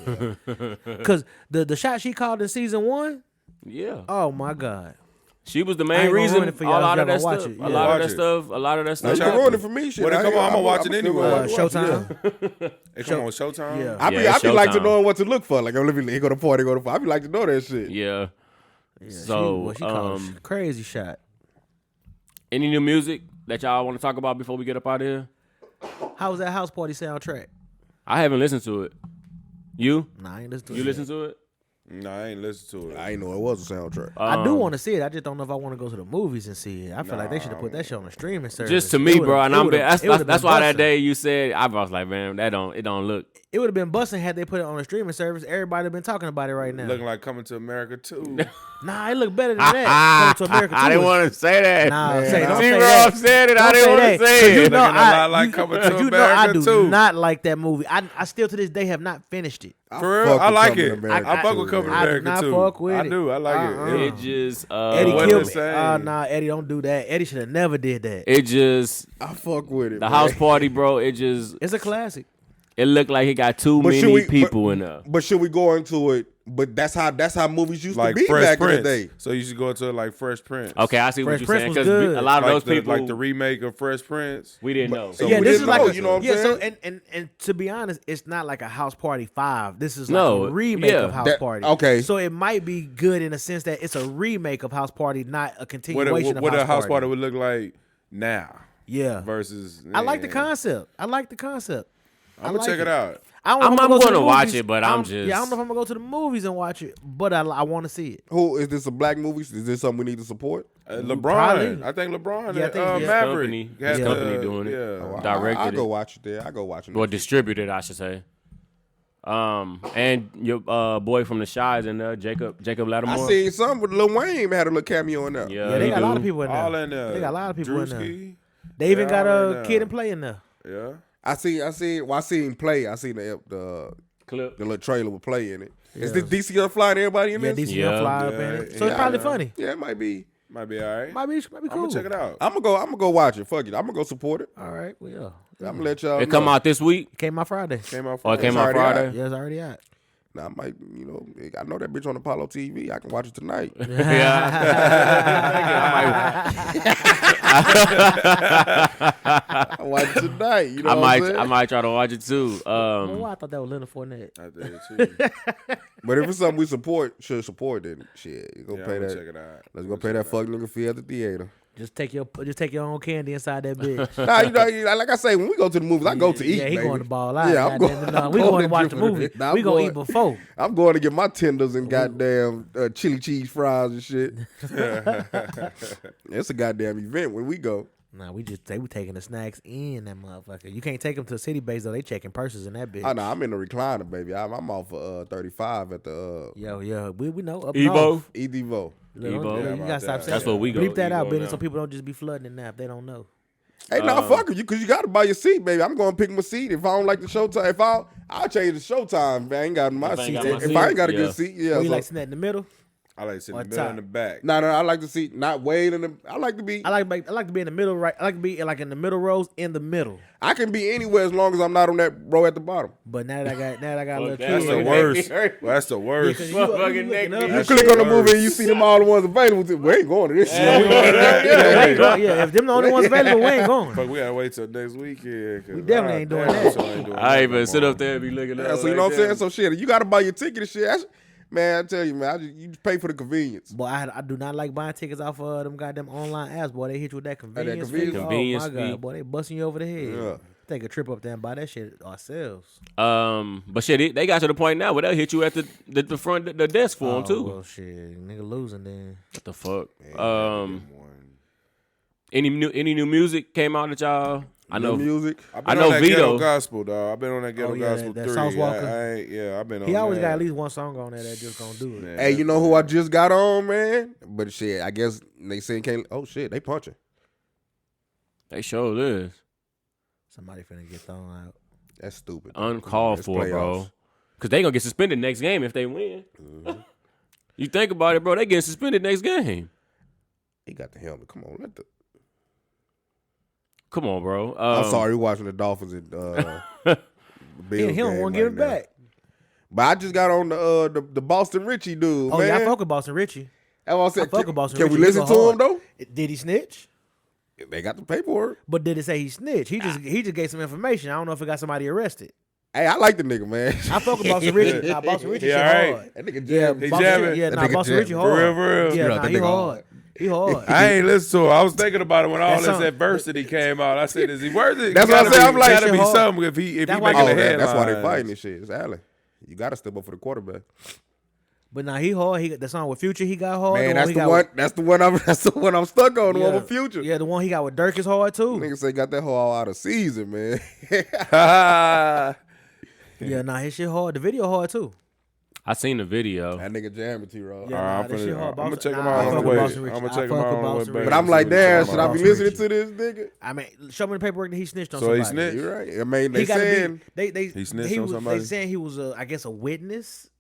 Cause the shot she called in season 1, yeah. Oh my God. She was the main reason for a lot of that stuff. Yeah. A lot of that stuff. She ruined it for me. Shit. Well, come on, I'm gonna watch it anyway. Showtime. It come on Showtime. Yeah. I be like to know what to look for. Like, let me go to party, go to party. I be like to know that shit. Yeah. So she called a crazy shot. Any new music that y'all want to talk about before we get up out of here? How was that house party soundtrack? I haven't listened to it. You? Nah, I ain't listened to it. You listen to it? No, I ain't listen to it. I ain't know it was a soundtrack. I do want to see it. I just don't know if I want to go to the movies and see it. I feel like they should have put that shit on the streaming service. Just to me, bro, and that's why that day you said I was like, man, it don't look. It would have been busting had they put it on a streaming service. Everybody have been talking about it right now. Looking like Coming to America 2. Nah, it look better than that. Coming to America 2 I didn't want to say that. Nah, don't say that. said it. I didn't want to say it. You know, Looking a lot like Coming to America I do 2. not like that movie. I still to this day have not finished it. For real, I like it. I fuck with Coming to I do America not 2. fuck with I it. do. I like it. It just Eddie wasn't killed the me. same. Nah, Eddie, don't do that. Eddie should have never did that. It just I fuck with it. the house party, bro. It just It's a classic. it looked like it got too many people in there. But should we go into it? But that's how movies used Like to be Fresh back Prince. in the day. So you should go to like Fresh Prince. Okay, I see what Fresh you're Prince saying was because good. a lot of those people like the remake of Fresh Prince. we didn't know. So Yeah, we this didn't is like know, a, you know what I'm yeah. So saying? and to be honest, it's not like a House Party 5. This is like No, a remake yeah. of House Party. Okay. So it might be good in a sense that it's a remake of House Party, not a What continuation a of House House Party Party. would look like now Yeah. versus. I like the man. concept. I'm I'm gonna check it out. I don't know if I'm go to gonna the watch movies. it, but I I'm don't- just- Yeah, I don't know if I'm gonna go to the movies and watch it, but I want to see it. Who is this? A black movie? Is this something we need to support? LeBron. Probably. I think LeBron. Yeah, I think- yeah. Maverick. Company. had His the- company doing it. Yeah. Directed I go it. watch it there. I go watch it. Or distributed, I should say. And your boy from the Shies in there, Jacob Lattimore. I seen some with Lil Wayne had a little cameo in there. Yeah, Yeah, they he got a lot do. of people in there. All in there. They got a lot of people in there. Drewski. They even got all in a there. kid and play in there. Yeah. I seen Play. I seen the Clip. little trailer with Play in it. Is this DC Unfly and everybody in Yeah, this? DC Yeah. fly up in it. So it's probably funny. Yeah, it might be. Might be all right. Might be I'm cool. gonna check it out. I'm gonna go watch it. Fuck it. I'm gonna go support it. All right, well, yeah. I'm gonna let y'all. It come know. out this week. Came out Friday. Came out. Or it came It's out already Friday. Yeah, it's already out. Now I might, I know that bitch on Apollo TV. I can watch it tonight. I watch it tonight. You know I might try to watch it too. Oh, I thought that was Leonard Fournette. I did too. But if it's something we should support, then shit, you go Yeah, pay I'm gonna that. check it out. Let's go pay that fuck nigga fee at the theater. Just take your own candy inside that bitch. Nah, like I say, when we go to the movies, I go to eat. Yeah, he baby. going to ball out. Yeah, I'm goddamn going. it. No, we going to watch the movie. Nah, We gonna eat before. I'm going to get my tenders and goddamn chili cheese fries and shit. It's a goddamn event when we go. Nah, we taking the snacks in that motherfucker. You can't take them to the city base though. They checking purses in that bitch. Oh no, I'm in the recliner, baby. I'm off for 35 at the Yo, we know up Evo. north. Evo. Look, Evo. You gotta stop saying That's what we go. Bleep that out, Evo Benny, now. so people don't just be flooding in that if they don't know. Hey, nah, fuck you, because you got to buy your seat, baby. I'm going to pick my seat. If I don't like the showtime, I'll change the showtime. If I ain't got my If I seat. ain't got my If I ain't got a seat, good seat, yeah. Or you so- like sitting in the middle? I like sitting Or in the middle top. and the back. No, I like the seat, not way in the. I like to be. I like to be in the middle, right? I like to be like in the middle rows, in the middle. I can be anywhere as long as I'm not on that row at the bottom. But now that I got a little That's kid. That's the worst. That's the Yeah, worst. 'cause Motherfucking looking neck up, knee. You click on the movie and you see them all the ones available. We ain't going to this shit. we ain't going. Yeah, if them the only ones available, we ain't going. Fuck, we gotta wait till next weekend. We definitely ain't doing that. I ain't even sit up there and be looking Yeah, at. so you know what I'm saying? So shit, you got to buy your ticket and shit. Man, I tell you, man, you just pay for the convenience. Boy, I do not like buying tickets off of them goddamn online apps. Boy, they hit you with that convenience convenience. fee. Convenience Oh my fee. god, boy, they busting you over the head. Yeah. Take a trip up there and buy that shit ourselves. But shit, they got to the point now where they'll hit you at the front the desk for them too. Well, shit, nigga losing then. What the fuck? Any new music came out that y'all? I know. music. I know that Vito. Ghetto Gospel, dog. I've been on that Ghetto yeah, Gospel that 3. Sauce Walker. I've been on He always that. got at least one song on there that just gonna do it. Man, Hey, you know who I just got on, man? But shit, I guess they saying can't. Oh shit, they punching. They sure is Somebody finna get thrown out. That's stupid. uncalled It's for, bro. playoffs. Because they gonna get suspended next game if they win. You think about it, bro. They getting suspended next game. He got the helmet. Come on, let the. Come on, bro. I'm sorry, we're watching the Dolphins and the Bills. He don't game want to give right it now. back. But I just got on the Boston Richie dude. Oh man. yeah, I fuck with Boston Richie. That's what I said. I fuck with Boston Can we Richie. He listen go to him hard. though? Did he snitch? They got the paperwork. But did it say he snitched? He just gave some information. I don't know if it got somebody arrested. Hey, I like the nigga, man. I fuck with Boston Richie. Nah, Boston Richie He shit alright. hard. That nigga Yeah, jamming. He Boston, jamming. yeah, That nah, nigga Boston Richie jamming. hard. For real. Yeah, That nah, he nigga hard. He hard. I ain't listen to it. I was thinking about it when all That this song- adversity came out. I said, "Is he worth it?" That's what I said. I'm like, gotta be shit hard. something if he That's making why- the Oh, headlines. that's why they fighting this shit. It's Allen. You got to step up for the quarterback. But now he hard. He got the song with Future. He got hard. Man, that's the one I'm stuck on. The one with Future. Yeah, the one he got with Dirk is hard too. Niggas say got that hoe all out of season, man. Yeah, nah, his shit hard. The video hard too. I seen the video. That nigga jamming T-Roll. Yeah, I'm gonna check him Nah, out I on the fuck with way. Boston Rich. I'm gonna I check him fuck out with on the Boston way. Rich. But I'm like, damn, should I be Boston listening Rich. to this nigga? I mean, show me the paperwork that he snitched on So he somebody. snitched? You're right. I mean, they He gotta saying he snitched on was, somebody? They saying he was I guess a witness.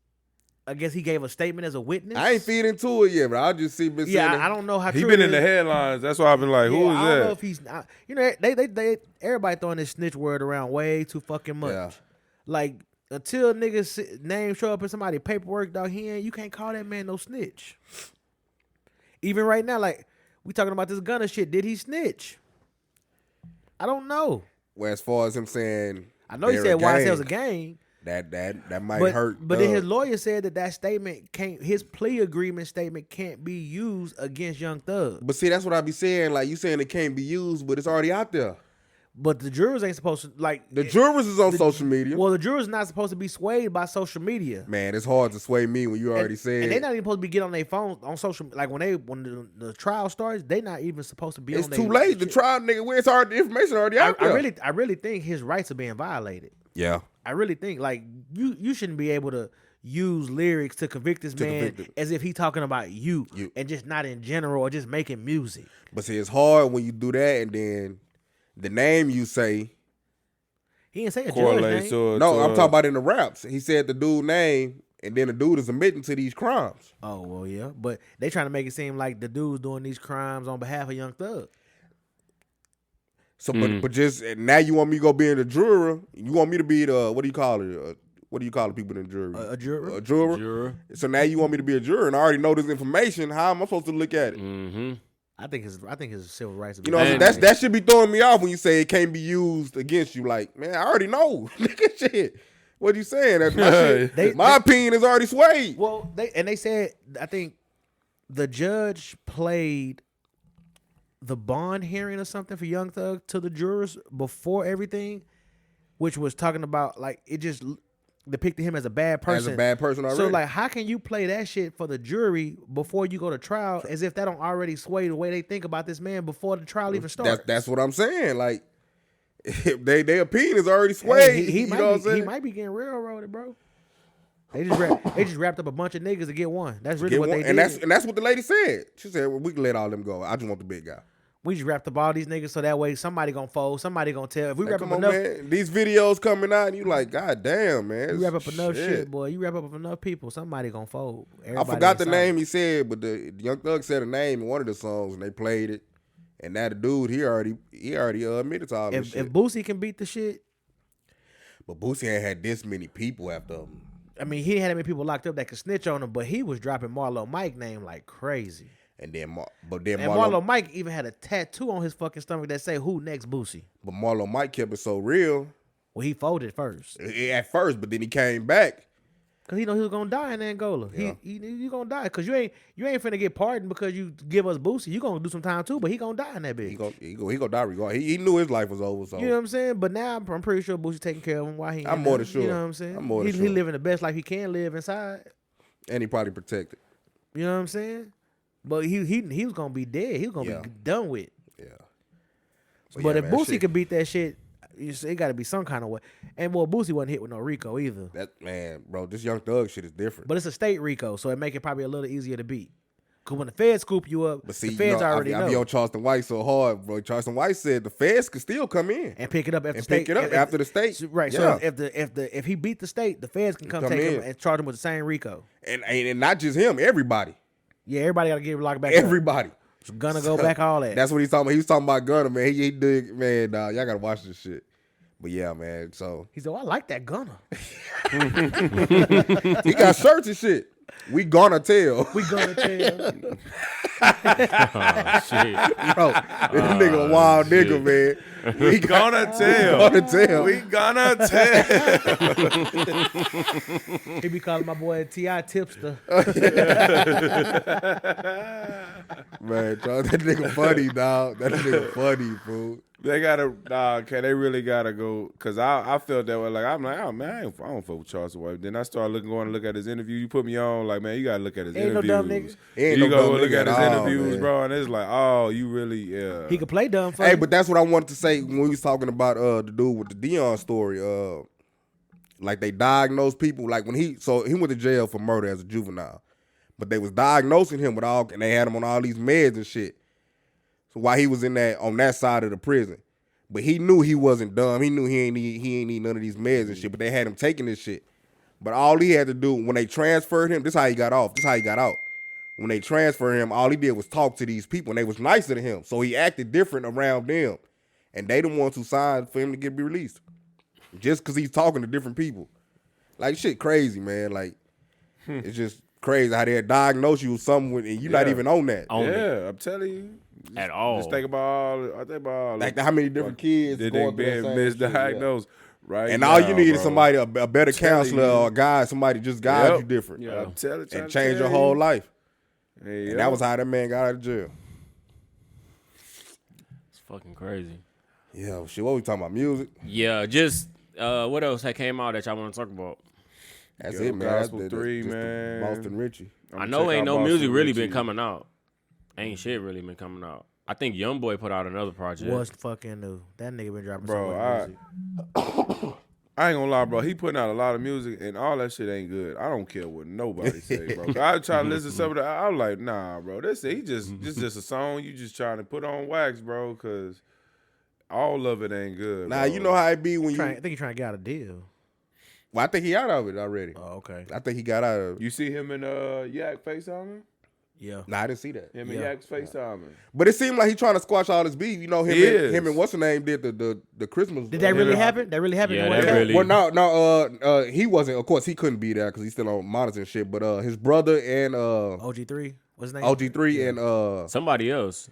I guess he gave a statement as a witness. I ain't feed into it yet, but I just see. I don't know how He true been it in the is. headlines. That's why I've been like, who is I don't know that? if he's not. You know, they everybody throwing this snitch word around way too fucking much. Yeah. Like until niggas name show up in somebody's paperwork, dog, you can't call that man no snitch. Even right now, like we talking about this Gunna shit, did he snitch? I don't know. Well, as far as him saying, I know he said YSL's a gang. That might But, hurt. but then his lawyer said that statement can't. His plea agreement statement can't be used against Young Thug. But see, that's what I be saying. Like you saying it can't be used, but it's already out there. But the jurors ain't supposed to like. The jurors is on social media. Well, the jurors not supposed to be swayed by social media. Man, it's hard to sway me when you already said. And they not even supposed to be getting on their phones on social. Like when the trial starts, they not even supposed to be. It's on too their late. The trial, nigga, where it's already the information already out there. I really think his rights are being violated. Yeah. I really think like you shouldn't be able to use lyrics to convict this man as if he talking about you and just not in general or just making music. But see, it's hard when you do that and then the name you say. He didn't say a Correlate judge name. No, I'm talking about in the raps. He said the dude name and then the dude is admitting to these crimes. Oh well, yeah, but they trying to make it seem like the dude's doing these crimes on behalf of Young Thug. So, but just now you want me to go be in the juror? You want me to be the what do you call it? What do you call the people in the jury? A juror. A juror. So now you want me to be a juror, and I already know this information. How am I supposed to look at it? Mm-hmm. I think his civil rights. You know, that should be throwing me off when you say it can't be used against you. Like, man, I already know. Nigga, shit. What you saying? That's my shit. My opinion is already swayed. Well, they said I think the judge played the bond hearing or something for Young Thug to the jurors before everything, which was talking about like it just depicted him as a bad person. As a bad person already. So like, how can you play that shit for the jury before you go to trial, as if that don't already sway the way they think about this man before the trial even starts? That's what I'm saying. Like, their opinion is already swayed. He he might be getting railroaded, bro. They just wrapped up a bunch of niggas to get one. That's really what they did. And that's what the lady said. She said, well, we can let all them go. I just want the big guy. We just wrapped up all these niggas so that way somebody gonna fold, somebody gonna tell. If we wrap up enough, man. These videos coming out and you like, God damn, man. You wrap up enough shit, boy. You wrap up enough people, somebody gonna fold. I forgot the name he said, but the Young Thug said a name in one of the songs and they played it. And that dude, he already admitted to all this shit. If Boosie can beat the shit, but Boosie ain't had this many people after him. I mean, he didn't have any people locked up that could snitch on him, but he was dropping Marlo Mike name like crazy. And then Marlo Mike even had a tattoo on his fucking stomach that say "Who next, Boosie?" But Marlo Mike kept it so real. Well, he folded first. At first, but then he came back. Cause he know he was gonna die in Angola. Yeah. He gonna die. Cause you ain't finna get pardoned because you give us Boosie. You gonna do some time too, but he gonna die in that bitch. He gonna die regardless. He knew his life was over. So you know what I'm saying. But now I'm pretty sure Boosie taking care of him while he. I'm more than sure. You know what I'm saying. I'm more than sure. He living the best life he can live inside. And he probably protected. You know what I'm saying. But he was gonna be dead. He was gonna be done with. Yeah. But if Boosie could beat that shit, it got to be some kind of way. And well, Boosie wasn't hit with no RICO either. That man, bro, this Young Thug shit is different. But it's a state RICO, so it make it probably a little easier to beat. Cause when the feds scoop you up, the feds already know. I be on Charleston White so hard, bro. Charleston White said the feds could still come in and pick it up after the state. Right. Yeah. So if he beat the state, the feds can come take him and charge him with the same RICO. And not just him, everybody. Yeah, everybody got to get locked back. Everybody. So Gunna go back all that. That's what he's talking about. He was talking about Gunna, man. He did, man. Y'all gotta watch this shit. But yeah, man. So he said, "Oh, I like that Gunna." He got shirts and shit. We gonna tell. We gonna tell. Oh, shit. Bro, this nigga a wild nigga, man. We gonna tell. We gonna tell. He be calling my boy T.I. tipster. Man, that nigga funny, dog. That nigga funny, fool. They gotta, they really gotta go. Cause I felt that way. Like I'm like, oh man, I don't fuck with Charleston White. Then I started going to look at his interview. You put me on, like man, you gotta look at his interviews. No dumb nigga. You go look at his interviews, bro, and it's like, oh, you really, yeah. He could play dumb. Hey, but that's what I wanted to say when we was talking about the dude with the Dion story. Like they diagnosed people, like when he went to jail for murder as a juvenile, but they was diagnosing him with all, and they had him on all these meds and shit. So while he was on that side of the prison, but he knew he wasn't dumb. He knew he ain't need none of these meds and shit. But they had him taking this shit. But all he had to do when they transferred him, this how he got off. This how he got out. When they transferred him, all he did was talk to these people, and they was nicer to him. So he acted different around them, and they the ones who signed for him to be released, just because he's talking to different people. Like shit, crazy man. Like it's just crazy how they diagnose you with something, and you're not even on that. I'm telling you. At all. Just think about all. Like how many different kids did going they been misdiagnosed, right? And now, all you need is bro. somebody, a better counselor or a guy, somebody just guide you different. Yeah. I'm telling you, and change your whole life. Hey, and that was how that man got out of jail. It's fucking crazy. Yeah, shit. What we talking about? Music? Yeah, just what else that came out that y'all want to talk about? That's Yo, it, man. Gospel That's 3, just man. Boston Richie. I know ain't no music really been coming out. Ain't shit really been coming out. I think YoungBoy put out another project. What's fucking new? That nigga been dropping Bro, so much music. I ain't gonna lie, bro. He putting out a lot of music, and all that shit ain't good. I don't care what nobody say, bro. I try to listen to some of that. I was like, nah, bro. This just a song you just trying to put on wax, bro. Cause all of it ain't good. Nah, bro. you know how it be when I think he's trying to get out a deal. Well, I think he out of it already. Oh, okay. I think he got out of it. You see him and Yak FaceTiming? Yeah. Nah, I didn't see that. Him and Yak's FaceTiming. But it seemed like he trying to squash all his beef. You know, him and what's her name did the Christmas. Did that really happen? That really happened? Yeah, What that happened? really. Well, no. He wasn't. Of course, he couldn't be there because he's still on monitoring shit. But his brother and OG3. What's his name? OG3 and Somebody else.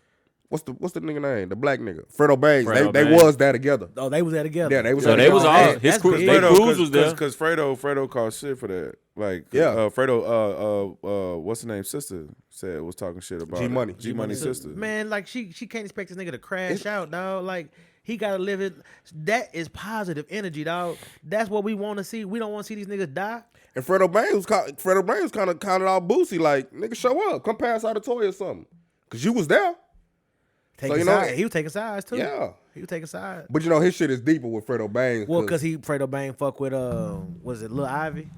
what's the nigga name? The black nigga, Fredo Bangs. Fredo They Bangs. was there together. Oh, they was there together. Yeah, they was. So there they was together. all his That's crew. big. Their crews was there. Because Fredo called shit for that. Like, Yeah. Fredo, what's the name? Sister was talking shit about G-Money. G Money sister. Man, like she can't expect this nigga to crash out, dog. Like he gotta live it. That is positive energy, dog. That's what we want to see. We don't want to see these niggas die. And Fredo Bangs kind of counted out Boosie like, nigga, show up, come pass out a toy or something, cause you was there. Taking sides. He was taking sides too. Yeah. He was taking sides. But you know his shit is deeper with Fredo Bangs. Well, cause Fredo Bang fuck with was it Lil Ivy?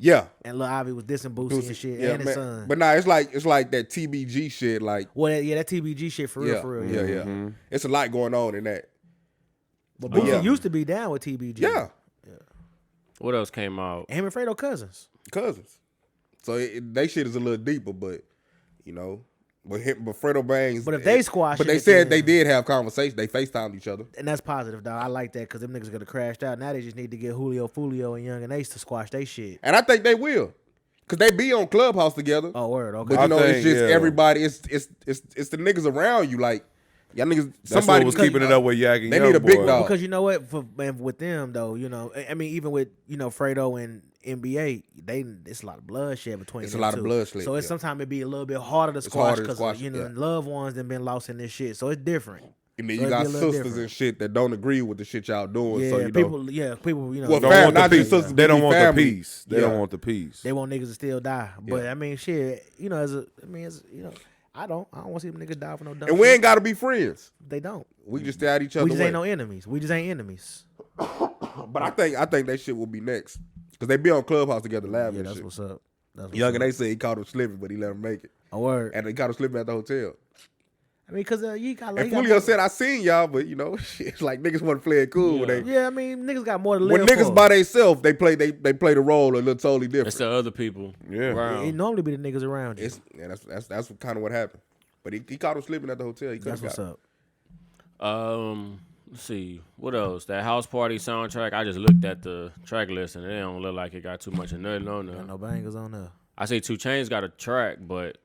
Yeah. And Lil Ivy was dissing Boosie and shit, Yeah, and his son. But nah, it's like that TBG shit. Like, Well, yeah, that TBG shit for real, yeah, for real. yeah, yeah. Mm-hmm. It's a lot going on in that. But Boosie yeah. used to be down with TBG. Yeah, What else came out? Him and Fredo cousins. cousins. So they shit is a little deeper, but you know, but Fredo Bangs. But if they squash but it, they said then- they did have conversations. They FaceTimed each other. And that's positive, dog. I like that because them niggas gonna crash out. Now they just need to get Julio Fulio and Young and Ace to squash they shit. And I think they will, cause they be on Clubhouse together. Oh, word. Okay. But you know, think, it's just yeah. everybody. It's the niggas around you. Like y'all niggas. That's Somebody what was keeping it up with Yak and They need a big Youngboy. dog. Because you know what, and with them though, you know, I mean, even with Fredo and NBA, it's a lot of bloodshed between. It's a them lot of two. bloodshed, So it's yeah. sometimes it be a little bit harder to squash harder to because squash, you know yeah. loved ones that been lost in this shit. So it's different. And then So you it'd got be a little sisters different. and shit that don't agree with the shit y'all doing. Yeah, so you people. know, Yeah, people. You know, Well, Don't fam, want not the these peace. sisters, They but don't the want family. the peace. They Yeah. don't want the peace. they want niggas to still die. But Yeah. I mean, shit. You know, as you know, I don't want to see them niggas die for no dumb. and we shit. ain't gotta be friends. They don't. We just stay out each other. We just way. ain't no enemies. We just ain't enemies. But I think that shit will be next because they be on Clubhouse together laughing. Yeah, and that's shit. what's up. That's what's Young up. and they said he caught him slipping, but he let him make it. A word. And they caught him slipping at the hotel. I mean, cause you got. And you got Fulio more- said, "I seen y'all, but you know, shit, it's like niggas want to play it cool when they Yeah, I mean, niggas got more to live when niggas for. by themselves, they play the role a little totally different. It's the other people. Yeah. around. It normally be the niggas around you. That's kind of what happened. But he caught him slipping at the hotel. He That's could've what's got up. Let's see. What else? That house party soundtrack. I just looked at the track list and it don't look like it got too much of nothing on there. Got no bangers on there. I say 2 Chainz got a track, but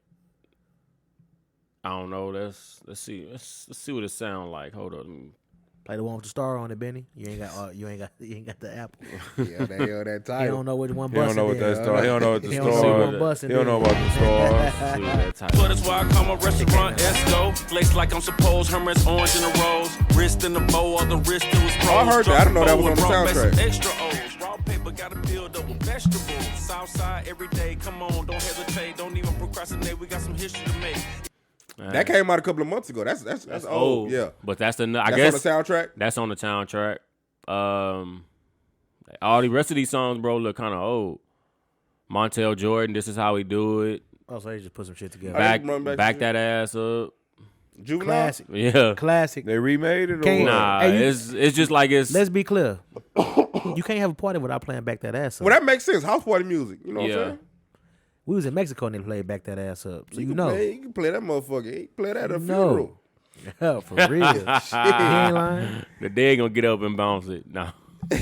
I don't know. Let's see. Let's see what it sound like. Hold on. Play the one with the star on it, Benny. You ain't got the apple. Yeah, they on that He title. don't know which one He don't busting. know what that star. He don't know what the He don't see star. one busting. He don't know about the star. So that's why I call my restaurant Esco. Place like I'm supposed, Hermes orange in the rose. Wrist in the bow, all the wrist to his Oh, I heard that. I didn't know that was on the soundtrack. Extra O's. Raw paper gotta build up with vegetables. Southside every day, come on, don't hesitate. Don't even procrastinate, we got some history to make. That came out a couple of months ago. That's old. Yeah, but that's the that's guess on the soundtrack. That's on the soundtrack. All the rest of these songs, bro, look kind of old. Montel Jordan, This Is How We Do It. Oh, so they just put some shit together. Back that ass up. Juvenile. Classic. Yeah. Classic. They remade it or Can't- what? Nah, Hey, it's just like it's. Let's be clear. You can't have a party without playing Back That Ass Up. Well, that makes sense. House party music. You know what I'm Yeah. saying? We was in Mexico and they played Back That Ass Up. So you can know. you can play that motherfucker. You can play that at a No. funeral. Yeah, for real. He ain't lying. The dead gonna get up and bounce it. No.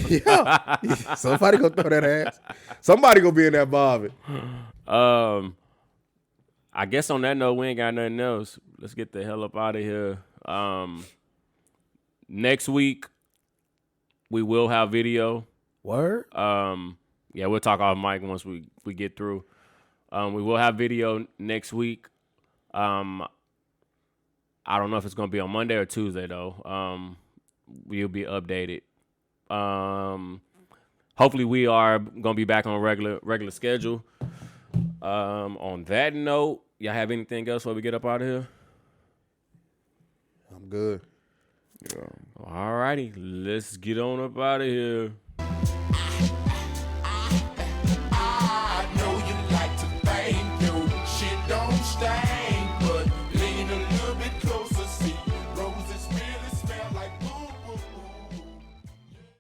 Yeah. Somebody gonna throw that ass. Somebody gonna be in that Bobby. I guess on that note, we ain't got nothing else. Let's get the hell up out of here. Next week, we will have video. Word? Yeah, we'll talk off mic once we get through. We will have video next week. I don't know if it's gonna be on Monday or Tuesday though. We'll be updated. Hopefully we are gonna be back on regular schedule. On that note, y'all have anything else before we get up out of here? I'm good. All righty, let's get on up out of here.